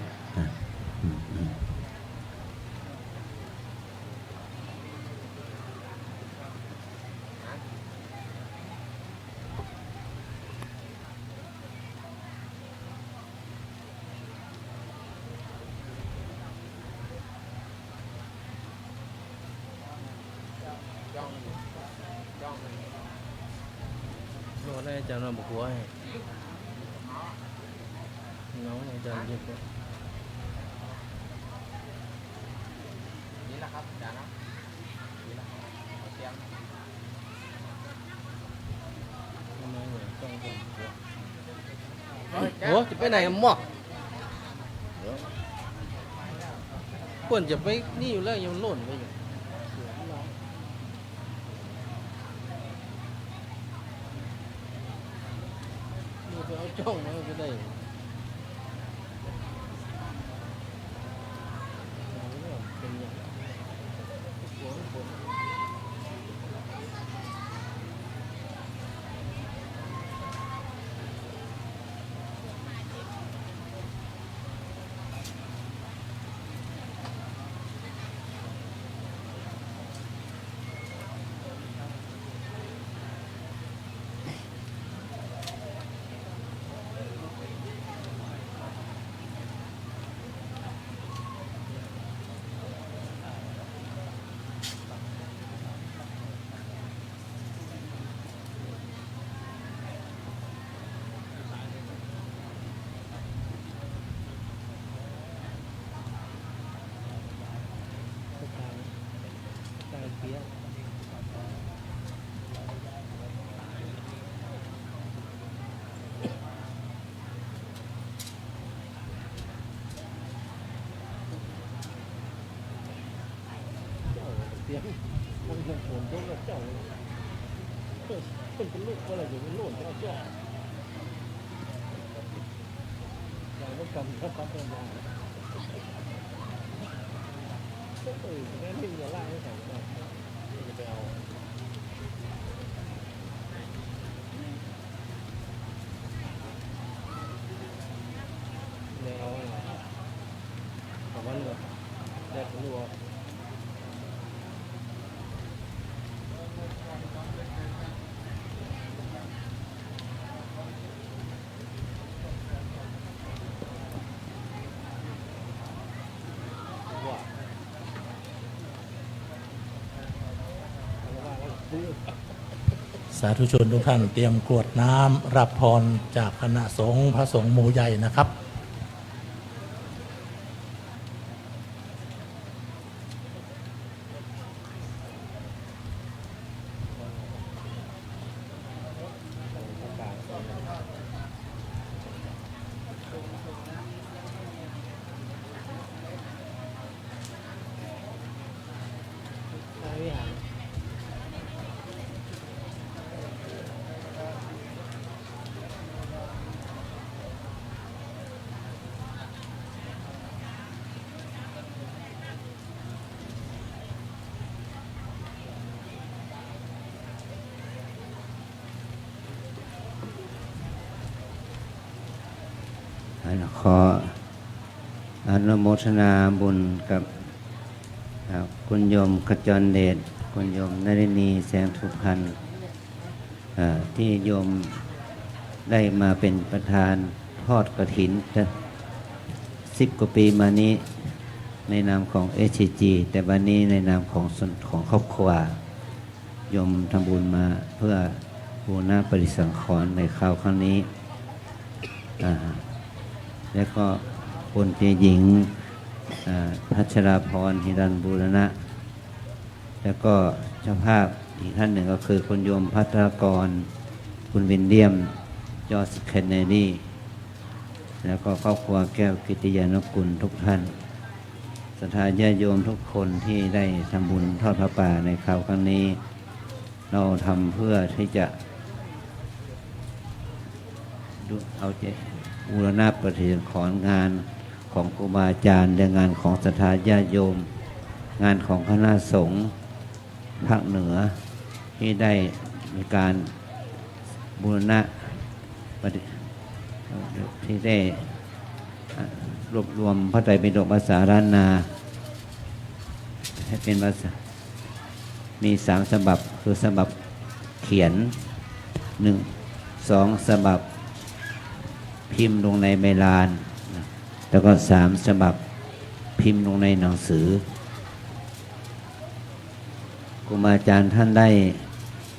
ได้อาจารย์มาบอกว่าน้องอาจารย์เยอะกว่านี่แหละครับอาจารย์นะนี่แหละเตรียมไม่เหมือนต้องโอ้จะไปไหนกันหมอกควรจะไปนี่อยู่แล้วยังหล่นไปอยู่ สาธุชนทุกท่านเตรียมกรวดน้ำรับพรจากคณะสงฆ์พระสงฆ์หมู่ใหญ่นะครับขออนุโมทนาบุญกับคุณโยมขจรเดชคุณโยมนรินีแสงสุพรรณที่โยมได้มาเป็นประธานทอดกฐิน10 กว่าปีมานี้ในนามของ SCG แต่วันนี้ในนามของครอบครัวโยมทำบุญมาเพื่อบูรณะปฏิสังขรณ์ในคราวครั้งนี้และก็คุณเตียหญิงพัชราพรหิรันบูรณะแล้วก็เจ้าภาพอีกท่านหนึ่งก็คือคุณโยมพัฒกรคุณวินเดียมจอร์จเคนเนดีแล้วก็ครอบครัวแก้วกิติยานกุลทุกท่านศรัทธาญาติโยมทุกคนที่ได้ทำบุญทอดพระป่าในคราวครั้งนี้เราทำเพื่อที่จะเอาใจบูรณะปฏิสังขรณ์งานของครูบาอาจารย์และงานของศรัทธาญาติโยมงานของคณะสงฆ์ภาคเหนือที่ได้มีการบูรณะที่ได้รวบรวมพระไตรปิฎกภาษาล้านนาให้เป็นภาษามี3 ฉบับคือฉบับเขียน1 2 ฉบับพิมพ์ลงในใบลานแล้วก็3 ฉบับพิมพ์ลงในหนังสือครูบาอาจารย์ท่านได้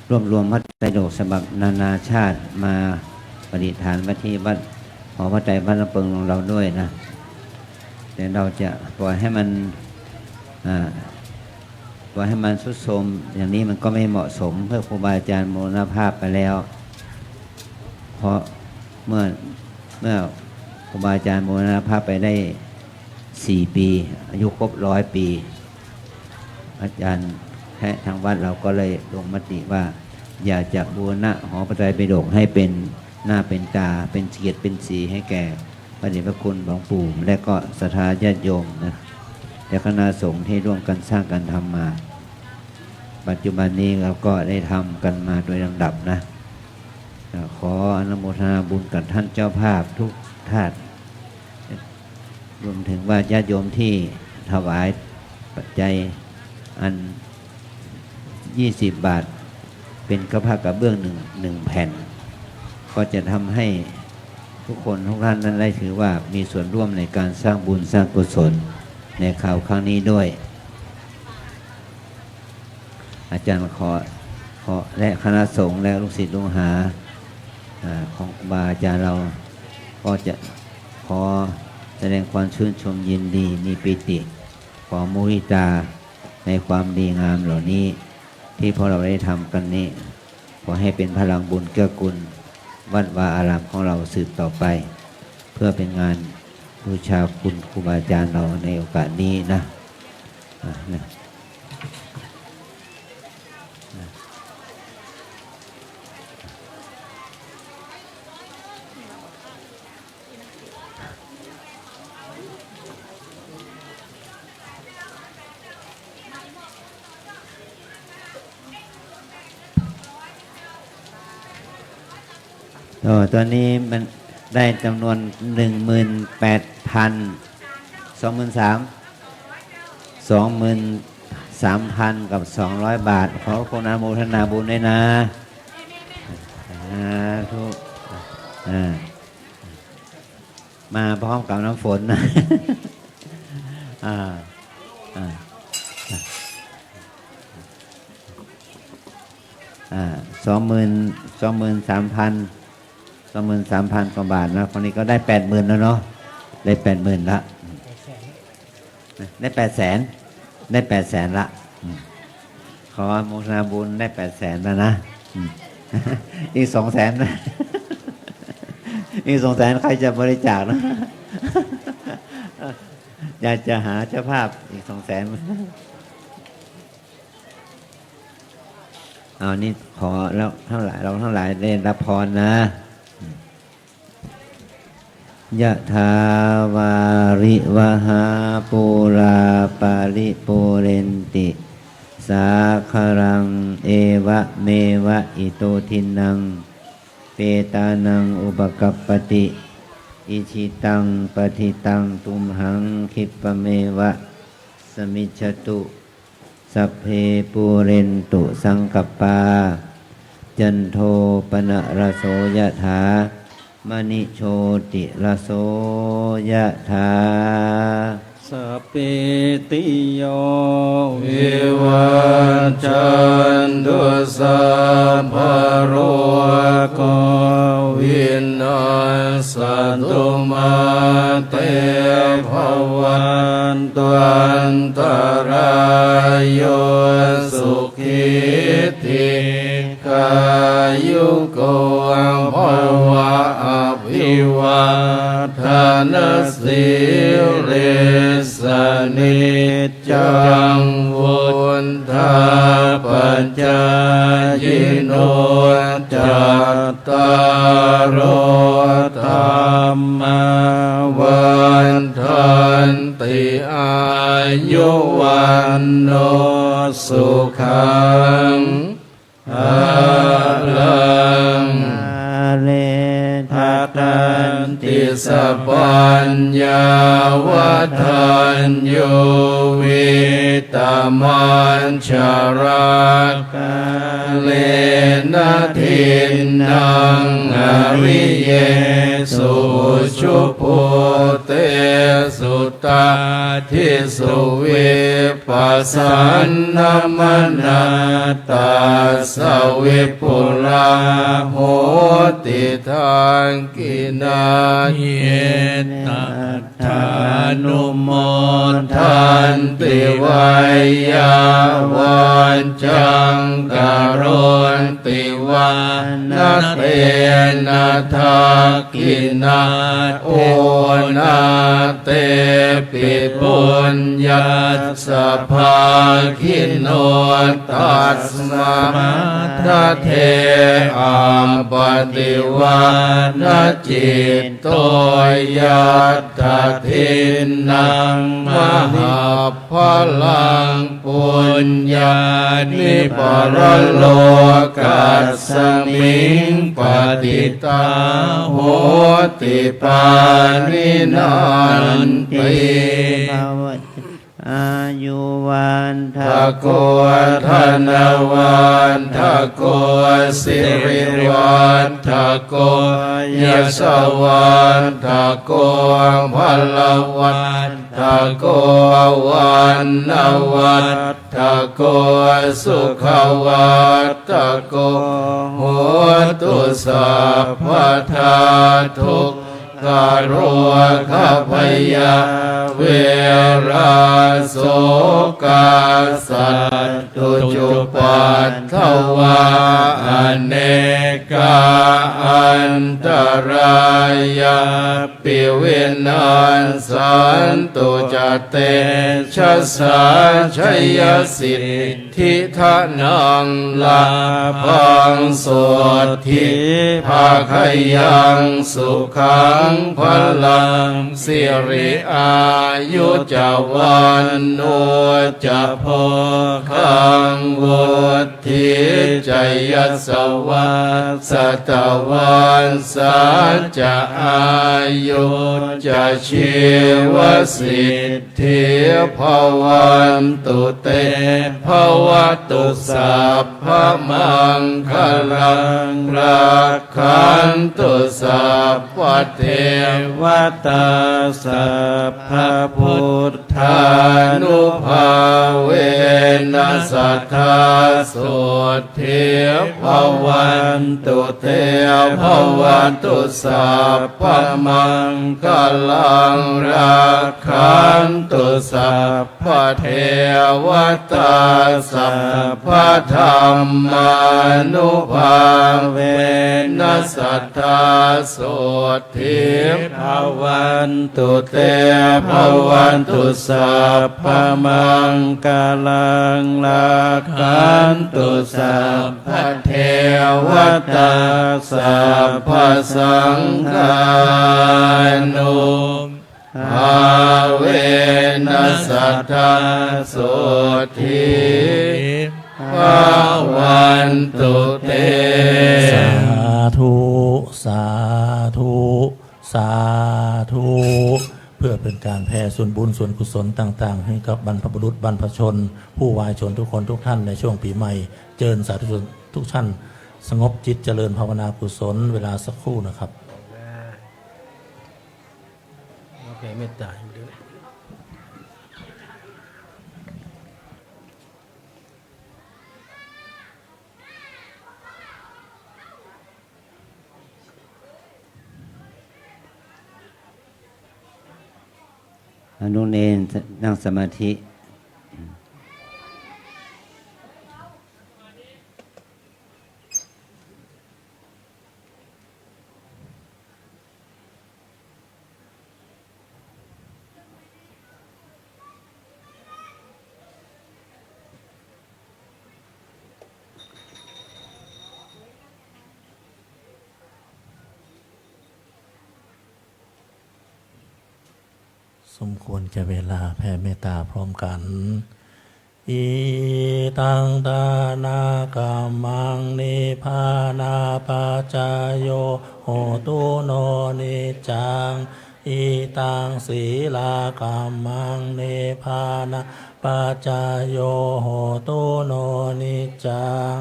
รวบรวมพระไตรปิฎกฉบับนานาชาติมาประดิษฐานไว้ที่วัดหอพระไตรบ้านลำเปิงของเราด้วยนะแต่เราจะปล่อยให้มันทรุดโทรมอย่างนี้มันก็ไม่เหมาะสมเพื่อครูบาอาจารย์มรณภาพไปแล้วเพราะเมื่อครูบาอาจารย์มรณภาพไปได้4 ปีอายุครบ100 ปีอาจารย์แค่ทางวัดเราก็เลยลงมติว่าอยากจะบูรณะหอพระไตรปิฎกให้เป็น หน้าเป็นตาเป็นเกียรติเป็นสีให้แก่พระเดชพระคุณหลวงปู่และก็ศรัทธาญาติโยมนะและคณะสงฆ์ที่ร่วมกันสร้างกันทำมา ปัจจุบันนี้เราก็ได้ทำกันมาโดยลำดับนะขออนุโมทนาบุญกับท่านเจ้าภาพทุกท่านรวมถึงว่าญาติโยมที่ถวายปัจจัยอัน20 บาทเป็นกระพากระเบื้องหนึ่งแผ่นก็จะทำให้ทุกคนทุกท่านนั้นได้ถือว่ามีส่วนร่วมในการสร้างบุญสร้างกุศลในข่าวครั้งนี้ด้วยอาจารย์ขอและคณะสงฆ์และลูกศิษย์ลูกหาของครูบาอาจารย์เราก็จะขอแสดงความชื่นชมยินดีมีปิติขอมุทิตาในความดีงามเหล่านี้ที่พวกเราได้ทำกันนี้ขอให้เป็นพลังบุญเกื้อกูลวัดวาอารามของเราสืบต่อไปเพื่อเป็นงานบูชาคุณครูบาอาจารย์เราในโอกาสนี้นะตอนนี้มันได้จำนวน 23,000 กับ 200 บาทขอคุณอนุโมทนาบุญด้วยนะทุกมาพร้อมกับน้ำฝนนะ23,000 กว่าบาทนะคนนี้ก็ได้ 80,000 แล้วเนาะได้ 80,000 ละได้ 800,000 ได้ 800,000 ละขออนุโมทนาบุญได้ 800,000 แล้วนะอีก 200,000 นะอีก 200,000 ใครจะบริจาคนะอยากจะหาเจ้าภาพอีก 200,000เอานี่ขอแล้วเราทั้งหลายได้รับพรนะยะถาวาริวหาปุราปาริปุเรนติสาคารังเอวะเมวะอิโตทินังเปตานังอุปกัปปติอิชิตังปฏิตังตุมหังคิปะเมวะสมิจฉตุสัพเพปูเรนตุสังกปปาจันโทปนะระโสยะถามณิโชติระโสยะถาสัพพิติโยวิวัชชันตุสัพพะโรโควินาศตุมาเตภวันตุอันตรายโยสุขิติกายุโกภวะอภิวาทนาสิริสนิจจังวุฒาปัจจายโนจัตตารโอธรรมวันทันติอายุวันโนสุขังอลังเลทัตตันติสัพพัญญาวัฏัญโยวิตามันชารักเลนะทินนังอริเยสุชุพุเตสุตาทิสุวิปัสสันนมนาตาสวิปุลาโหติทางกินาเยตถานุโมทันติวายาวันจังกโรนติวานาเตนะทากินาโอนาเตปิปุญญาสา ภาคินโนตัสมาทัเทอัมปติวานจิตโตยัตถทินังมหาพลังปุญญานิปรโลกัสสมิงปฏิตาโหติปานินันติ อายุวันทะ ทะโกธนวันทะโกสิริวันทะโกยศวันทะโกพลวันทะโกวันนวันทะโกสุขวันทะโกโหตุสัพพทาทุกขโรคพยาเวราโสกาสัตตุจุปัฏฐวาอเนกาอันตรายาปิวินัสสันตุจเตชะสาชยสิทธิทานังลาภังโสทิภาคยังสุขังพลังสิริอายุจวันโนจะพอคังวุฒิจยสวัสตวันสัจจะอายุจะชีวสิทธิภวันตุเตภวตุสัพพมังคลังรักขันตุสัพพเทวตาสัพพพุทธานุภาเวนัสสัทธาโสทิภวันตุเตภวันตุสัพพมังคลังรักขันตุสัพพเทวตาสัพพธรรมานุภาเวนัสสัทธาโสทิภวันตุเตภวันตุสัพพมังคลังรักขันตุสัพพเทวตาสัพพสังฆานุภาเวนัสสัทธาโสทิภวันตุเต สาธุสาธุสาธุเพื่อเป็นการแผ่ส่วนบุญส่วนกุศลต่างๆให้กับบรรพบุรุษบรรพชน ผู้วายชนทุกคนทุกท่านในช่วงปีใหม่เจริญสาธุชนทุกท่านสงบจิตเจริญภาวนากุศลเวลาสักครู่นะครับโอเคเมตตาอนุเนนนั่งสมาธิสมควรแก่เวลาแผ่เมตตาพร้อมกันอิตังตานากัมมังนิพพานาปัจจายโยโหตุโนนิจังอิตังศีลากัมมังนิพพานาปัจจายโยโหตุโนนิจัง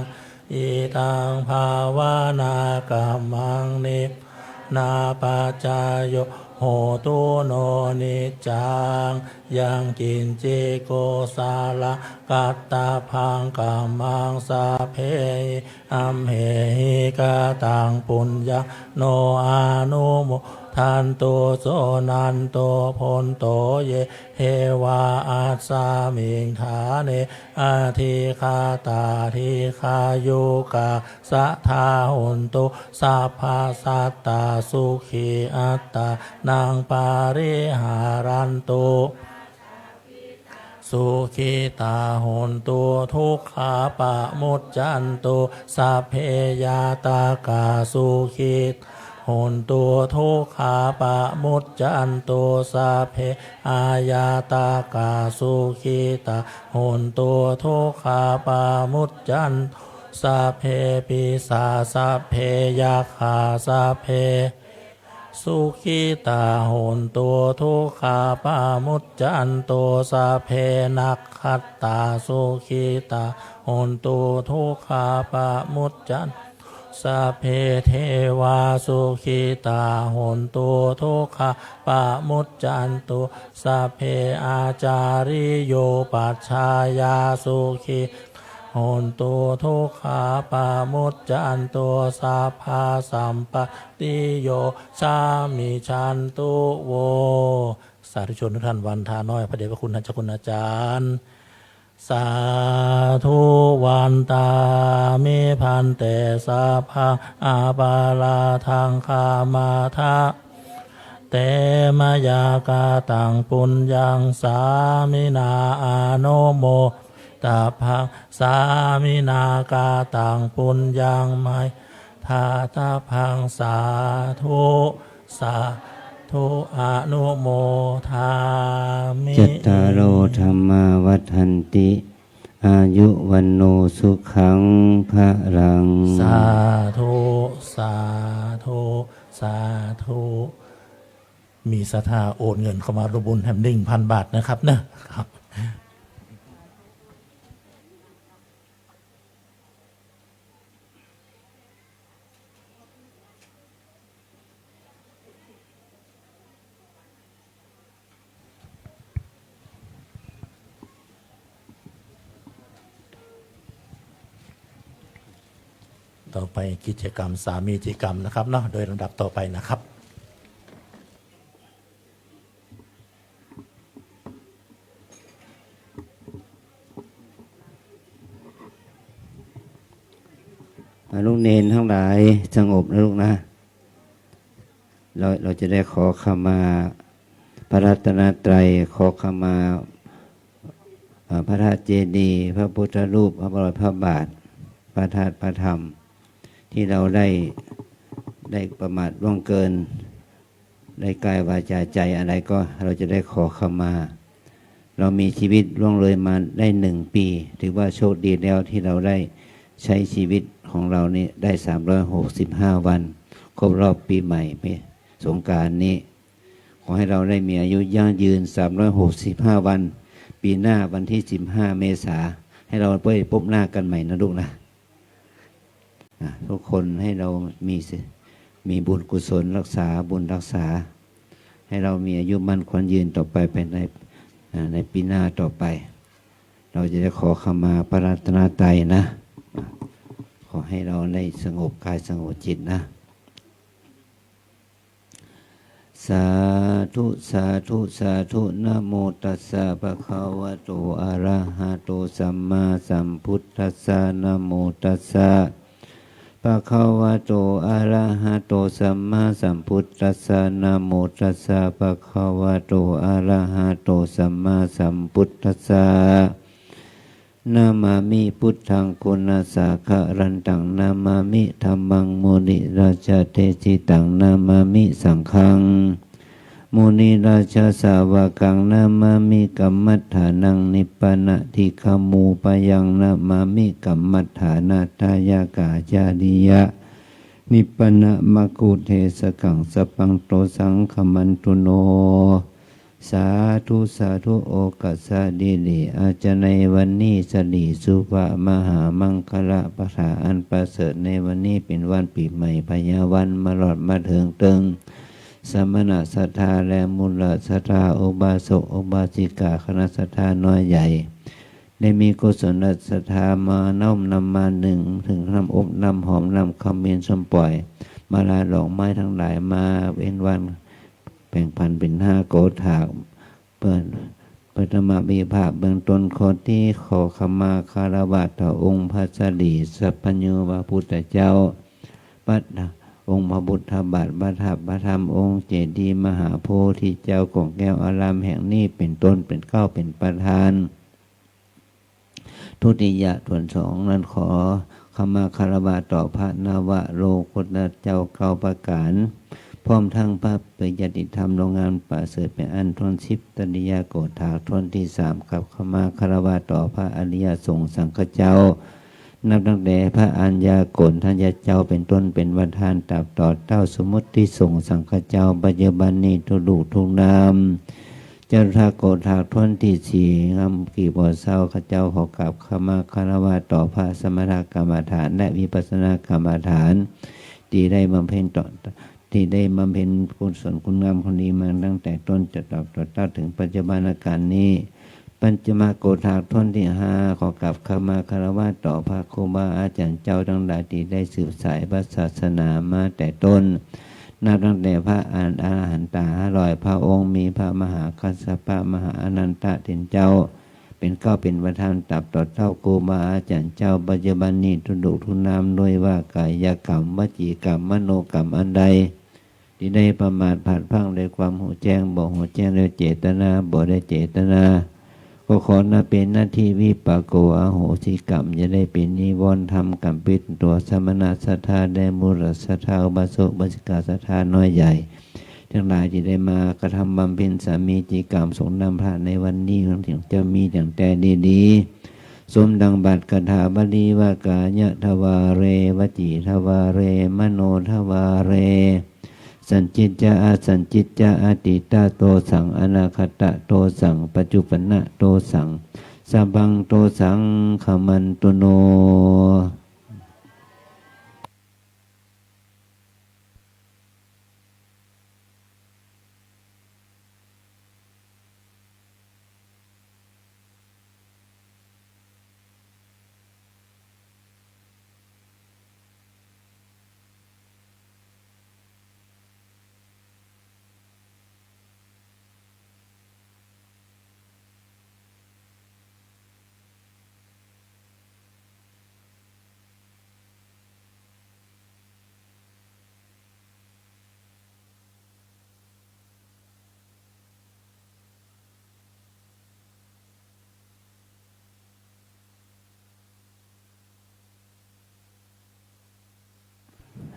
อิตังภาวนากัมมังนิพพานาปัจจายโยโหตุโนนิจังยังกินจิโกสาละกัตตาพังกัมมังสาเพอัมเหหิกาตังปุญญาโนอานุโมทันโตโสนันโตพนโตเยเฮวาอัสสามิงฐาเนอาทิคาตาทิคายุกาสัทธาหุนตุสัพพะสัตตาสุขีอัตตานังปาริหารันตุส สุขิตาโหนตุทุกขาปะมุจจันตุสัพเพยาตากาสุขิตโหนตุทุกขาปะมุจจันตุสัพเพอายาตากาสุขิตาโหนตุทุกขาปะมุจจันตุสัพเพปิสาสัพเพยัคขาสัพเพสุขิตาโหนตัวทุกขาปามุจจันตัวสัพเพนักขัตตาสุขิตาโหนตัวทุกขาปามุจจันสัพเพเทวาสุขิตาโหนตัวทุกขาปามุจจันตัวสัพเพอาจาริโยปัชฌายาสุขิโหนตัวทุกขาปามุจจันตัวสัพพาสัมปติโยสามิชันตุโวสาธุชนทุกท่านวันทาน้อยพระเดชพระคุณท่านเจ้าคุณอาจารย์สาธุวันตามิพันเตสัพพะอาบาลาทังคามาทะเตมยากาตังปุญญังสามินาอาโนโมตาพังสามินากาตังปุญญังไมทาตาพังสาธุสาธุอนุโมทามิจัตตารโอธรรมาวัฏันติอายุวันโนสุขังพระรังสาธุสาธุสาธุมีศรัทธาโอนเงินเข้ามาร่วมบุญแฮม1,000 บาทนะครับนะครับต่อไปกิจกรรมสามีจิกรรมนะครับเนาะโดยลำดับต่อไปนะครับลูกเนนทั้งหลายสงบนะลูกนะเราจะได้ขอขมาพระรัตนตรัยขอขมาพระธาตุเจดีย์พระพุทธรูปพระบรมพระบาทพระธาตุพระธรรมที่เราได้ประมาทล่วงเกินได้กายวาจาใจอะไรก็เราจะได้ขอขมาเรามีชีวิตล่วงเลยมาได้1 ปีถือว่าโชคดีแล้วที่เราได้ใช้ชีวิตของเรานี่ได้365 วันครบรอบปีใหม่สงกรานต์นี้ขอให้เราได้มีอายุยั่งยืน365 วันปีหน้าวันที่15 เมษายนให้เราไปพบหน้ากันใหม่นะลูกนะทุกคนให้เรามีบุญกุศลรักษาบุญรักษาให้เรามีอายุมั่นขวัญยืนต่อไปเป็นในปีหน้าต่อไปเราจะได้ขอขมาพระรัตนตรัยนะขอให้เราได้สงบกายสงบจิตนะสาธุสาธุสาธุนะโมตัสสะภะคะวะโตอะระหะโตสัมมาสัมพุทธัสสะนะโมตัสสะภะคะวะโตอะระหะโตสัมมาสัมพุทธัสสะนะโมตัสสะภะคะวะโตอะระหะโตสัมมาสัมพุทธัสสะนามามิพุทธังคุณาสาคะรันตังนามามิธัมมังมุนิราชเทจิตังนามามิสังฆังมุนิราชสาวกังนามามิกัมมัฏฐานังนิปปนะทิคามูปยังนามามิกัมมัฏฐานาทายากาจาริยะนิปปนะมะกุเทสกังสปังโตสังขมันตุโนสาธุสาธุโอกาสดีลีอาจในวันนี้สลีสุภามหามังคละปะถาอันประเสริฐในวันนี้เป็นวันปีใหม่พญาวันมาหลอดมาเถิงเติงสมณะศรัทธาและมุลศรัทธาอุบาสกอุบาสิกาคณะศรัทธาน้อยใหญ่ได้มีกุศลศรัทธามาน้อมนำมาถึงนำอบนำหอมนำคำเมียนสมปล่อยมาลาดอกไม้ทั้งหลายมาเป็นวันแบ่งพันเป็น5 โกฏากเปิดธรรมวิภาคเบื้องต้นขอที่ขอขมาคารวะต่อองค์พระสัลีสัพพัญญูพระพุทธเจ้าปัตองค์พระบุตรบาทพระธาตุพระธรรมองค์เจดีย์มหาโพธิเจ้าของแก้วอารามแห่งนี้เป็นต้นเป็นเก้าเป็นประธาน ทุติยะส่วนสองนั้นขอขมาคารวะต่อพระนวโรกุตเจ้าเก่าประการพร้อมทั้งพระปริยัติธรรมโรงงานประเสริฐเป็นอันทนชิปตนิยาโกฏฐากทนที่สามกับขมาคารวะต่อพระอริยสงฆ์สังฆเจ้านับตั้งแต่พระอัญญาโกณทัญญาเจ้าเป็นต้นเป็นประธานตับต่อเต้าสมุติสงฆ์สังฆเจ้าปัจจุบันนี้ทุลูกทุกนามเจ้าทาโกฏฐากทนที่สี่งามกี่บ่อเศร้าข้าเจ้าขอกราบขมาคารวะต่อพระสมถกรรมฐานและวิปัสสนากรรมฐานที่ได้บำเพ็ญต่อที่ได้บำเพ็ญกุศลคุณงามความดีมาตั้งแต่ต้นจะตอบต่อเต้าถึงปัจจุบันการนี้ปัญจมาโกฏฐากท่อนที่ห้าขอกราบขมาคารวะต่อพระครูบาอาจารย์เจ้าทั้งหลายที่ได้สืบสายพระศาสนามาแต่ต้นนับตั้งแต่พระอรหันต500พระองค์มีพระมหากัสสปะมหาอนันตเถรเจ้าเป็นเก้าเป็นประธานตับต่อเท่าครูบาอาจารย์เจ้าปัจจุบันนี้ทุดุทุนามด้วยว่ากายกรรมวจีกรรมมโนกรรมอันใดที่ได้ประมาทผ่านพังในความหูแจ้งบ่หูแจ้งโดยเจตนาบ่ได้เจตนาก็ขอนับเป็นหน้าที่วิปากโกอโหสิกรรมจะได้เป็นนิวรณ์ธรรมกรรมปิดตัวสมณศรัทธาได้มุรศรัทธาอุบาสกอุบาสิกาศรัทธาน้อยใหญ่ทั้งหลายที่ได้มากระทำบำเพ็ญสามีจิกรรมสงฆ์นำพระในวันนี้ถึงจะมีอย่างแต่ดีๆสมดังบัตรคาถาบาลีว่ากายะทวาเรวจีทวาเรมโนทวาเรสัญจิตจาสัญจิตจาอติตาโตสังอนาคตะโตสังปัจจุปนะโตสังสัพพังโตสังขมันตุโน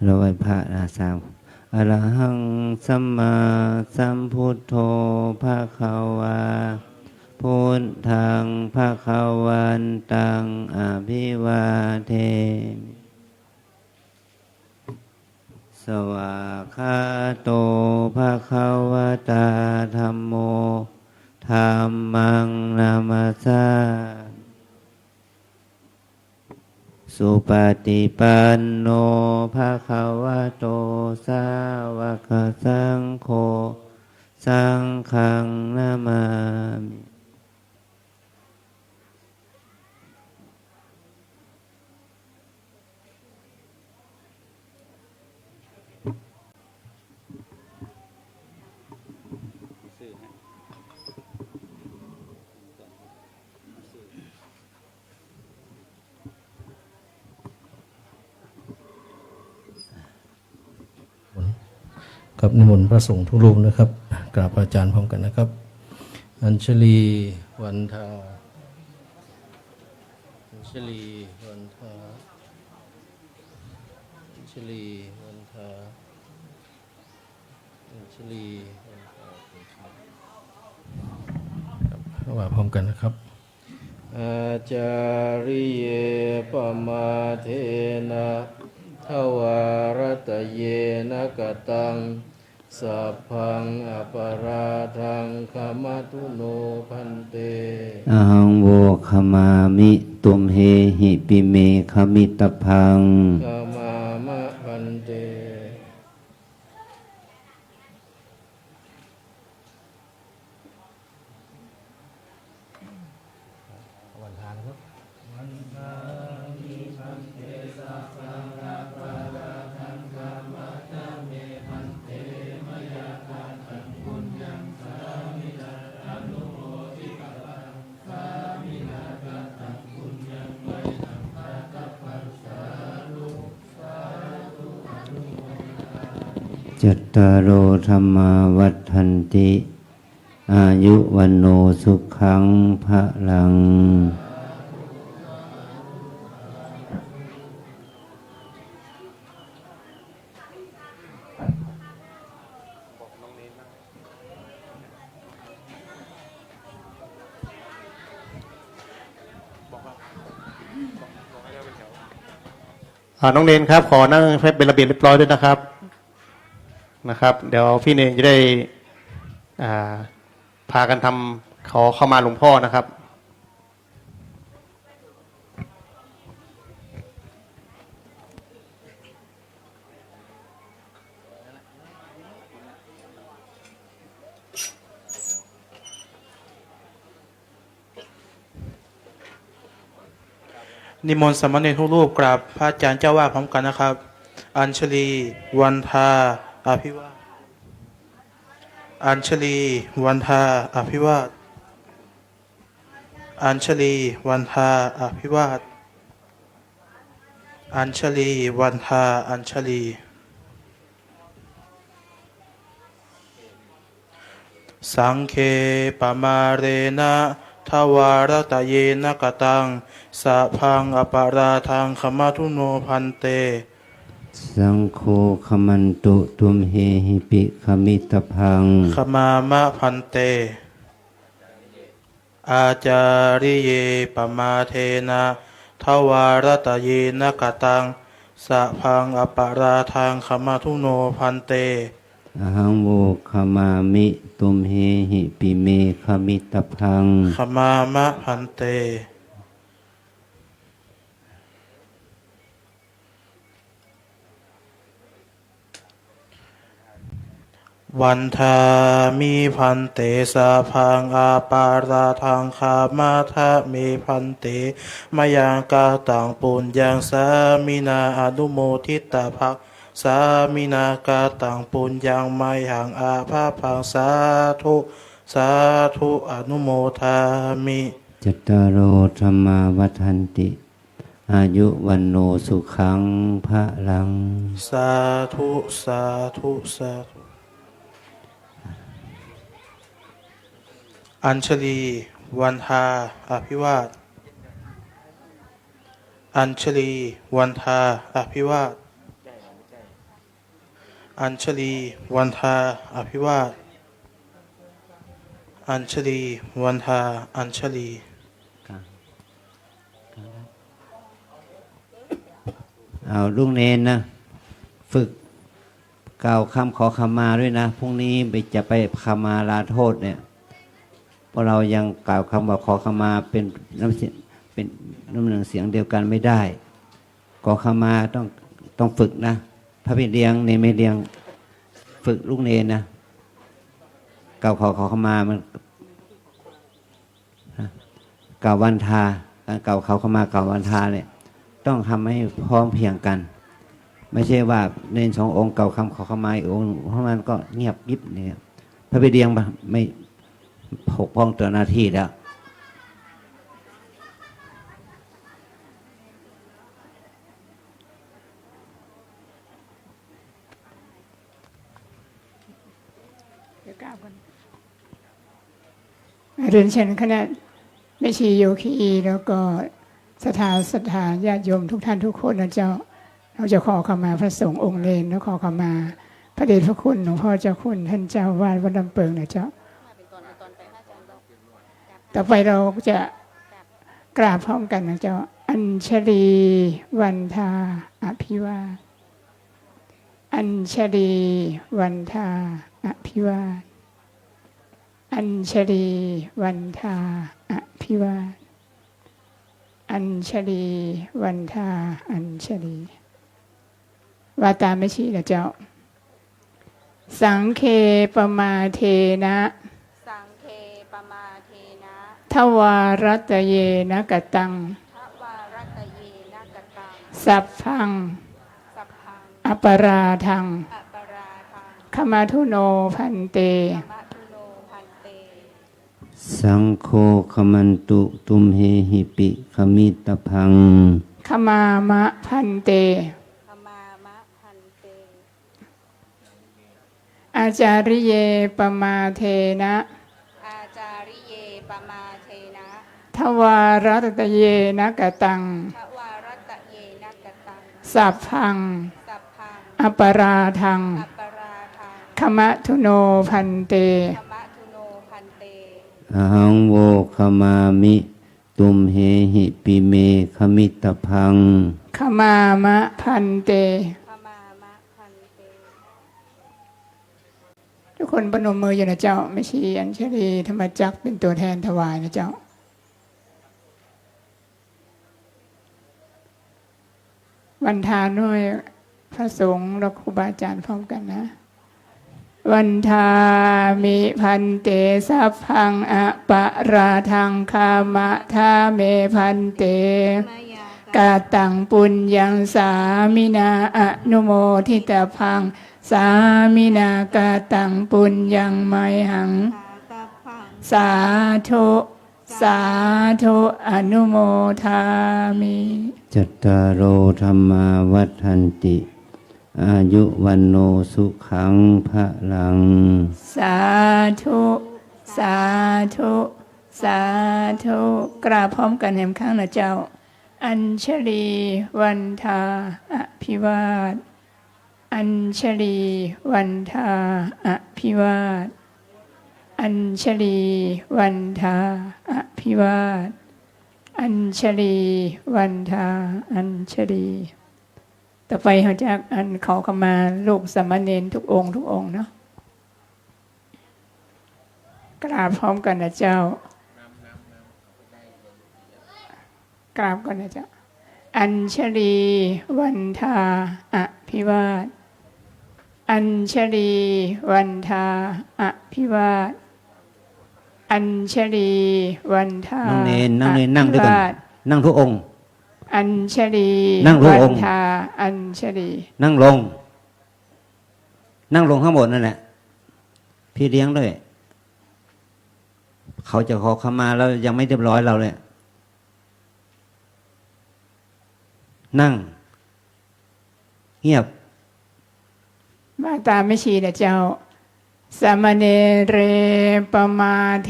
เราไหว้พระสามอรหังสัมมาสัมพุทโธภะคะวาพุทธังภะคะวันตังอภิวาเทมิสวากขาโตภะคะวะตาธัมโมธัมมังนามัสสาสุปฏิปันโนภะคะวะโตสาวกสังโฆสังฆังนามามิครับนิมนต์พระสงฆ์ทุกรูปนะครับกราบอาจารย์พร้อมกันนะครับอัญชลีวันทาอัญชลีวันทาอัญชลีวันทาอัญชลีวันทาครับว่าพร้อมกันนะครับอาจาริเยปมาเทนะทวารตะเยนะกตังสัพพังอปาราทังขมาตุโนพันเตอหังโวขมามิตุมเฮหิปิเมขมิตพังขมามะพันเตวันทานครับวันทามิพันเตสัพพังอปาราทังขมาตะเมพันเตมยาคาตังปุญญังสามิลาอนุโมทิกตังสามิลาคาตังปุญญังไวนังคาตัปัสสาลุสาธุอนุโมทนาจัตตารโอธัมมาวัฏฏันติอายุวันโนสุขังภะลัง น้องเนนครับขอนั่งให้เป็นระเบียบเรียบร้อยด้วยนะครับเดี๋ยวพี่เนนจะได้พากันทำขอเข้ามาหลวงพ่อนะครับนิมนต์สามเณรทุกรูปกราบพระอาจารย์เจ้าว่าพร้อมกันนะครับ อัญชลีวันทาอภิวาทอัญชลีวันทาอภิวาทอัญชลีวันทาอภิวาทอัญชลีวันทาอัญชลีสังเคปมาเรนะทวารตะเยนะกตังสะพังอปาราทังขมาทุโนพันเตสังโฆขมันตุตุมเฮหิปิขมิตพังขมามะพันเตอาจาริเยปมาเทนะทวารตะเยนะกตังสะพังอปาราทังขมาทุโนพันเตอหังโวขมามิตุมเฮหิปิเมขมิตพังขมามะพันเตวันทามิพันเตสาพังอาปาราทังคามาทะเมพันเตมยังกาตังปุญญังสามินาอนุโมทิตาภักสามินากาตังปุญญังไมหังอาภาพังสาธุสาธุอนุโมทามิจตารโอธรรมาวัฏันติอายุวันโนสุขังพระลังสาธุสาธุสาธุอัญชลีวันทาอภิวาทอัญชลีวันทาอภิวาทอัญชลีวันทาอภิวาทอัญชลีวันทาอัญชลีเอาลูกเนนนะฝึกกล่าวคำขอขมาด้วยนะพรุ่งนี้จะไปขมาลาโทษเนี่ยพอเรายังกล่าวคำว่าขอขมาเป็นน้ำเสียงเป็นน้ำหนึ่งเสียงเดียวกันไม่ได้ขอขมาต้องฝึกนะพระพี่เลี้ยงเนไม่เลี้ยงฝึกลูกเนนนะกล่าวขอขมามันกล่าววันทาการกล่าวขอขมากล่าววันทาเนี่ยต้องทำให้พร้อมเพียงกันไม่ใช่ว่าเนนสององค์กล่าวคำขอขมาอีกองค์เพราะมันก็เงียบยิบเนี่ยพระพี่เลี้ยงไม่ปกป้องตัวหน้าที่แล้วเรียนเชิญคณะแม่ชีโยคีแล้วก็ศรัทธาญาติโยมทุกท่านทุกคนนะเจ้าเราจะขอขมาพระสงฆ์องค์เลนแล้วขอขมาพระเดชพระคุณหลวงพ่อเจ้าคุณท่านเจ้าวาดวัดลำเปิงนะเจ้าต่อไปเราจะกราบพร้อมกันนะเจ้าอัญชลีวันทาอภิวาทอัญชลีวันทาอภิวาทอัญชลีวันทาอภิวาทอัญชลีวันทาอัญชลีวาตาไม่ชี้นะเจ้าสังเคปมาเทนะสังเคปมาเทนะ ทวารัตเยนะกตังทวารัตเยนะกตังสัพพังอปราทังขมาทุโนพันเตสังโฆขมันตุตุมเฮหิปิขมิตพังขมามะพันเตอาจาริเยปมาเทนะอาจาริเยปมาเทนะทวารัตเยนะกตังทวารัตเยนะกตังสัพพังอปราทังขมะทุโนพันเตอหังโวขมามิ ตุมเหหิปิเมขมิตพัง ขมามะพันเต ทุกคนประนมมืออยู่นะเจ้าไม่ชีอัญชลีธรรมจักรเป็นตัวแทนถวายนะเจ้าวันทาด้วยพระสงฆ์และครูบาอาจารย์พร้อมกันนะวันทามิพันเตสัพพังอปะราทังคามะทาเมพันเตกาตังปุญญังสามินาอนุโมทิตาพังสามินากาตังปุญญังไมหังสาธุสาธุอนุโมทามิจัตตารโอธรรมาวัฏันติอายุวันโนสุขังพะลังสาธุสาธุสาธุกราบพร้อมกันแห่งข้างนะเจ้าอัญชลีวันทาอภิวาทอัญชลีวันทาอภิวาทอัญชลีวันทาอภิวาทอัญชลีวันทาอัญชลีต่อไปเขาจะอันขอขมาลูกสามเณรทุกองค์เนาะกราบพร้อมกันนะเจ้ากราบกันนะเจ้าอัญชลีวันทาอภิวาทอัญชลีวันทาอภิวาทอัญชลีวันทาน้องเนรนั่งด้วยกันนั่งทุกองค์อัญชลีวันทาอัญชลีนั่งลงข้างบนนั่นแหละพี่เลี้ยงด้วยเขาจะขอขมาแล้วยังไม่เรียบร้อยเราเลยนั่งเงียบมาตาไม่ชีนะเจ้าสามเณเรปมาเท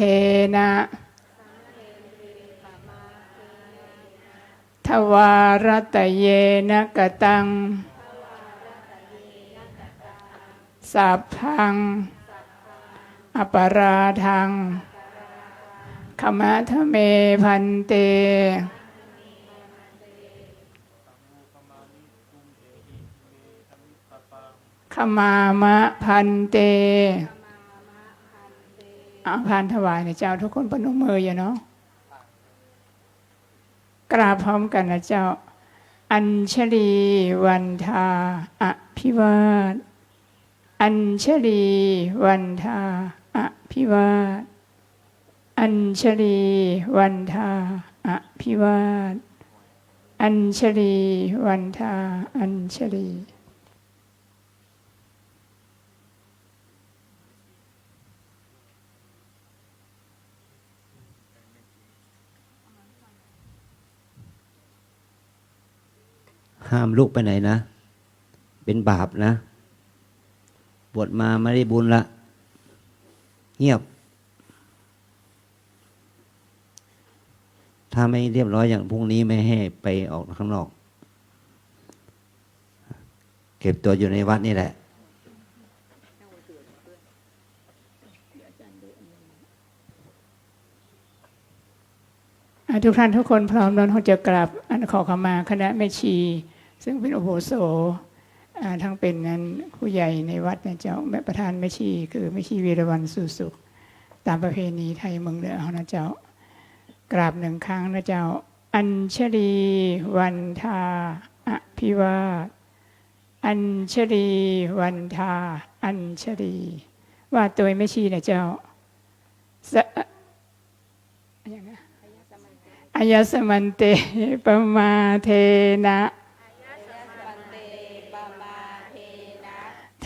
นะทวารตเยนะกตังสัพพังอปราทังขมะทะเมพันเตขมามะพันเตพานถวายนะเจ้าทุกคนประนมมืออยู่เนาะกราบพร้อมกันนะเจ้าอัญชลีวันทาอภิวาทอัญชลีวันทาอภิวาทอัญชลีวันทาอภิวาทอัญชลีวันทาอัญชลีห้ามลูกไปไหนนะเป็นบาปนะบวชมาไม่ได้บุญละเงียบถ้าไม่เรียบร้อยอย่างพรุ่งนี้ไม่ให้ไปออกข้างนอกเก็บตัวอยู่ในวัดนี่แหละทุกท่านทุกคนพร้อมแล้วเราจะกราบอันขอขมาคณะแม่ชีซึ่งเป็นอุโบสถทั้งเป็นนั้นผู้ใหญ่ในวัดนะเจ้าแม่ประธานแม่ชีคือแม่ชีวีรวรรณสุสุขตามประเพณีไทยเมืองเหนือนะเจ้ากราบหนึ่งครั้งนะเจ้าอัญชลีวันทาอภิวาทอัญชลีวันทาอัญชลีว่าตัวแม่ชีนะเจ้าอายสมันเตปมาเทนะ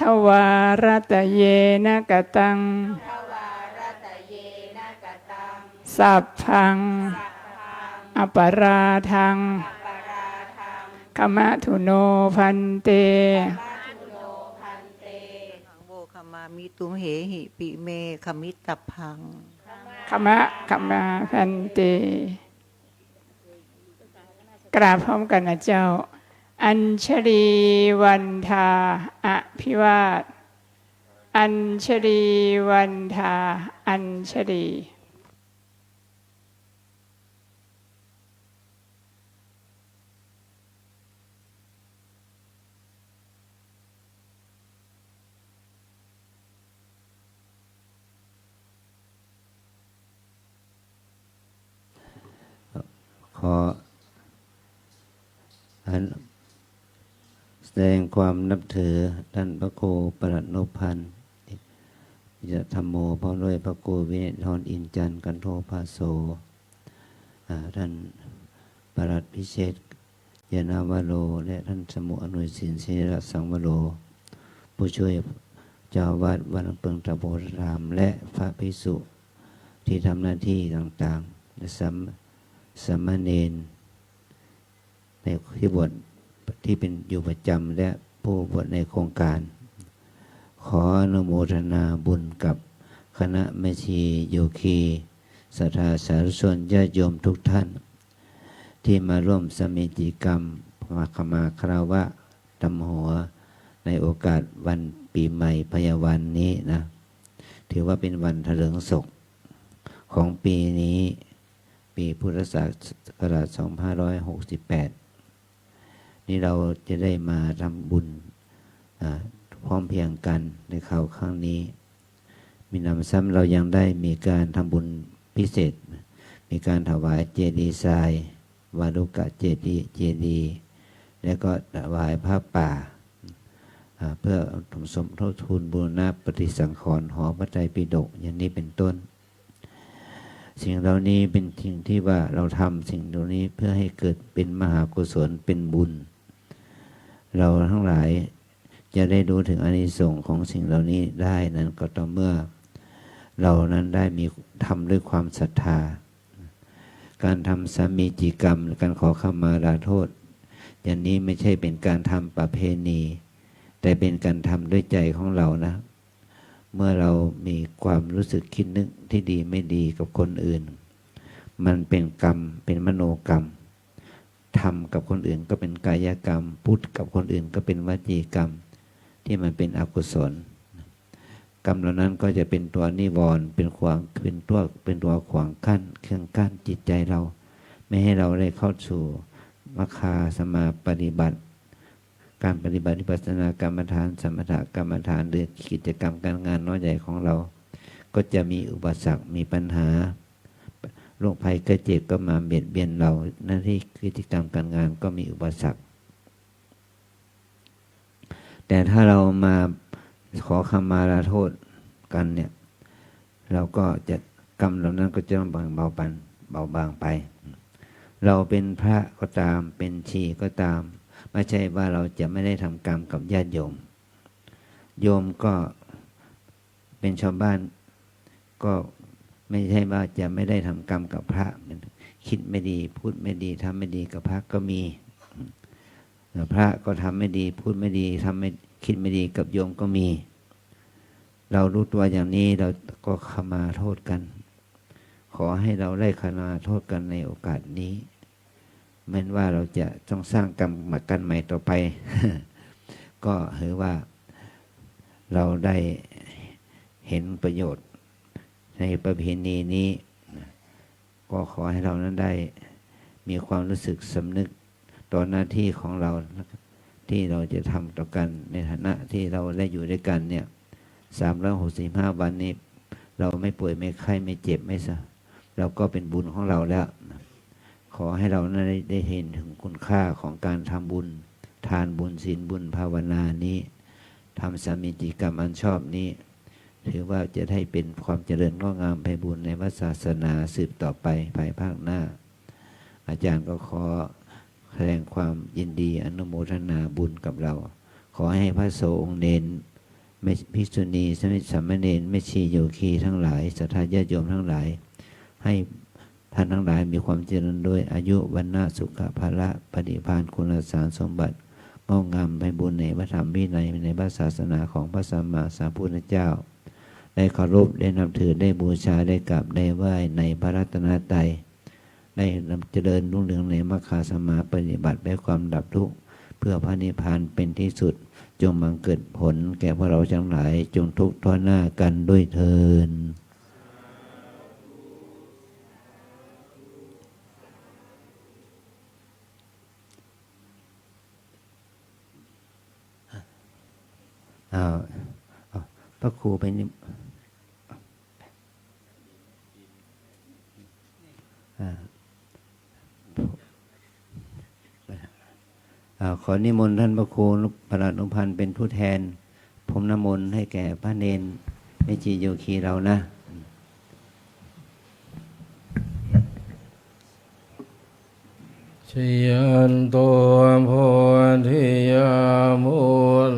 ทวารตเยนะกตังสัพพังอปราทังขมะทุโนพันเตโวขมามิตุมเหหิปิเมขมิตพังขมะพันเตกราบพร้อมกันนะเจ้าอัญชลีวันทาอภิวาทอัญชลีวันทาอัญชลี แสดงความนับถือท่านพระครูประหลัดนพพันธ์จะธรรมโมพร้อมด้วยพระครูวินิธรอินจันทร์กันโทภาโสท่านประหลัดพิเชษยานาวโรและท่านสมุอนุสินศิริสังวโรผู้ช่วยเจ้าอาวาสวัดลำเปิงตะโพธารามและพระภิกษุที่ทำหน้าที่ต่างๆและสามเณรในที่บวชที่เป็นอยู่ประจำและผู้บวชในโครงการ ขออนุโมทนาบุญกับคณะแม่ชีโยคีศรัทธาสาธุชนญาติโยมทุกท่านที่มาร่วมสมิจิกรรมมาขมาคราวะตำหัวในโอกาสวันปีใหม่พยาวันนี้นะถือว่าเป็นวันเถลิงศกของปีนี้ปีพุทธศักราช 2568 นี่เราจะได้มาทำบุญพร้อมเพรียงกันในคราวครั้งนี้มีนำซ้ำเรายังได้มีการทำบุญพิเศษมีการถวายเจดีย์ทราย วารุกะเจดีย์แล้วก็ถวายผ้าป่าเพื่อสมทบทุนบูรณะปฏิสังขรณ์หอพระไตรปิฎกอย่างนี้เป็นต้นสิ่งเหล่านี้เป็นสิ่งที่ว่าเราทำสิ่งเหล่านี้เพื่อให้เกิดเป็นมหากุศลเป็นบุญเราทั้งหลายจะได้รู้ถึงอานิสงส์ของสิ่งเหล่านี้ได้นั้นก็ต่อเมื่อเรานั้นได้มีทำด้วยความศรัทธาการทำสามีจิกรรมการขอขมาลาโทษอย่างนี้ไม่ใช่เป็นการทำประเพณีแต่เป็นการทำด้วยใจของเรานะเมื่อเรามีความรู้สึกคิดนึกที่ดีไม่ดีกับคนอื่นมันเป็นกรรมเป็นมโนกรรมทำกับคนอื่นก็เป็นกายกรรมพูดกับคนอื่นก็เป็นวจีกรรมที่มันเป็นอกุศลกรรมเหล่านั้นก็จะเป็นตัวนิวรณ์เป็นตัวขวางกั้นเครื่องกั้นจิตใจเราไม่ให้เราได้เข้าสู่มัคคาสมาปฏิบัติการปฏิบัติวิปัสสนากรรมฐานสมถกรรมฐานหรือกิจกรรมการงานน้อยใหญ่ของเราก็จะมีอุปสรรคมีปัญหาโรคภัยไข้เจ็บก็มาเบียดเบียนเราหน้าที่กิจกรรมการงานก็มีอุปสรรคแต่ถ้าเรามาขอขมาลาโทษกันเนี่ยเราก็จะกรรมเหล่านั้นก็จะเบาบางไปเราเป็นพระก็ตามเป็นชีก็ตามไม่ใช่ว่าเราจะไม่ได้ทำกรรมกับญาติโยมโยมก็เป็นชาวบ้านก็ไม่ใช่ว่าจะไม่ได้ทำกรรมกับพระคิดไม่ดีพูดไม่ดีทำไม่ดีกับพระก็มีพระก็ทำไม่ดีพูดไม่ดีคิดไม่ดีกับโยมก็มีเรารู้ตัวอย่างนี้เราก็ขมาโทษกันขอให้เราได้ขมาโทษกันในโอกาสนี้แม้ว่าเราจะต้องสร้างกรรมกันใหม่ต่อไป ก็ถือว่าเราได้เห็นประโยชน์ในประเพณีนี้ก็ขอให้เรานั้นได้มีความรู้สึกสำนึกต่อหน้าที่ของเราที่เราจะทำต่อกันในฐานะที่เราได้อยู่ด้วยกันเนี่ย365 วันนี้เราไม่ป่วยไม่ไข้ไม่เจ็บไม่ซะเราก็เป็นบุญของเราแล้วขอให้เราได้เห็นถึงคุณค่าของการทำบุญทานบุญศีลบุญภาวนานี้ทำสามีจิกรรมอันชอบนี้ถือว่าจะได้เป็นความเจริญงอกงามไพบูรย์ในพระศาสนาสืบต่อไปภายภาคหน้าอาจารย์ก็ขอแสดงความยินดีอนุโมทนาบุญกับเราขอให้พระสงฆ์เณรภิกษุณีสามเณรแม่ชีโยคีทั้งหลายศรัทธาญาติโยมทั้งหลายให้ท่านทั้งหลายมีความเจริญด้วยอายุวรรณะสุขภาละปฏิภาณคุณสารสมบัติงอกงามไพบูรย์ในพระธรรมวินัยในพระศาสนาของพระสัมมาสัมพุทธเจ้าได้เคารพได้นับถือได้บูชาได้กราบได้ไหว้ในพระรัตนตรัยได้เจริญรุ่งเรืองในมรรคสมาปฏิบัติด้วยความดับทุกข์เพื่อพระนิพพานเป็นที่สุดจงบังเกิดผลแก่พวกเราทั้งหลายจงทุกข์ทนหน้ากันด้วยเถิดพระครูไปนี่ขอ อนิมนต์ท่านพระครูประหลัดนุพันธ์เป็นผู้แทนพรมน้ำมนต์ให้แก่พระเนนแม่ชีโยคีเรานะชยันโตโพธิยามุล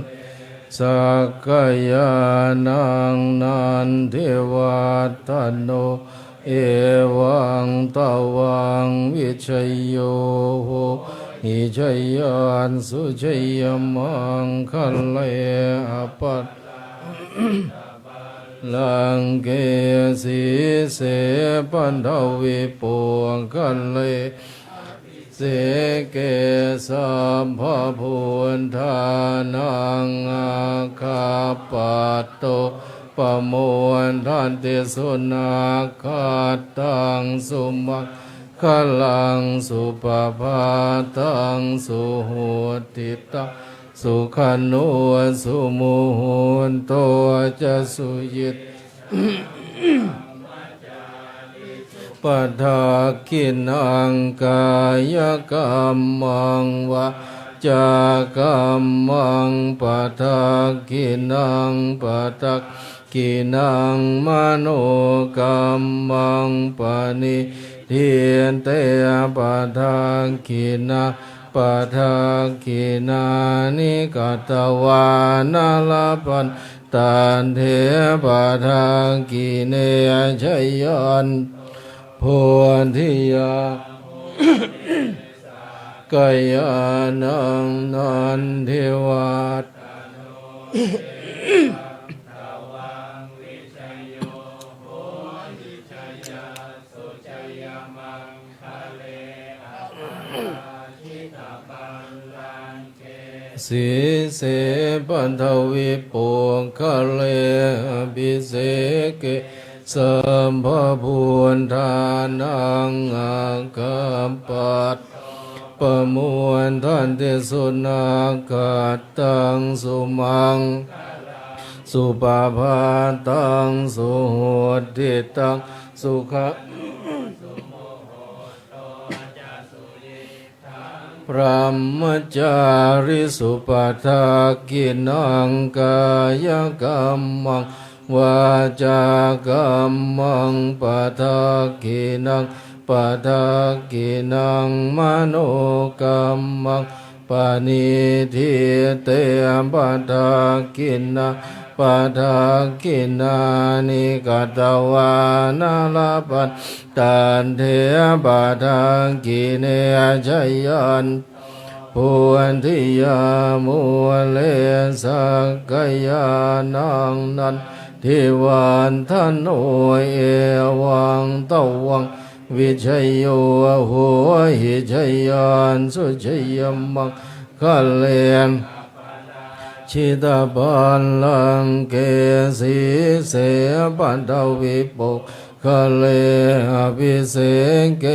สักกายานังนันทิวัตโนเอวังตวังวิชัยโยโหหิชัยยันสุชัยยมังคัลเลอปัตลังเกสีเสปันทวิปุคัลเลเสเกสัมภพุทธานังอาคาปัตโตปโมทันติสุนาคาตังสุมังคลังสุปภาตังสุโหติตังสุขันโนสุมุหุนโตจะสุยิตปัฏฐากินังกายกรรมังวะจากรรมังปัฏฐากินังปัฏฐากินังมโนกรรมังปณิทินเตปัฏฐากินาปัฏฐากินานิกัตวานาลปันตันเทปัฏฐากิเนชยันโพธิยากายานังนันทิวัตสีเสปันทวิปุคะเลปิเสเกสัมภพุทธานังอาคัมปัตปมวนทันติสุนาคาตังสุมังสุปภาตังสุโหติตังสุขะพระมจาริสุปทากินังกายกรรมังวาจากรรมังปทากินังปทากินังมโนกรรมังปณิทิเตปทากินาปทากินานิกัตวานาลปันตันเทปทากิเนชยันโพธิยามุเลสักกายานังนันทิวันทันโนเอวังตวังวิชัยโยโหหิชัยยันสุชัยมังคะเลนชิตาปันลังเกสีเสปันทวิปุคะเลอภิเสเก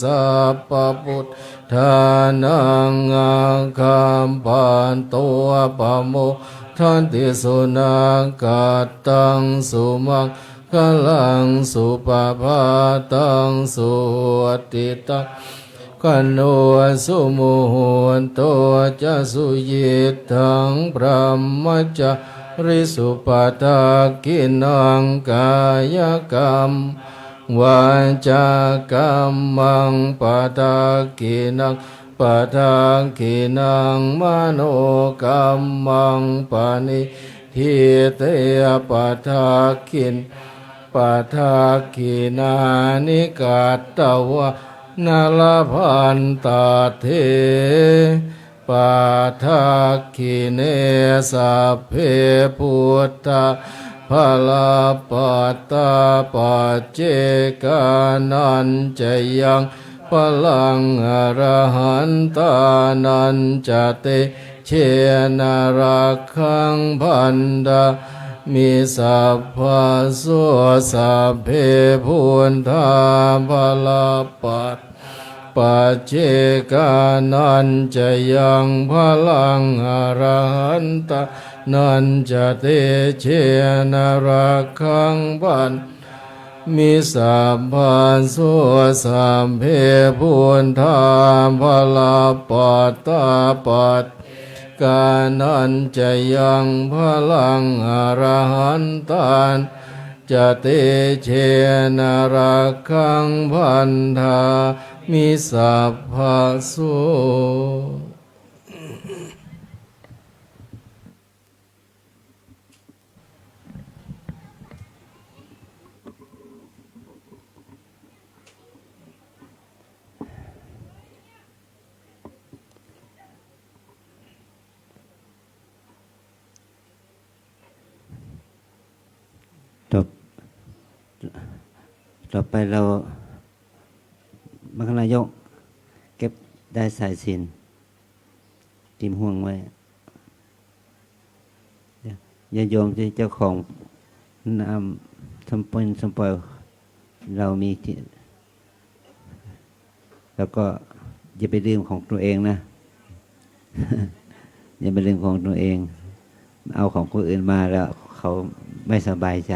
สัพพพุทธานังอาคัมปันโตปโมทันติสุนาคาตังสุมังคลังสุปภาตังสุติตังขันโนสุมุหุนโตจะสุยิตังพระมจาริสุปทากินังกายกรรมวาจากรรมังปทากินังปทากินังมโนกรรมังปณิทิเตปทากินปทากินานิกัตตวะนาลพันตาเทปทากิเนสัพเพพุทธาภลาปัตตาปัจเจกานันจะยังพลังอรหันตานันจะเตเชนารักขังพันดามิสัพพะโสสัพเพพุทธาภลาปัตปัจเจกานันจะยังพลังอรหันตานันจะเตเชนารักขังพันมิสัพพะโสสัพเพพุทธาภลาปัตตาปัต กานันจะยังพลังอรหันตันจะเตเชนะรักขังพันธามิสัพพะโสต่อไปเรามรรคนายกเก็บได้สายสิญจน์ติมห่วงไว้ญาติโยมที่เจ้าของนำสัมปนสัมปล่อยเรามีที่แล้วก็อย่าไปลืมของตัวเองนะ อย่าไปลืมของตัวเองเอาของคนอื่นมาแล้วเขาไม่สบายใจ